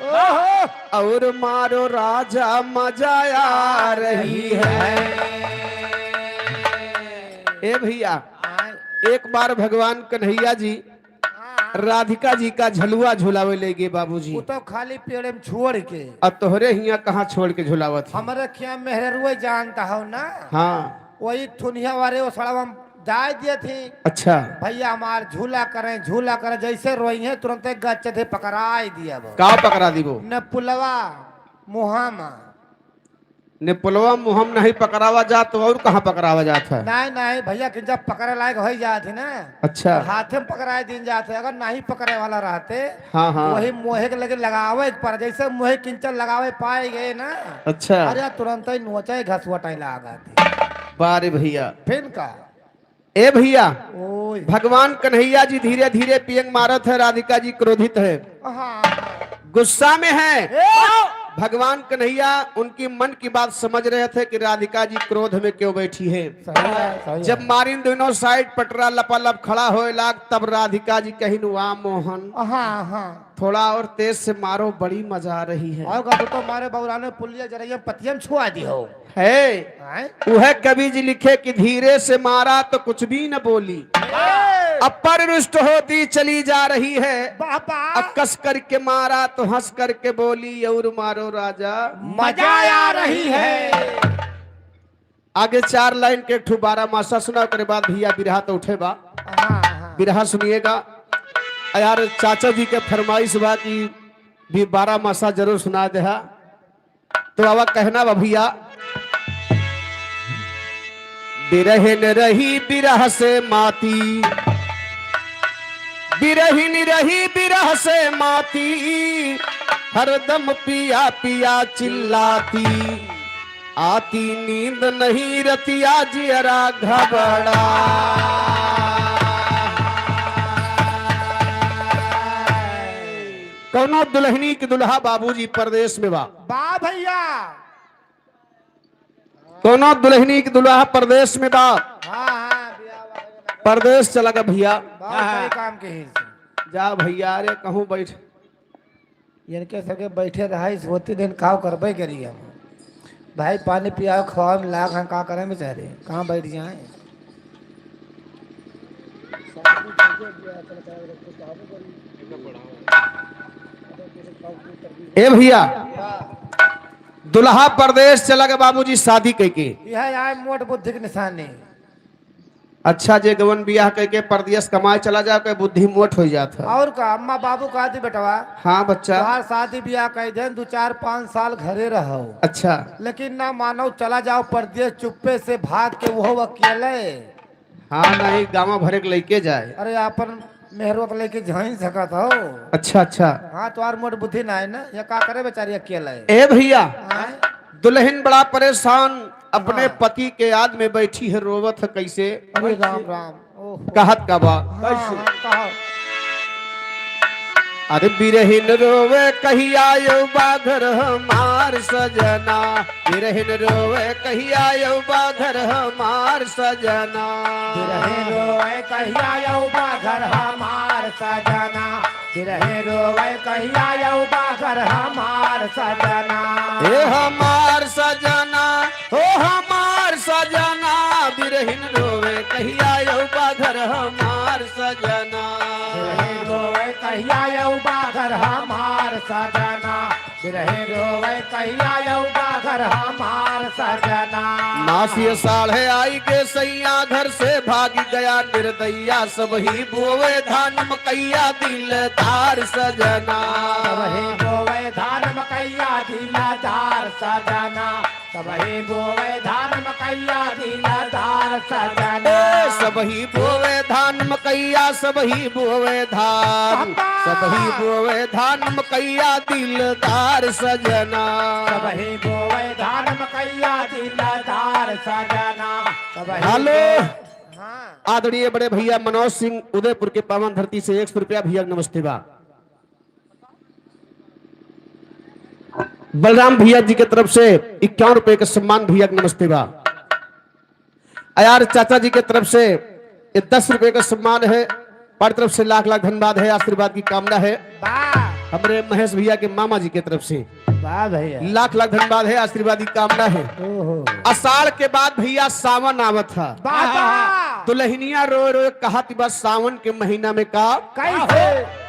और मारो राजा मजा आ रही है। ए भैया एक बार भगवान कन्हैया जी राधिका जी का झलुआ झुलावे ले गए बाबूजी। वो तो खाली पेड़ में छोड़ के अब तोहरे हिया कहाँ छोड़ के झुलावत है? हमारे क्या मेहरुआ जानता हो ना, हाँ वही ठुनिया वाले वो सड़क हम जाए दिए थी। अच्छा भैया हमार झूला करें जैसे रोई है तुरंत गच्चे थे पकड़ाई दिया वो का पकड़ा दीबो? न पुलवा मुहामा ने पुलवा मुहम नहीं पकड़ावा जा तो और कहाँ पकड़ावा जाता है? नहीं भैया कि जब पकड़े लायक हो जाते ना, अच्छा तो हाथे में पकड़ाए दिन जाते। अगर नहीं पकड़े वाला रहते हाँ हाँ वही मोहे के लगे लगावे पर, जैसे मोहे किंचन लगावे पाए गए ना, अच्छा अरे तुरंत ही नोचे घसवटाई लगा बारे भैया। फिर का ए भैया ओए भगवान कन्हैया जी धीरे धीरे पियंग मारत है, राधिका जी क्रोधित है, हाँ गुस्सा में है। भगवान कन्हैया उनकी मन की बात समझ रहे थे कि राधिका जी क्रोध में क्यों बैठी है। सही है, सही जब मारिन दोनों साइड पटरा लपालप खड़ा होए लाग, तब राधिका जी कही वाह मोहन है। हाँ हाँ थोड़ा और तेज से मारो, बड़ी मजा आ रही है। और कहा तो मारे बौराने पुलिया जरा पतियम छुआ दी हो। है हैं? वह कवि जी लिखे कि धीरे से मारा तो कुछ भी न बोली, अपर रुष्ट होती चली जा रही है। बाबा अब कस करके मारा तो हंस करके बोली और मारो राजा मजा आ रही है। आगे 4 लाइन के ठू 12 मासा सुना के बाद भैया बिरहा तो उठे बा। हाँ हाँ बिरहा सुनिएगा यार, चाचा जी के फरमाइश बा कि भी 12 मासा जरूर सुना दे। तो अब कहना बा भैया, बिरहिन रही बिरह से माती, बिरहिन रही बिरह से माती, हरदम पिया पिया चिल्लाती, आती नींद नहीं रतिया जियरा घबड़ा। कौनो दुल्हनी की दुल्हा बाबूजी परदेश में बा, बा भैया। कौनो दुल्हनी की दुल्हा परदेश में बा, हाँ हाँ बिया वाले परदेश चला गा भैया। बहुत सही काम के ही से। जा भैया अरे कहूँ बैठ, इनके सके बैठे रहा होती दिन काव करबे करी हम। भाई पानी पिया खवा में लाग हम का करें बेचारे, कहाँ बैठ जाए। ए भैया दुल्हा परदेश चला गया बाबूजी शादी कह के। यह आए मोट बुद्धि की निशानी। अच्छा जे गवन बियाह कह के परदेश कमाए चला जाओ के बुद्धि मोट हो जाता। और का अम्मा बाबू कहा थी बेटवा, हाँ बच्चा। तोहार शादी ब्याह कह दे 2 4 5 साल घरे रहो, अच्छा लेकिन ना मानो चला जाओ परदेश चुप्पे से भाग के वो अकेले। हाँ नहीं गाँव भरे के लेके जाए। अरे अपन मेहरो के लेके झाई सकत हो। अच्छा अच्छा। हाँ तुम्हार मोट बुद्धि ना है ना, ये का करे बेचारी अकेले। ए भैया हाँ? दुल्हन बड़ा परेशान अपने हाँ। पति के याद में बैठी है, रोवत है कैसे। अरे राम राम। ओह कहत का बा, हाँ, हाँ, कहो। अरे बिरहिन रोवे कही आयो बाघर हमार सजना, बिरहिन रोवे कही आयो बाघर हमार सजना। बिरहे रोए कहिया यौबा घर हमार सजना, बिरहे रोए कहिया यौबा घर हमार सजना। हे हमार सजना हो हमार सजना, बिरहिन रोवे कही आयो बाघर हमार सजना। बिरहे रोए कहिया यौबा घर हमार सजना, बिरहे रोए कहिया यौबा घर हमार सजना। नासिय साढ़े आई के सैया घर से भाग गया निर्दैया, सब ही बोवे धान मकैया दिलदार सजना। सबहे बोवे धान मकैया दिलदार सजना, सबहे बोवे धान मकैया दिलदार सजना। सब ही बोवे धान मकैया, सब ही बोवे धान, सब ही बोवे धान मकैया दिलदार सजना। सबहे बोवे धान मकैया दिलदार सजना, सबहे हेलो हाँ आदरणीय बड़े भैया मनोज सिंह उदयपुर के पावन धरती से 100 रुपया भैया नमस्ते बा। बलराम भैया जी की तरफ से 51 रुपए का सम्मान भैया नमस्ते बा। अयार चाचा जी की तरफ से 10 रुपए का सम्मान है, पर तरफ से लाख लाख धन्यवाद है, आशीर्वाद की कामना है। वाह हमारे महेश भैया के मामा जी की तरफ से वाह भैया। लाख लाख धन्यवाद है, आशीर्वाद की कामना है। ओहो आषाढ़ के बाद भैया सावन आवत था, बाबा दुल्हनिया रो रो कहा बस सावन के महीना में का कैसे।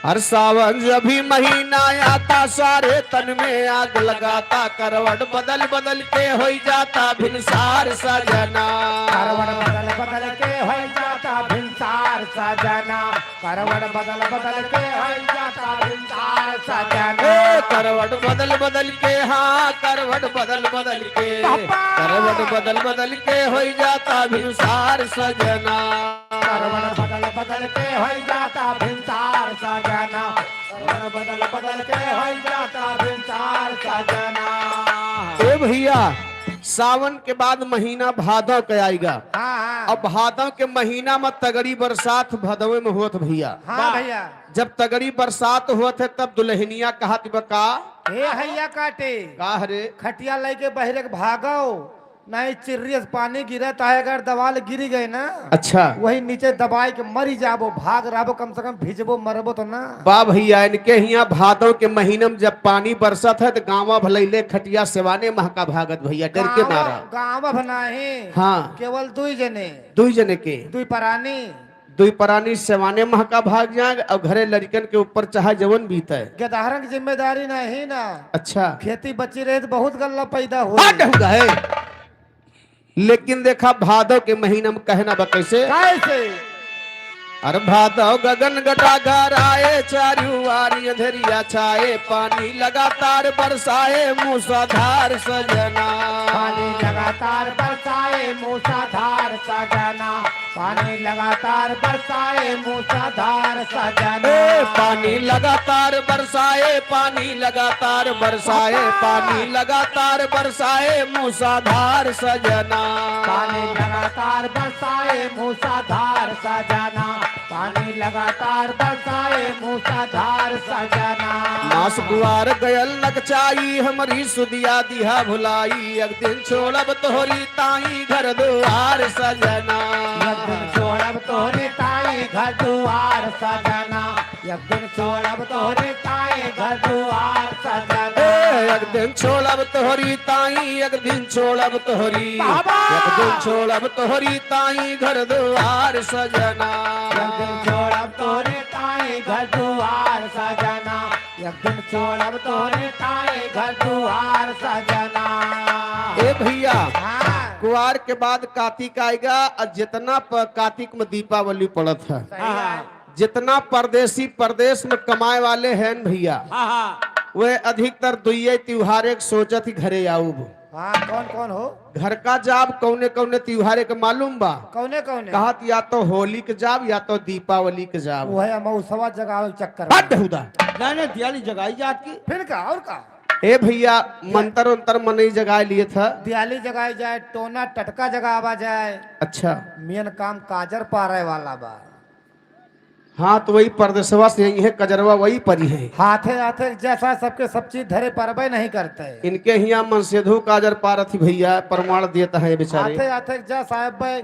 हर सावन जब भी महीना आता सारे तन में आग लगाता, करवट बदल बदल के हो जाता भिनसार सजना। करवट बदल बदल के हो जाता भिनसार सजना, करवट बदल बदल के हो जाता भिनसार सजना। करवट बदल बदल के हाँ करवट बदल बदल के, करवट बदल बदल के हो जाता भिनसार सजना। करवट बदल बदल के हो जाता भिनसार सजना, करवट बदल बदल के हो जाता भिनसार सजना। ए भैया सावन के बाद महीना भादव के आएगा। हाँ हाँ अब भादव के महीना में तगड़ी बरसात भदवे में होत भैया। हाँ भैया। जब तगड़ी बरसात होत है तब दुल्हनिया कहा बका हे हैया काटे का हरे खटिया लेके बहरे के भागो नहीं चिर्रियस पानी गिरत है अगर दवाल गिरी गए ना अच्छा वही नीचे दबाई के मरी जाबो भाग रहो कम से कम भिजबो मरबो तो ना। बा भैया इनके यहाँ भादों के महीने में जब पानी बरसत है तो गाँव भलैले खटिया सेवाने महका भागत भैया डर के मारा। गाँव बनाए हाँ केवल दुई जने के दुई परानी सेवाने महका भाग जाए और घरे लड़कन के ऊपर चाहे जवन बीते गदाहरन की जिम्मेदारी नहीं ना। अच्छा खेती बची रहे तो बहुत गल्ला पैदा हो है लेकिन देखा भादव के महीना में कहना बा कैसे अरे भादव गगन गटा गराए चारू वारी अंधेरिया छाए पानी लगातार बरसाए मूसाधार सजना पानी लगातार बरसाए मूसाधार सजना पानी लगातार बरसाए मूसाधार सजना पानी लगातार बरसाए पानी लगातार बरसाए पानी लगातार बरसाए मूसाधार सजना पानी लगातार बरसाए मूसाधार सजना पानी लगातार बरसाए मूसाधार सजना मास गुआर गयल नकचाई हमारी सुदिया दिहा भुलाई एक दिन छोड़ब तोहरी ताई घर दुआर सजना एक दिन छोड़ब तोहरी ताई घर दुआर सजना एक दिन छोड़ब तोहरी ताई घर दुआर सजना एक दिन छोड़ब तोहरी ताई एक दिन छोड़ब तोहरी एक दिन छोड़ब तोहरी ताई घर दुआर सजना एक दिन छोड़ब तोहरी ताई घर दुआर सजना एक दिन छोड़ब तोहरी ताई घर दुआर सजना। ए भैया हाँ कुआर के बाद कार्तिक आएगा और जितना कार्तिक में दीपावली पड़त है जितना परदेसी परदेश में कमाए वाले हैं भैया वे अधिकतर दुइये त्योहार एक सोचत ही घरे आऊब। हाँ कौन कौन हो घर का जाब कौने कौने त्योहार के मालूम बा कौने कौने कहत या तो होली के जाब या तो दीपावली के जाब वो है मौसवा जगह चक्कर हट हुदा नहीं दियाली जगाई जात की फिर का और का ए भैया मंतर उंतर मनई जगह लिए था दियाली जगाई जाए टोना टटका जगह आवा जाए अच्छा मेन काम काजर पारे वाला बा हाँ तो वही परदेशवा से यही है कजरवा वही परी है हाथे हाथे जैसा सबके सब चीज धरे परबे नहीं करते इनके यहाँ मनसेधु काजर पारथी भैया प्रमाण देता है बेचारे हाथे हाथे जा साहब भाई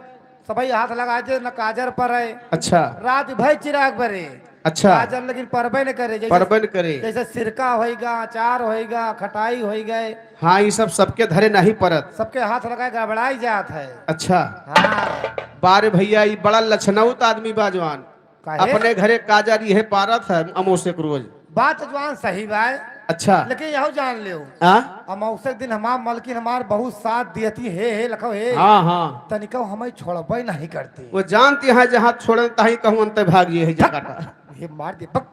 सभी हाथ लगा दे न काजर पर है अच्छा रात भाई चिराग बरे अच्छा काजर लेकिन परबे न करे परबन करे जैसे सिरका होएगा अचार होएगा खटाई हो गए हाँ ये सब सबके धरे नहीं परत सबके हाथ लगाए गड़बड़ाई जात है। अच्छा हाँ बारे भैया ये बड़ा लक्षणौत आदमी बाजवान काहे? अपने घरे काजर ये पारत है अमोसे के रोज बात जवान सही बाय अच्छा लेकिन यहो जान लियो हाँ अमावस्या दिन हमार मलकिन हमार बहुत साथ दियती हे लखो हे हाँ हाँ तनिको हमें छोड़बे नहीं करती वो जानती है जहाँ छोड़े तही कहूँ अंत भाग ये है जगह हे मार दे बक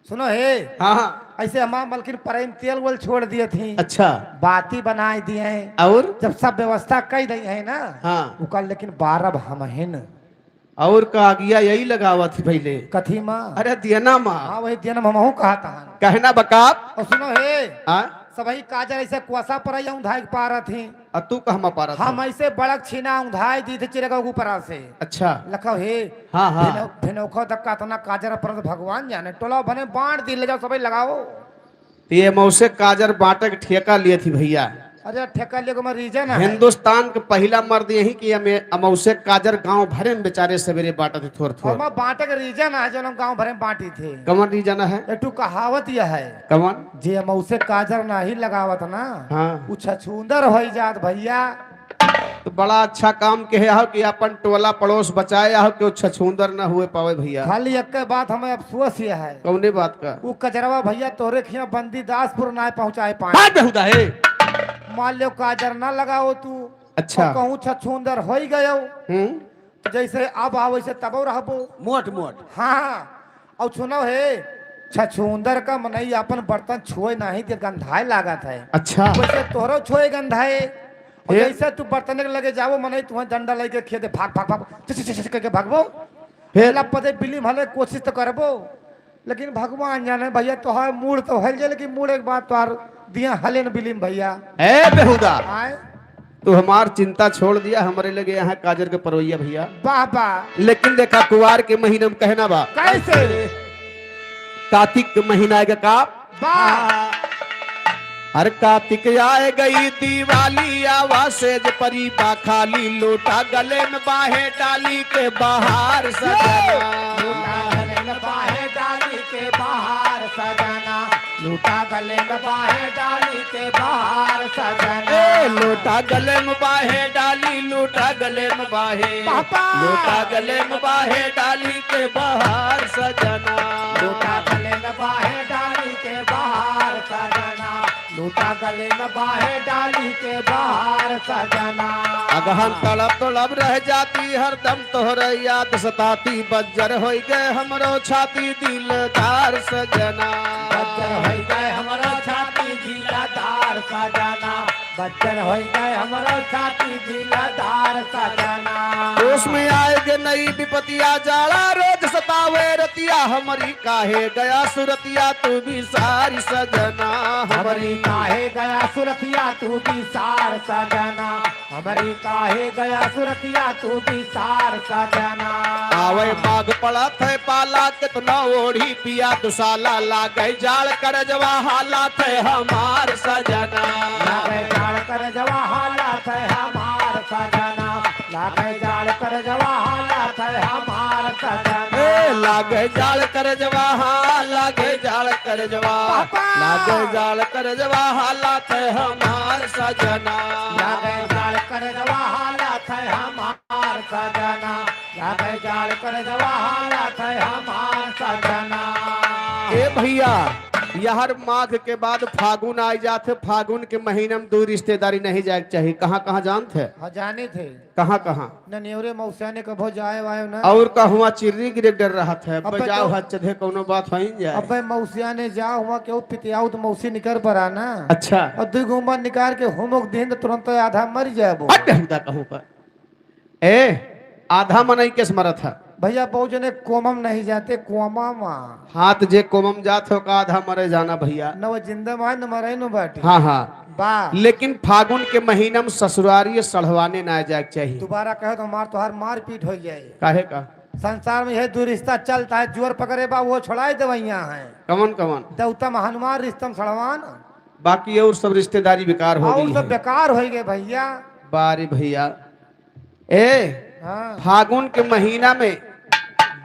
सुनो हे हाँ हाँ ऐसे हमार मलकिन प्रेम तेल वल छोड़ दिए थी अच्छा बाती बनाई दिए हैं और जब सब व्यवस्था कई दी है ना हाँ वो कल लेकिन 12 हम हिन और का गया यही लगावा थी पहले कथी माँ अरे दियना माँ हाँ वही जन्म हमहू कहा था कहना बकाप और सुनो हे हाँ सबही काजर ऐसे कुआसा पर उधाई पा रही थी और तू कहमा पारा था हम ऐसे बड़क छीना उधाई दी थी चिरगा ऊपर से अच्छा लखो हे हाँ हाँ भिनोखो धक्का तना काजर पर भगवान जाने टोला बने बांट दी ले जाओ सबही लगाओ ये मौसे काजर बांटे के ठेका लिए थी भैया अरे ठेका ले को रीजन है हिंदुस्तान के पहला मर्द यही कि हमें अमौसे काजर गांव भरे में बेचारे सवेरे बांटा थे थोड़ थोड़ हम बांटे के रीजन है जो हम गांव भरे में बांटी थे कमन रीजन है एटू कहावत यह है कमन जे मौसे काजर नहीं लगावत ना हाँ उ छछूंदर हो जात भैया तो बड़ा अच्छा काम के है कि अपन टोला पड़ोस बचाए हो कि छछूंदर न हुए पावे भैया खाली एक के बात हमें अफसोस ये है कौने बात का वो कजरवा भैया तोरे खिया बंदी दासपुर ना पहुंचाए पाए बेहुदा है मान लो काजर ना लगाओ तू अच्छा। और कहूँ छछूंदर हो गयो हम्म जैसे अब आओ वैसे तबो रहबो मोट मोट हाँ और सुनो हे छछूंदर का मनई अपन बर्तन छुए नहीं ते गंधाए लागत है अच्छा वैसे तोरो छुए गंधाए और हे? जैसे तू बर्तन के लगे जाओ मनई तुम्हें डंडा लेके खेते भाग भाग भाग करके भागबो फिर लब पदे बिली भले कोशिश तो करबो लेकिन भगवान जाने भैया तोहार मूड तो हल जाए लेकिन मूड एक बात तोहार दिया हले न बिलीम भैया ए बेहुदा आए तू हमार चिंता छोड़ दिया हमारे लगे यहाँ काजर के परवैया भैया वाह वाह लेकिन देखा कुवार के महीने में कहना बा कैसे कार्तिक के महीना के का वाह हर कार्तिक आए गई दिवाली आवासेज परी बा खाली लोटा गले में बाहें डाली के बाहर सजना लूटा गले में बाहें डाली के बाहर सजना, लूटा गले में बाहें डाली के बाहर सजना। ए लोटा गले में बाहें डाली लोटा गले में बाहें पापा। लोटा गले में बाहें डाली के बाहर सजना लूटा गले में बाहें डाली के बाहर सजना, लूटा गले में बाहें डाली के बाहर सजना। अगहन तड़प तड़प रह जाती हरदम तोहर याद सताती बज्जर हो गए हमरो छाती दिलदार सजना बच्चन हो गए हमारा छाती दिलदार सजना, बच्चन हो गए हमारा छाती दिलदार सजना। उसमें आएगे नई विपतिया जाड़ा रोज सतावे रतिया हमारी काहे गया सुरतिया तू भी सारी सजना हमारी काहे गया सुरतिया तू भी सार सजना, हमारी काहे गया सुरतिया तू भी सार सजना। आवे माघ पड़ा थे पाला कितना ओढ़ी पिया दुसाला लागे जाल कर जवा हालात है हमार सजना लागे जाल कर जवा हालात है हमार सजना, लागे जाल कर जवा हालात है हमार सजना। ए लागे जाल कर जवा लागे जाल कर जवा लागे जाल कर जवा हालात है हमार सजना लागे जाल कर जवा हालात है हमार सजना, लागे जाल कर जवा हालात है हमार सजना। ए भैया यार माघ के बाद फागुन आ जाते फागुन के महीने में दूर रिश्तेदारी नहीं जाए चाहिए कहाँ कहाँ जानते हाँ जाने थे कहाँ कहाँ न नेवरे मौसिया ने कभो जाए वायो ना और कहूँ चिर्री गिरे डर रहा था अब अबे जाओ तो- हाथ चढ़े कोनो बात हो जाए अब मौसिया ने जा हुआ के पितियाऊ तो मौसी निकर पर आना अच्छा और दो गुम्बा निकाल के होमोक दिन तुरंत आधा मर जाए वो हट हुदा कहूँ पर ए आधा मनई के स्मरत था भैया बहुत जने कोमम नहीं जाते कोमा हाथ जे कोमम जात हो का आधा मरे जाना भैया न वो जिंदा मार न मरे न बाटी हाँ हाँ बा लेकिन फागुन के महीना में ससुरारी सढ़वाने ना जाए चाहिए दोबारा कहे तो हमार तोहार मार पीट हो जाए काहे का संसार में यह दो रिश्ता चलता है जोर पकड़े बा वो छोड़ाई दवाइयाँ हैं कमन कमन दौतम हनुमान रिश्तम सड़वान बाकी और सब रिश्तेदारी बेकार हो और गई सब है बेकार हो गए भैया बारे भैया ए हाँ फागुन के महीना में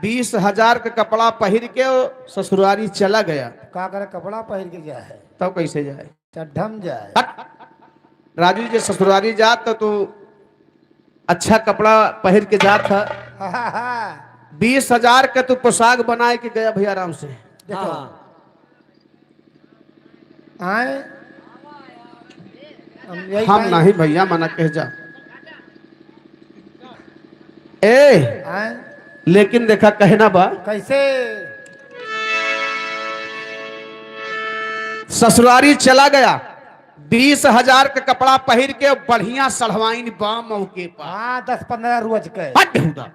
20,000 का कपड़ा पहन के वो ससुरारी चला गया का करे कपड़ा पहन के जाए तब कैसे जाए चढ़म जाए हट राजू जी ससुरारी जात तो तू अच्छा कपड़ा पहन के जात था हा, हा, हा। 20,000 का तू पोशाक बनाए के गया भैया आराम से देखो आए यही हम कहें- नहीं भैया मना कह जा ए आए लेकिन देखा कहना बा कैसे ससुरारी चला गया 20,000 का कपड़ा पहन के बढ़िया सड़वाइन बा मौके पर हाँ 10-15 रोज के हट हुदा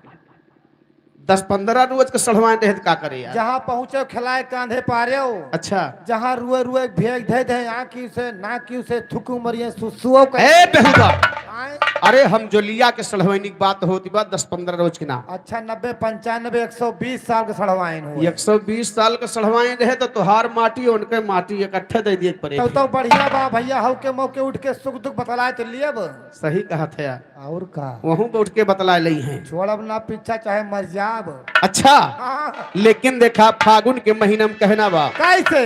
10-15 रोज का सड़वाइन रहे तो का करे यार जहाँ पहुँचे खिलाए कांधे पारे अच्छा जहाँ रुए रुए भेग दे दे आँखी से नाकी से थुकू मरिए सुसुओ ए बेहुदा आए अरे हम जो लिया के सड़वाइनी की बात होती बात 10-15 रोज की ना अच्छा 90-95 120 साल के सड़वाइन हो 120 साल का सड़वाइन रहे तो तुहार माटी उनके माटी इकट्ठे दे दिए पड़े तो बढ़िया बा भैया हव के मौके उठ के सुख दुख बतलाए तो लिए सही कहा था यार और का वहीं पे उठ के बतला ली हैं छोड़ब ना पीछा चाहे मर जाब अच्छा हाँ, लेकिन देखा फागुन के महीने में कहना बा कैसे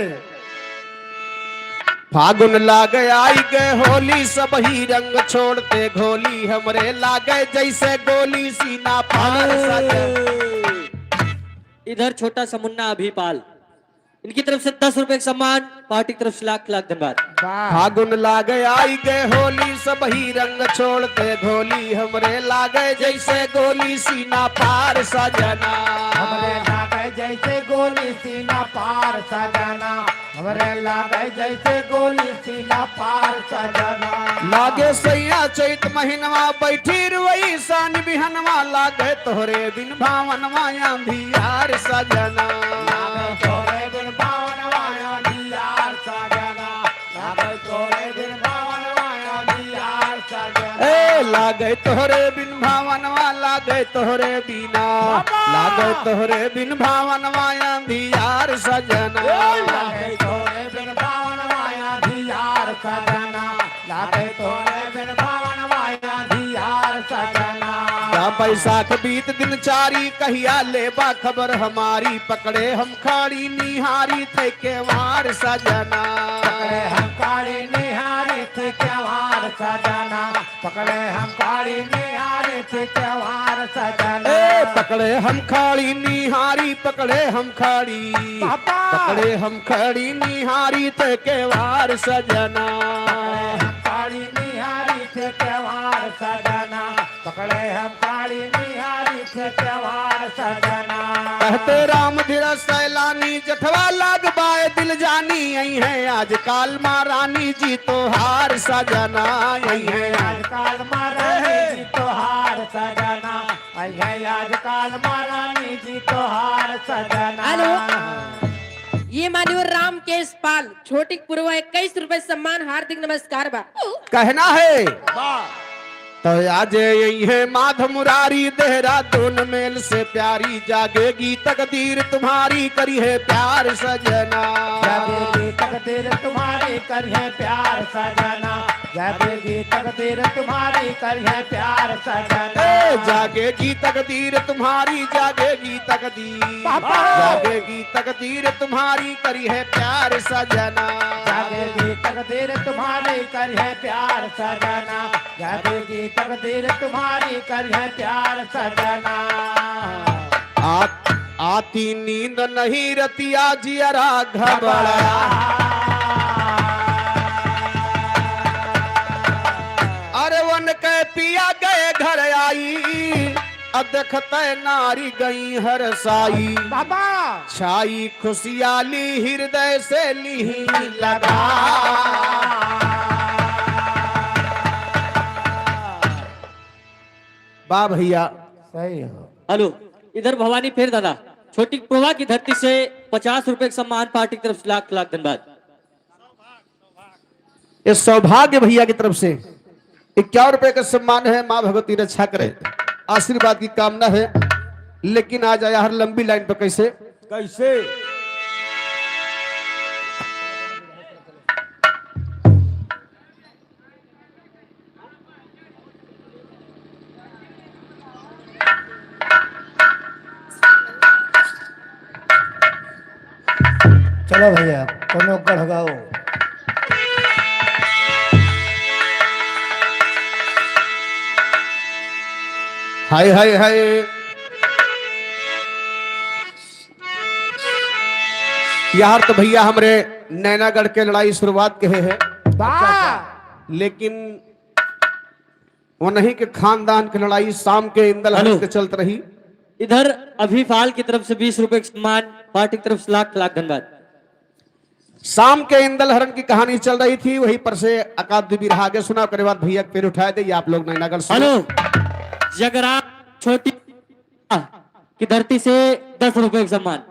फागुन लागे आई गए होली सब ही रंग छोड़ते घोली हमरे लागे जैसे गोली सीना फाड़ सके इधर छोटा सा मुन्ना अभिपाल इनकी तरफ से 10 रुपए का सम्मान पार्टी की तरफ से लाख लाख धन्यवाद वाह फागुन लागे आई गए होली सब ही रंग छोड़ते घोली हमरे लागे जैसे गोली सीना पार सजना हमरे लागे जैसे गोली सीना पार सजना, हमरे लागे जैसे गोली सीना पार सजना। लागे सैया चैत महीनवा बैठी रुई सान बिहनवा लागे तोहरे बिन भावनवा अंधियार सजना लागे तोरे बिन पावन वाया दियार सजना, लागे तोरे बिन पावन वाया दियार सजना। ए लागे तोहरे बिन भावनवा लागे तोहरे बिना लागे तोहरे बिन भावनवा अंधियार सजना लागे तोरे बिन पावन वाया दियार सजना लागे तोरे बिन भवन माया धियार सजना क्या बैसाख बीत दिन चारी कहिया लेबा खबर हमारी पकड़े हम खाड़ी निहारी थे के वार सजना पकड़े हम काली निहारी थे त्योहार सजना पकड़े हम काली निहारी थे त्योहार सजना ए पकड़े हम खाड़ी निहारी पकड़े हम खाड़ी पापा। पकड़े हम खड़ी निहारी थे के वार सजना हम काली निहारी थे त्योहार सजना पकड़े हम काली निहारी थे त्योहार सजना कहते राम धीरा सैलानी जठवा लाग बाए दिल जानी आई है आज काल महारानी जी तो हार सजना आई है आजकल महारानी जी तो हार सजना आजकल महारानी जी तो हार सजना हेलो। ये मान्यवर रामकेश पाल छोटी पूर्व 21 रुपए सम्मान हार्दिक नमस्कार बा। कहना है तो आज यही है माध मुरारी देहरादून मेल से प्यारी जागेगी तकदीर तुम्हारी करी है प्यार सजना जागेगी तकदीर तुम्हारी करिए प्यार सजना जागेगी तकदीर तुम्हारी करिए प्यार सजना ए, जागेगी तकदीर तुम्हारी जागेगी तकदीर पापा। जागेगी तकदीर तुम्हारी करी है प्यार सजना जागेगी तकदीर तुम्हारी करिए प्यार सजना जागेगी तकदीर तुम्हारी करिए प्यार सजना आती नींद नहीं रतिया जियरा घबरा अरे वन के पिया गए घर आई अदखत नारी गई हर साई बाबा छाई खुशियाली हृदय से ली लगा वाह भैया सही हो। हेलो, इधर भवानी फिर दादा छोटी प्रभा की धरती से 50 रुपए का सम्मान पार्टी की तरफ से लाख लाख धन्यवाद। ये सौभाग्य भैया की तरफ से 51 रुपए का सम्मान है। माँ भगवती रक्षा करे आशीर्वाद की कामना है। लेकिन आज आया हर लंबी लाइन पर कैसे कैसे चलो भैया कोनो गढ़गाओ हाय हाय हाय यार तो भैया हमरे नैनागढ़ के लड़ाई शुरुआत कहे है लेकिन वो नहीं कि खानदान की लड़ाई शाम के इंदल हेलो। के चलत रही। इधर अभी फाल की तरफ से 20 रुपए का सम्मान पार्टी की तरफ से लाख लाख धन्यवाद। शाम के इंदल हरण की कहानी चल रही थी वहीं पर से अकादमी बिरहा आगे सुना करे बाद भैया पेड़ उठाए दे आप लोग नैनागढ़ सुनो। हेलो, जगरा छोटी की धरती से 10 रुपए का सम्मान।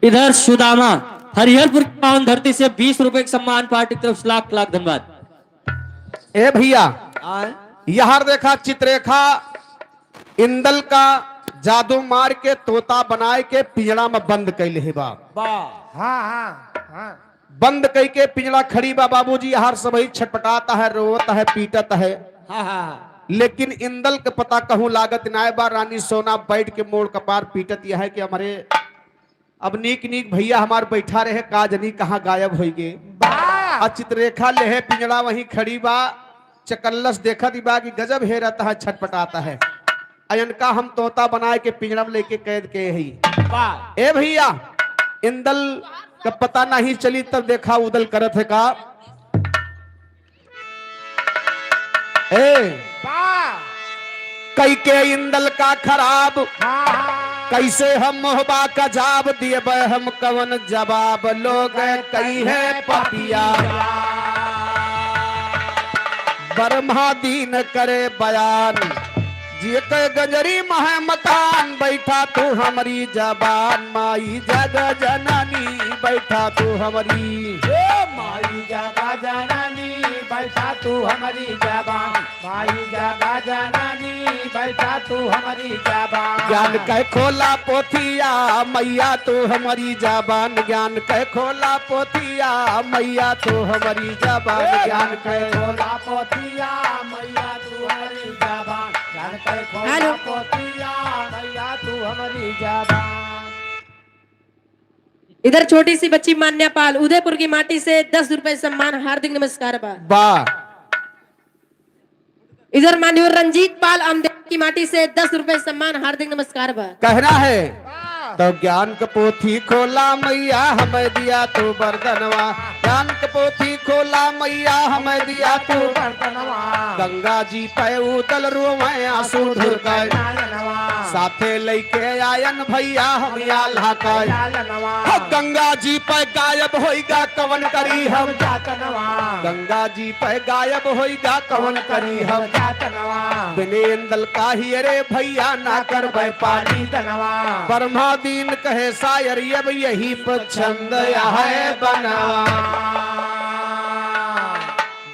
इधर सुदामा हरिहरपुर की पावन धरती से 20 रुपए का सम्मान पार्टी की तरफ से लाख लाख धन्यवाद। ए भैया यहां देखा चित्ररेखा इंदल का जादू मार के तोता बनाए के पिंजड़ा में बंद कैले है बा हाँ हाँ हाँ बंद कई के पिंजड़ा खड़ी बा बाबूजी हर सबही छटपटाता है रोता है पीटता है। हाँ हाँ लेकिन इंदल के पता कहूं लागत नाय बा रानी सोना बैठ के मोड़ कपार पीटत यह है कि हमारे अब नीक नीक भैया हमार बैठा रहे काजनी कहाँ गायब हो गए। चित्ररेखा लेहे पिंजड़ा वहीं खड़ी बा चकल्लस देखा दी बा कि गजब हे रहता है छटपटाता है। अयनका हम तोता बनाए के पिंजड़ा में लेके कैद के ही ए भैया इंदल का पता नहीं चली तब देखा उदल करत है का ए कई के इंदल का खराब कैसे हम मोहबा का जाब दिए हम कवन जवाब लोग कई है पपिया बर्मा दीन करे बयान जिए के गंजरी महमतान बैठा तू हमारी जबान माई जग जननी बैठा तू हमारी माई जगा जननी बैठा तू हमारी जबान, माई जगा जननी बैठा तू हमारी जबान। ज्ञान कह खोला पोथिया मैया तू हमारी जबान, ज्ञान कह खोला पोथिया मैया तू हमारी जबान, ज्ञान कह खोला पोतिया मैया तू हमारी जबान, ज्ञान कह खोला हेलो। पोतिया मैया तू हमारी जबान। इधर छोटी सी बच्ची मान्या पाल उदयपुर की माटी से 10 रुपए सम्मान, हार्दिक नमस्कार बा। वाह। इधर मान्यवर रंजीत पाल अमदेव की माटी से 10 रुपए सम्मान, हार्दिक नमस्कार बा। कहना है तो ज्ञान का पोथी खोला मैया हमें दिया तू बरदनवा, ज्ञान का पोथी खोला मैया हमें दिया तू बर्तनवा गंगा जी पे उतल रोवे आंसू ढुरकाए, नायनवा साथे लेके आयन भैया हम या लहकाए। लालनवा हो गंगा जी पे गायब होइगा कवन करी हम, जातनवा गंगा जी पे गायब होइगा कवन करी हम, जातनवा बिनेंदल का ही अरे भैया ना कर पानी। पानी तनवा ब्रह्मा दीन कहे शायर अब यही पसंद है बना,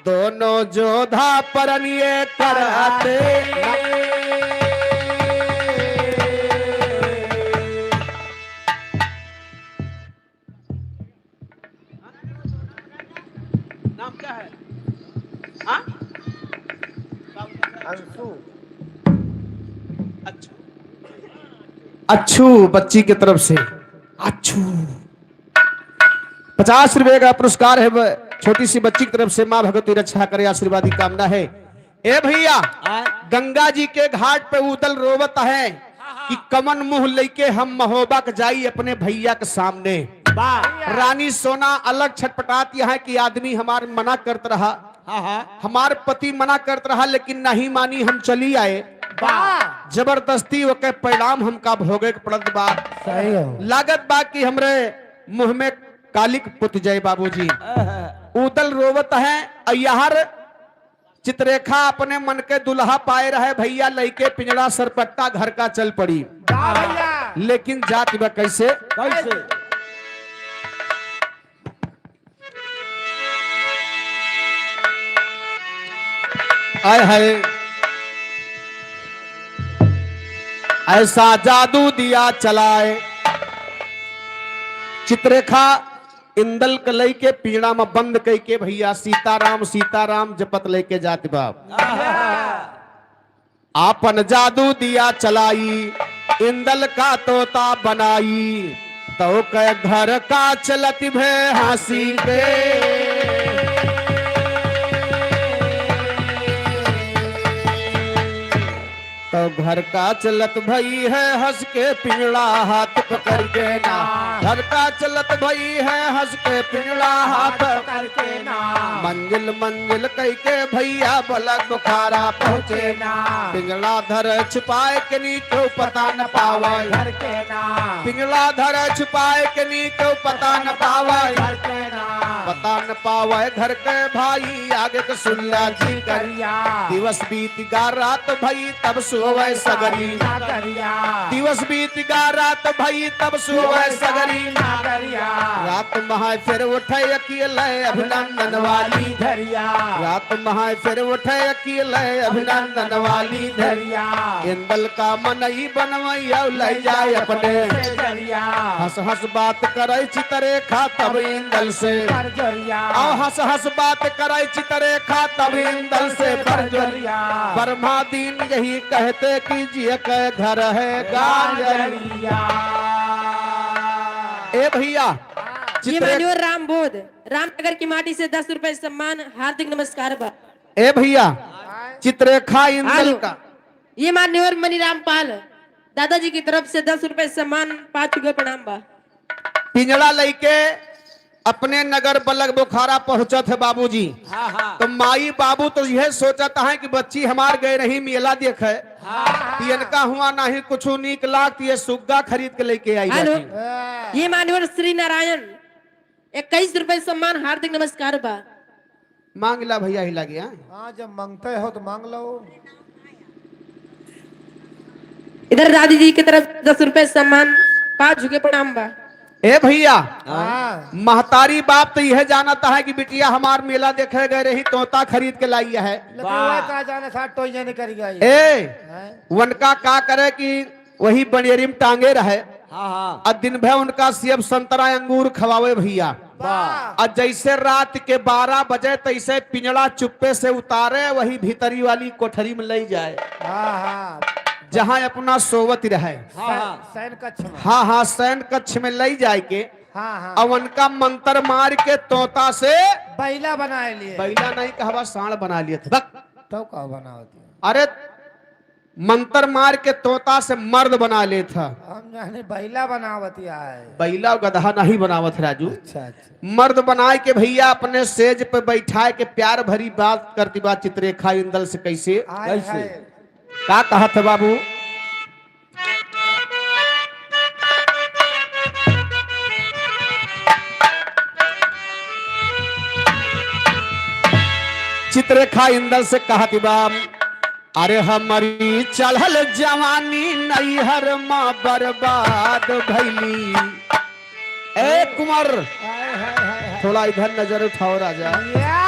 दोनों जोधा परन ये कराते। नाम क्या है? अच्छू बच्ची की तरफ से अच्छू 50 रुपए का पुरस्कार है छोटी सी बच्ची की तरफ से। माँ भगवती रक्षा करे आशीर्वाद की कामना है। ए भैया गंगा जी के घाट पे उदल रोवत है कि कमन मुंह लेके हम महोबा के जाई अपने भैया के सामने। रानी सोना अलग छटपटाती है कि आदमी हमारे मना करत रहा, हमार पति मना करत रहा लेकिन नहीं मानी, हम चली आए। जबरदस्ती ओके परिणाम हमका भोगे के पड़त बा। सही हो लागत बा कि हमरे मुंह में कालिक पुत जय बाबूजी। उदल रोवत है अयहर चित्ररेखा अपने मन के दुल्हा पाए रहे भैया लइके पिंजड़ा सरपट्टा घर का चल पड़ी। लेकिन जात बा कैसे कैसे आय है ऐसा जादू दिया चलाए। चित्ररेखा इंदल कलई के पीड़ा में बंद कई के भैया सीताराम जपत लेके जाते बाप। आपन जादू दिया चलाई इंदल का तोता बनाई, तो कह घर का चलती भे हंसी के। तो घर का चलत भई है हंस के पिंजड़ा हाथ पकड़ के ना, घर का चलत भई है हंस के पिंजड़ा हाथ करके ना मंजिल मंजिल कई के भैया बलक बुखारा पहुँचे ना पिंजड़ा धर छुपाए के नीचे पता न पावे, घर के ना पिंजड़ा धर छुपाए के नीचे पता न पावे, घर के ना पता न पावे घर के भाई आगे के सुनिया जी कर। करिया दिवस बीत गा रात भई तब सोवे सगरी, ना करिया दिवस बीत गा रात भई तब सोवे सगरी। ना करिया रात महा फिर उठे अकेले अभिनंदन वाली, धरिया रात महा फिर उठे अकेले अभिनंदन वाली। धरिया इंदल का मनई बनवैया ले जाए अपने, धरिया हंस हंस बात करे चितरेखा तब इंदल से, कर जरिया और हंस हंस बात करे चितरेखा तब इंदल से बरजरिया। ब्रह्मा दीन यही कहते कि जिय के घर है गांजरिया। ए भैया ये मान्यवर राम बोध रामनगर की माटी से 10 रुपए सम्मान, हार्दिक नमस्कार बा। ए भैया चित्ररेखा इंदल हेलो। का ये मान्यवर मनीराम पाल दादाजी की तरफ से 10 रुपए सम्मान, 5 रुपए प्रणाम बा। पिंजड़ा लेके अपने नगर बलग बुखारा पहुंचत है बाबूजी। तो माई बाबू तो यह सोचता है कि बच्ची हमार गए रही मेला देखे, इनका हुआ नहीं कुछ नीक लाग, ये सुग्गा खरीद के लेके आई हेलो। जाती। ये मान्यवर श्री नारायण 21 रुपए सम्मान, हार्दिक नमस्कार बा। मांग ला भैया हिला गया। हाँ जब मांगते हो तो मांग लो। इधर दादी जी की तरफ 10 रुपए सम्मान, 5 रुपए प्रणाम बा। ए भैया हाँ महतारी बाप तो यह जानता है कि बिटिया हमार मेला देखे गए रही तोता खरीद के लाई है। लेकिन वह कहा जाने था टोइया नहीं करी गई ए उनका का करे कि वही बनेरी में टांगे रहे हाँ हाँ और दिन भर उनका सेब संतरा अंगूर खवावे भैया। और जैसे रात के 12 बजे तैसे पिंजड़ा चुप्पे से उतारे वही भीतरी वाली कोठरी में ले जाए हाँ हाँ जहाँ अपना सोवत रहे। सैन कक्ष में हाँ हाँ सैन कक्ष में ले जाए के हाँ हाँ अब उनका मंत्र मार के तोता से बैला बनाए लिए बैला नहीं कहवा सांड बना लिए थे। बक। तो कहा बना होती है अरे मंत्र मार के तोता से मर्द बना ले था। हम जाने बैला बनावती है बैला गधा नहीं बनावत राजू। अच्छा अच्छा मर्द बनाए के भैया अपने सेज पे बैठाए के प्यार भरी बात करती बात चित्ररेखा इंदल से कैसे आए कैसे? हाय। का कहा था बाबू। चित्ररेखा इंदल से कहा थी बाप अरे हमारी चढ़ल जवानी नैहर माँ बर्बाद भैली। ए कुंवर हाय, हाय, हाय, थोड़ा इधर नजर उठाओ राजा। हाय। या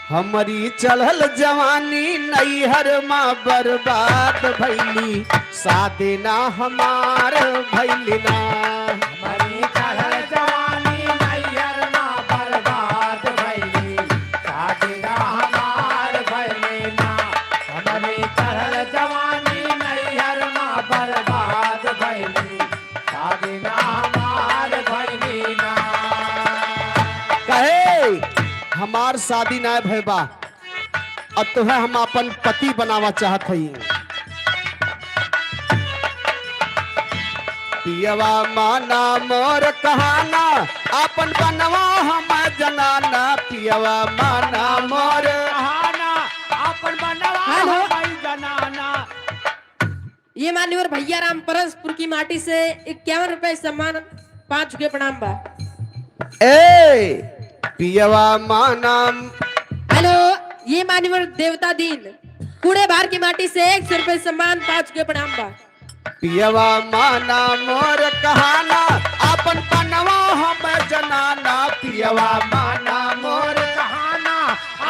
हमारी चढ़ल जवानी नैहर माँ बर्बाद भैली शादी ना हमार भैली ना। हमारी चढ़ल जवानी नैहर माँ बर्बाद भइली, शादी ना हमार भइली ना। हमारी चढ़ल जवानी नैहर माँ बर्बाद भइली, शादी ना हमार भइली ना। कहे हमार शादी ना भैबा अब तुम्हें हम अपन पति बनावा चाहत हई। पियवा माना मोर कहाना अपन बनवा हम जनाना। पियवा माना मोर कहाना अपन बनवा हेलो। भाई जनाना। ये मान्यवर भैया राम परसपुर की माटी से 51 रुपए सम्मान 5 के प्रणाम बा। ए पियवा माना हेलो ये मान्यवर देवता दीन कूड़े बार की माटी से 100 रुपए सम्मान 5 के प्रणाम बा। पियवा माना मोर कहाना अपन बनवा हम जनाना। पियवा माना मोर कहाना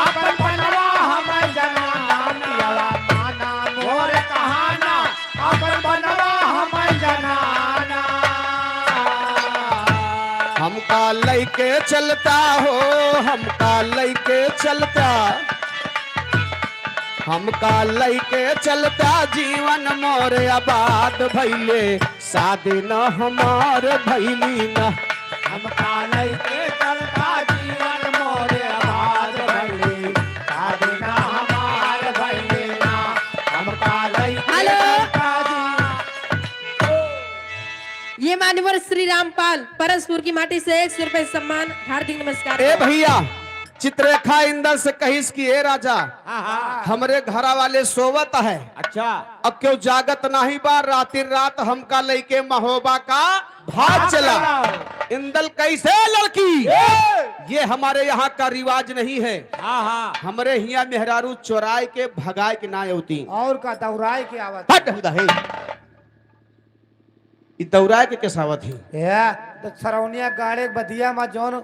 अपन बनवा हम जनाना। पियवा माना मोर कहाना अपन बनवा हम जनाना। हमका लैके चलता हो हमका लैके चलता। हमका लैके चलता जीवन मोर आबाद भैले शादी न हमार भैली न। हमका लइके चलता जीवन मोरे आबाद भइली, शादी ना हमार भइली ना। हमका लइके हेलो। चलता ये मान्यवर श्री रामपाल परसपुर की माटी से 100 रुपए सम्मान हार्दिक नमस्कार। ए भैया चित्ररेखा इंदल से कहिस कि ए राजा हमरे घरा वाले सोवत है अच्छा अब क्यों जागत नहीं बा राति रात हमका लैके महोबा का भाग चला। इंदल कैसे लड़की ये हमारे यहाँ का रिवाज नहीं है। हाँ हाँ हमरे यहाँ मेहरारू चोराए के भगाए के ना होती। और का दौराए की आवत हट है ई दौराए के केसावत है। या तो सरौनिया गाड़े बदिया में जौन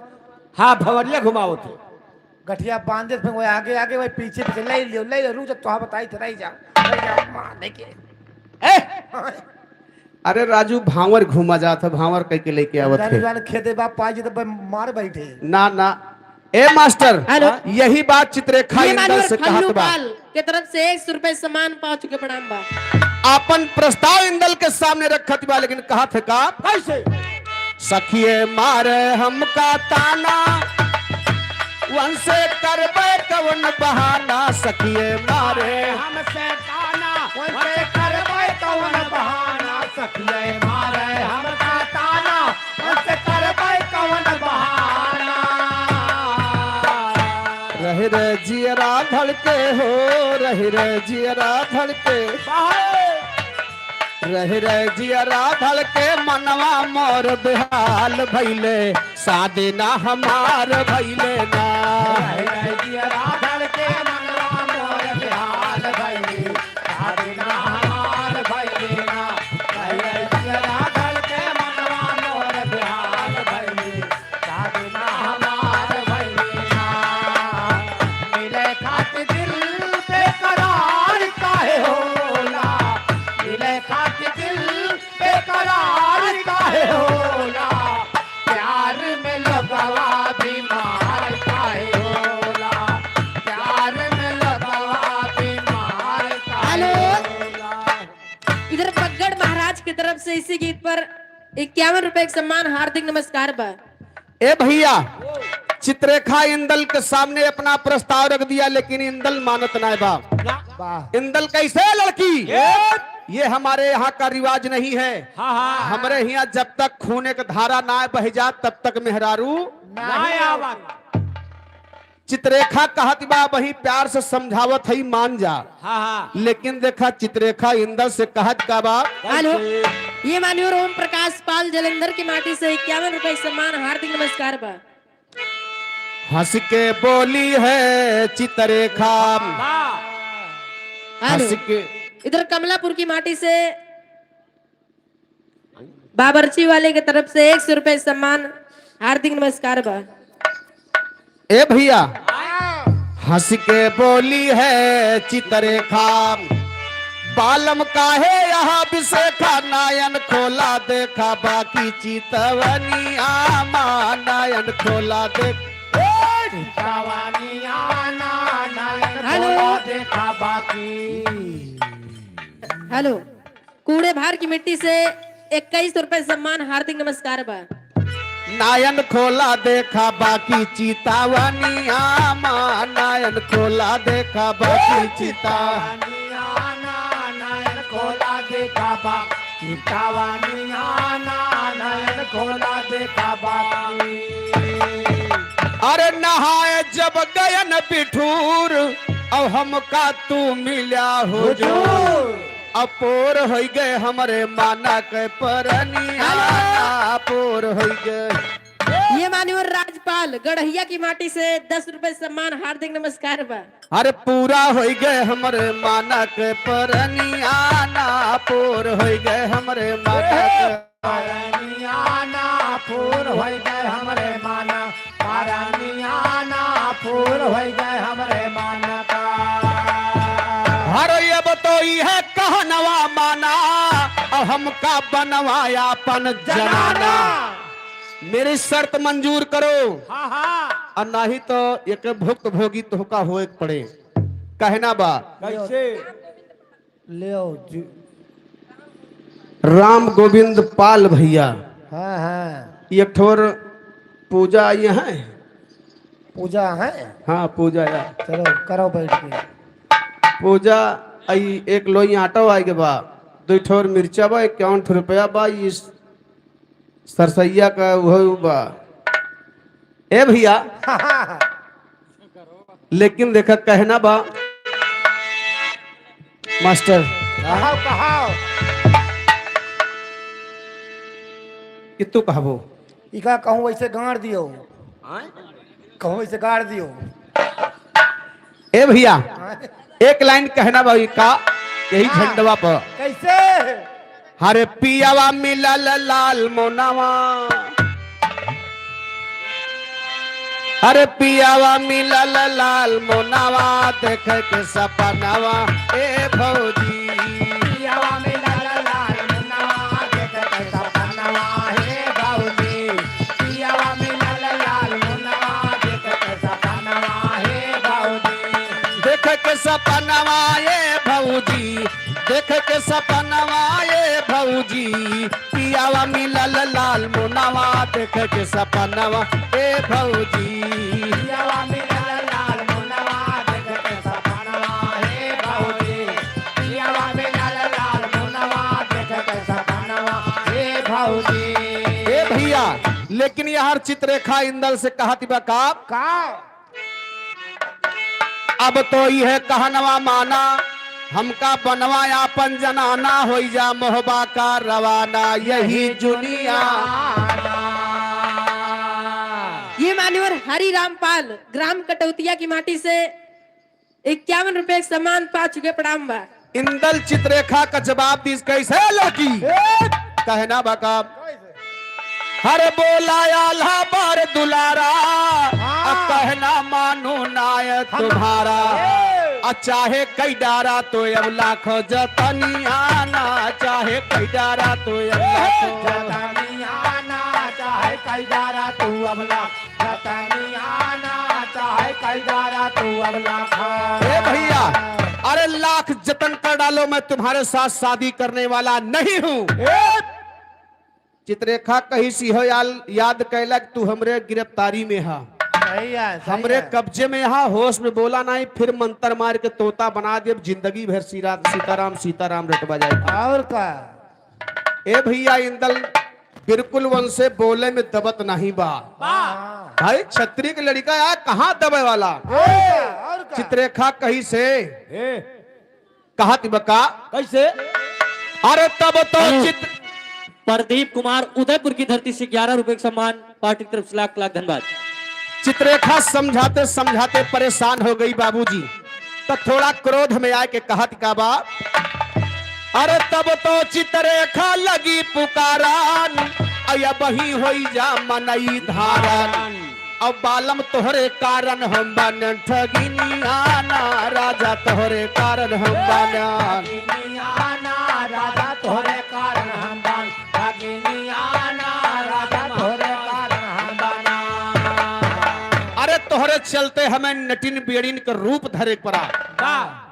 हाँ भवरिया घुमाओ थे। गठिया बांधे फिर वो आगे आगे वो पीछे पीछे ले लियो रू जब तो बताई थे रही जा मारने के। अरे राजू भावर घूमा जाता भावर कह के लेके आवत है। जान खेते बाप पाजी तो मार बैठे। ना ना ए मास्टर हेलो। यही बात चित्ररेखा ये इंदल मान्यवर से कहत खल्लू बा। पाल के तरफ से 100 रुपए सम्मान 5 के प्रणाम बा। अपन प्रस्ताव इंदल के सामने रखत बा लेकिन कहा थे का कैसे सखिए मारे हमका ताना वंशे करबे कवन बहाना। सखिए मारे हमसे ताना वैसे करबै कौन बहाना। सखिए मारे हमका ताना वैसे करबै कौन बहाना। रह रे जियरा धड़के हो रह रे जियरा धड़के रह रे जियरा धड़के मनवा मोर बेहाल भैले शादी ना हमार भैले ना। जियरा धड़के मनवा मोर बेहाल भइली, शादी ना हमार भइली ना। जियरा धड़के मनवा मोर से इसी गीत पर 51 रुपए का सम्मान, हार्दिक नमस्कार बा। ए भैया, चित्ररेखा इंदल के सामने अपना प्रस्ताव रख दिया, लेकिन इंदल मानत ना बा। वाह इंदल कैसे है लड़की? ये हमारे यहाँ का रिवाज नहीं है। हमारे यहाँ जब तक खून एक धारा ना बह जा तब तक मेहरारू चित्ररेखा कहत बा, वही प्यार से समझावत है, मान जा। लेकिन देखा चित्ररेखा इंदल से कहत का बा, हेलो, ये मान्यवर ओम प्रकाश पाल जलंधर की माटी से 51 रुपए का सम्मान, हार्दिक नमस्कार बा। हंस के बोली है चित्ररेखा, हेलो, हंस के। इधर कमलापुर की माटी से बाबरची वाले की तरफ से 100 रुपए सम्मान, हार्दिक नमस्कार बा। ए भैया, हंस के बोली है चित्ररेखा, बालम का है यहाँ विशेखा, नायन खोला देखा बाकी चितवनी आमा, नायन खोला देख। हेलो, देखा बाकी। हेलो, कूड़े भार की मिट्टी से 21 रुपए सम्मान, हार्दिक नमस्कार बा। नायन खोला देखा बाकी चितावनी आमा, नायन खोला देखा बाकी चिता। नयन खोला देखा बाकी, नयन खोला देखा बाकी। अरे नहाए जब गयन पिठूर, अब हमका तू मिला हुजूर, अपोर हो गए हमरे माना के परनिया, अपोर हो गए। ये मान्यवर राजपाल गढ़िया की माटी से 10 रुपए सम्मान, हार्दिक नमस्कार बा। अरे पूरा हो गए हमरे माना के परनिया, अपोर हो गए हमरे माना के। परनियाना फूल हो गए हमरे माना, परनियाना फूल हो गए हमरे माना का। हर ये बतोई है कहनवा माना, अब हमका बनवाया अपन जनाना। मेरी शर्त मंजूर करो, और नहीं तो एक भुक्त भोगी तोहका होए पड़े। कहना बा कैसे? ले आओ जी। राम गोविंद पाल भैया, हाँ हाँ, एक ठोर पूजा आई है। पूजा है। हाँ पूजा या चलो करो बैठ के। पूजा आई, एक लोई आटा आई के बा, 2 ठोर मिर्चा बा, 51 रुपया बा, इस सरसैया का वो बा। ए भैया, लेकिन देखा कहना बा मास्टर कहाओ कहाओ। कि तू कहबो। इका कहूँ वैसे गाड़ दियो, कहूँ वैसे गाड़ दियो। ए भैया, एक लाइन कहना भाई का, यही झंडवा पर। कैसे? हरे पियावा मिलल लाल मोनावा, हरे पियावा मिलल लाल मोनावा, देख के सपनावा ए भौजी। पियावा में लाल लाल मुन्नावा, देख के सपनावा हे बाबूजी। पियावा में लाल लाल मुन्नावा, देख के सपनावा हे बाबूजी। देख के सपनावा ए भौजी, देख के सपनावा ए भौजी, पियावा मिलल लाल मोनावा, देख के सपनावा ए भौजी। पियावा में लाल लाल मुन्नावा, देख के सपनावा हे बाबूजी। पियावा में लाल लाल मुन्नावा, देख के सपनावा हे बाबूजी। ए भैया, लेकिन यार चित्ररेखा इंदल से कहा थी का, अब तो यह कहनवा माना, हमका बनवाया अपन जनाना, हो जा मोहबा का रवाना, यही दुनिया। ये मान्यवर हरि रामपाल ग्राम कटौतिया की माटी से 51 रुपए का सम्मान पा चुके, प्रणाम बा। इंदल चित्ररेखा का जवाब दी कैसे लड़की कहना बका, हर बोला आल्हा बार दुलारा, अब कहना मानो नाय तुम्हारा, चाहे कई डारा तो अब लाखों जतनी आना, चाहे कई डारा तो अब लाखों जतनियाना, चाहे कई दारा तू अबला। जतनियाना, चाहे कई दारा तू अबला। ए भैया, अरे लाख जतन कर डालो, मैं तुम्हारे साथ शादी करने वाला नहीं हूँ। चित्ररेखा कही सी हो याद कैला कि तू हमरे गिरफ्तारी में हा, सही है, सही हमरे है। कब्जे में हा, होश में बोला नहीं, फिर मंत्र मार के तोता बना दे, जिंदगी भर सीताराम सीताराम रटवा जाएगी। और का ए भैया इंदल बिल्कुल वन से बोले में दबत नहीं बा। हाँ। भाई छत्री के लड़का है, कहाँ दबे वाला। और का चित्ररेखा कही से कहा तिबका कैसे? अरे तब तो हेलो। चित्र प्रदीप कुमार उदयपुर की धरती से 11 रुपए का सम्मान पार्टी की तरफ से लाख लाख धन्यवाद। चित्ररेखा समझाते समझाते परेशान हो गई बाबूजी, तो थोड़ा क्रोध में आके कहा का बा, अरे तब तो चित्ररेखा लगी पुकारन, अया बही होई जा मनई धारन, अब बालम तोहरे कारण हम बन ठगिनियाना, राजा तोहरे कारण हम बन। राजा तोहरे कारण हम बन ठगिनियाना, राजा तोहरे कारण हम बना। अरे तोहरे चलते हमें नटिन बेड़िन का रूप धरे पड़ा,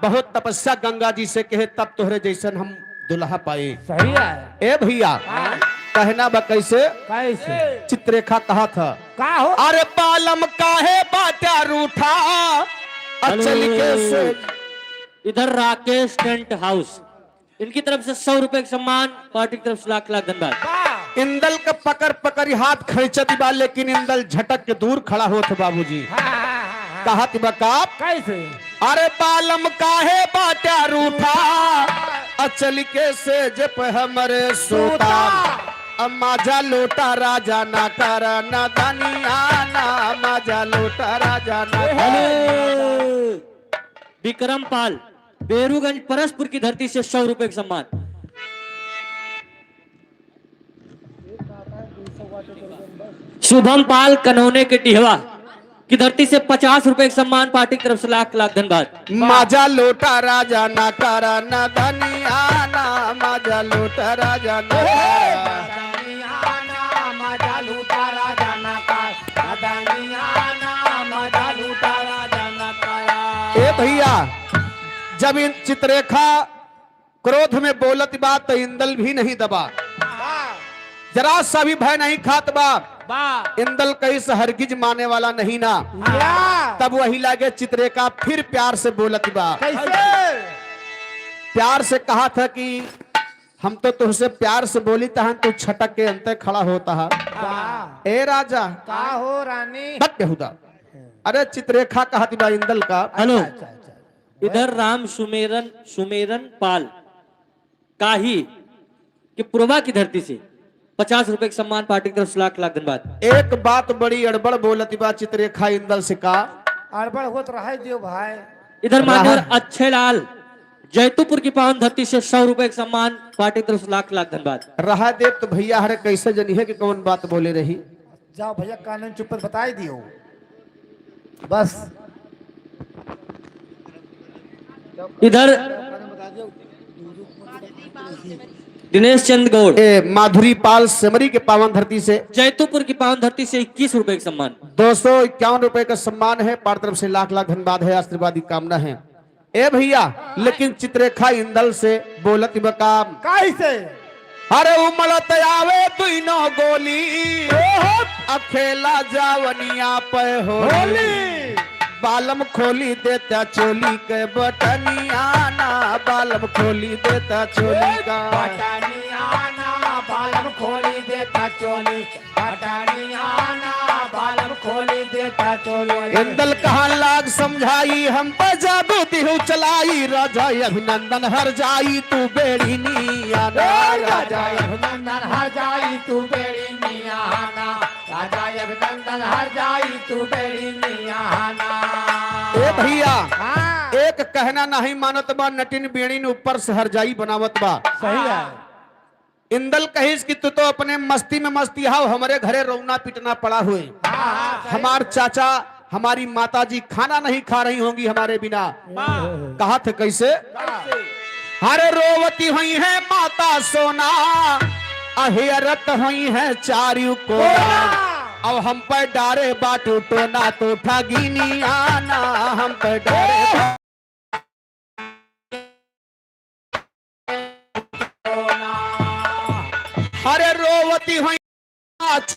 बहुत तपस्या गंगा जी से कहे तब तोहरे जैसन हम दुल्हा पाए। सही है। ए भैया कहना बा कैसे? कैसे चित्ररेखा कहा था, का हो? अरे बालम काहे बाटा रूठा, अचल के से इधर राकेश टेंट हाउस, इनकी तरफ से 100 रुपए का सम्मान पार्टी की तरफ से लाख लाख धन्यवाद। इंदल का पकड़ पकड़ हाथ खींचती बा, लेकिन इंदल झटक के दूर खड़ा होत बाबूजी। कहा तिबका कैसे? अरे बालम काहे बाटा रूठा, अचल के से जप हमरे सोता, माजा लोटा राजा ना कर ना दनिया ना, माजा लोटा राजा ना कर। विक्रम पाल बेरूगंज परसपुर की धरती से 100 रुपए का सम्मान। शुभम पाल कनौने के टिहवा की धरती से 50 रुपए का सम्मान पार्टी की तरफ से लाख लाख धन्यवाद। माजा लोटा राजा ना कर ना दनिया ना, माजा लोटा राजा ना कर। मजा लूटा राजा न का, मजा लूटा राजा न का। ए भैया जब इन चित्ररेखा क्रोध में बोलत बात तो इंदल भी नहीं दबा, जरा सा भी भय नहीं खात बा। इंदल कहीं से हरगिज माने वाला नहीं ना। तब वही लागे चित्ररेखा फिर प्यार से बोलत बा, प्यार से कहा था कि हम तो तुझसे प्यार से बोली तहन तू छटक के अंत खड़ा होता है। ए राजा का हो रानी? बत बेहुदा। अरे चित्ररेखा कहती बा इंदल का, हेलो, इधर राम सुमेरन पाल काही कि पूर्वा की धरती से 50 रुपए का सम्मान पार्टी की तरफ से लाख लाख धन्यवाद। एक बात बड़ी अड़बड़ बोलती बा चित्ररेखा इंदल से का, अड़बड़ होत रहे दियो भाई। इधर मान्यवर अच्छे लाल जैतूपुर की पावन धरती से 100 रुपए का सम्मान पार्टी की तरफ से लाख लाख धन्यवाद। रहा देव तो भैया हरे कैसे जनी है कि कौन बात बोले रही। जाओ भैया कानून चुप पर बताई दियो बस। इधर दिनेश चंद गौड़ ए माधुरी पाल सेमरी के पावन धरती से जैतूपुर की पावन धरती से 21 रुपए का सम्मान। 251 रुपए का सम्मान है, पार तरफ से लाख लाख धन्यवाद है, आशीर्वाद की कामना है। ए भैया लेकिन चित्ररेखा इंदल से बोलत बकाम कैसे? अरे उमड़त आवे दुनो गोली, अब खेला जावनिया पे होली, बालम खोली देता चोली के बटनिया ना, बालम खोली देता चोली का बटनियाना बालम खोली देता चोली, बटनियाना बालम खोली देता चोली। इंदल कहाँ लाग समझाई, हम पे जादू दिहु चलाई, राजा अभिनंदन हर जाई तू बेड़ी निया ना, राजा अभिनंदन हर जाई तू बेड़ी नियाना, राजा अभिनंदन हर जाई तू बेड़ी नियाना। ए भैया हाँ एक कहना नहीं मानत बा, नटिन बेड़ीन ऊपर से हर जाई बनावत बा। सही है। इंदल कहिस कि तू तो अपने मस्ती में मस्ती हाव, हमारे घरे रोना पिटना पड़ा हुए, हमार चाचा हमारी माता जी खाना नहीं खा रही होंगी हमारे बिना। कहा थे कैसे? अरे रोवती हुई है माता सोना, अहियरत हुई है चारियों को, अब हम पर डारे बाटू टोना तो ठगिनी आना, हम पर डारे अरे रोवती होती हुई अच्छा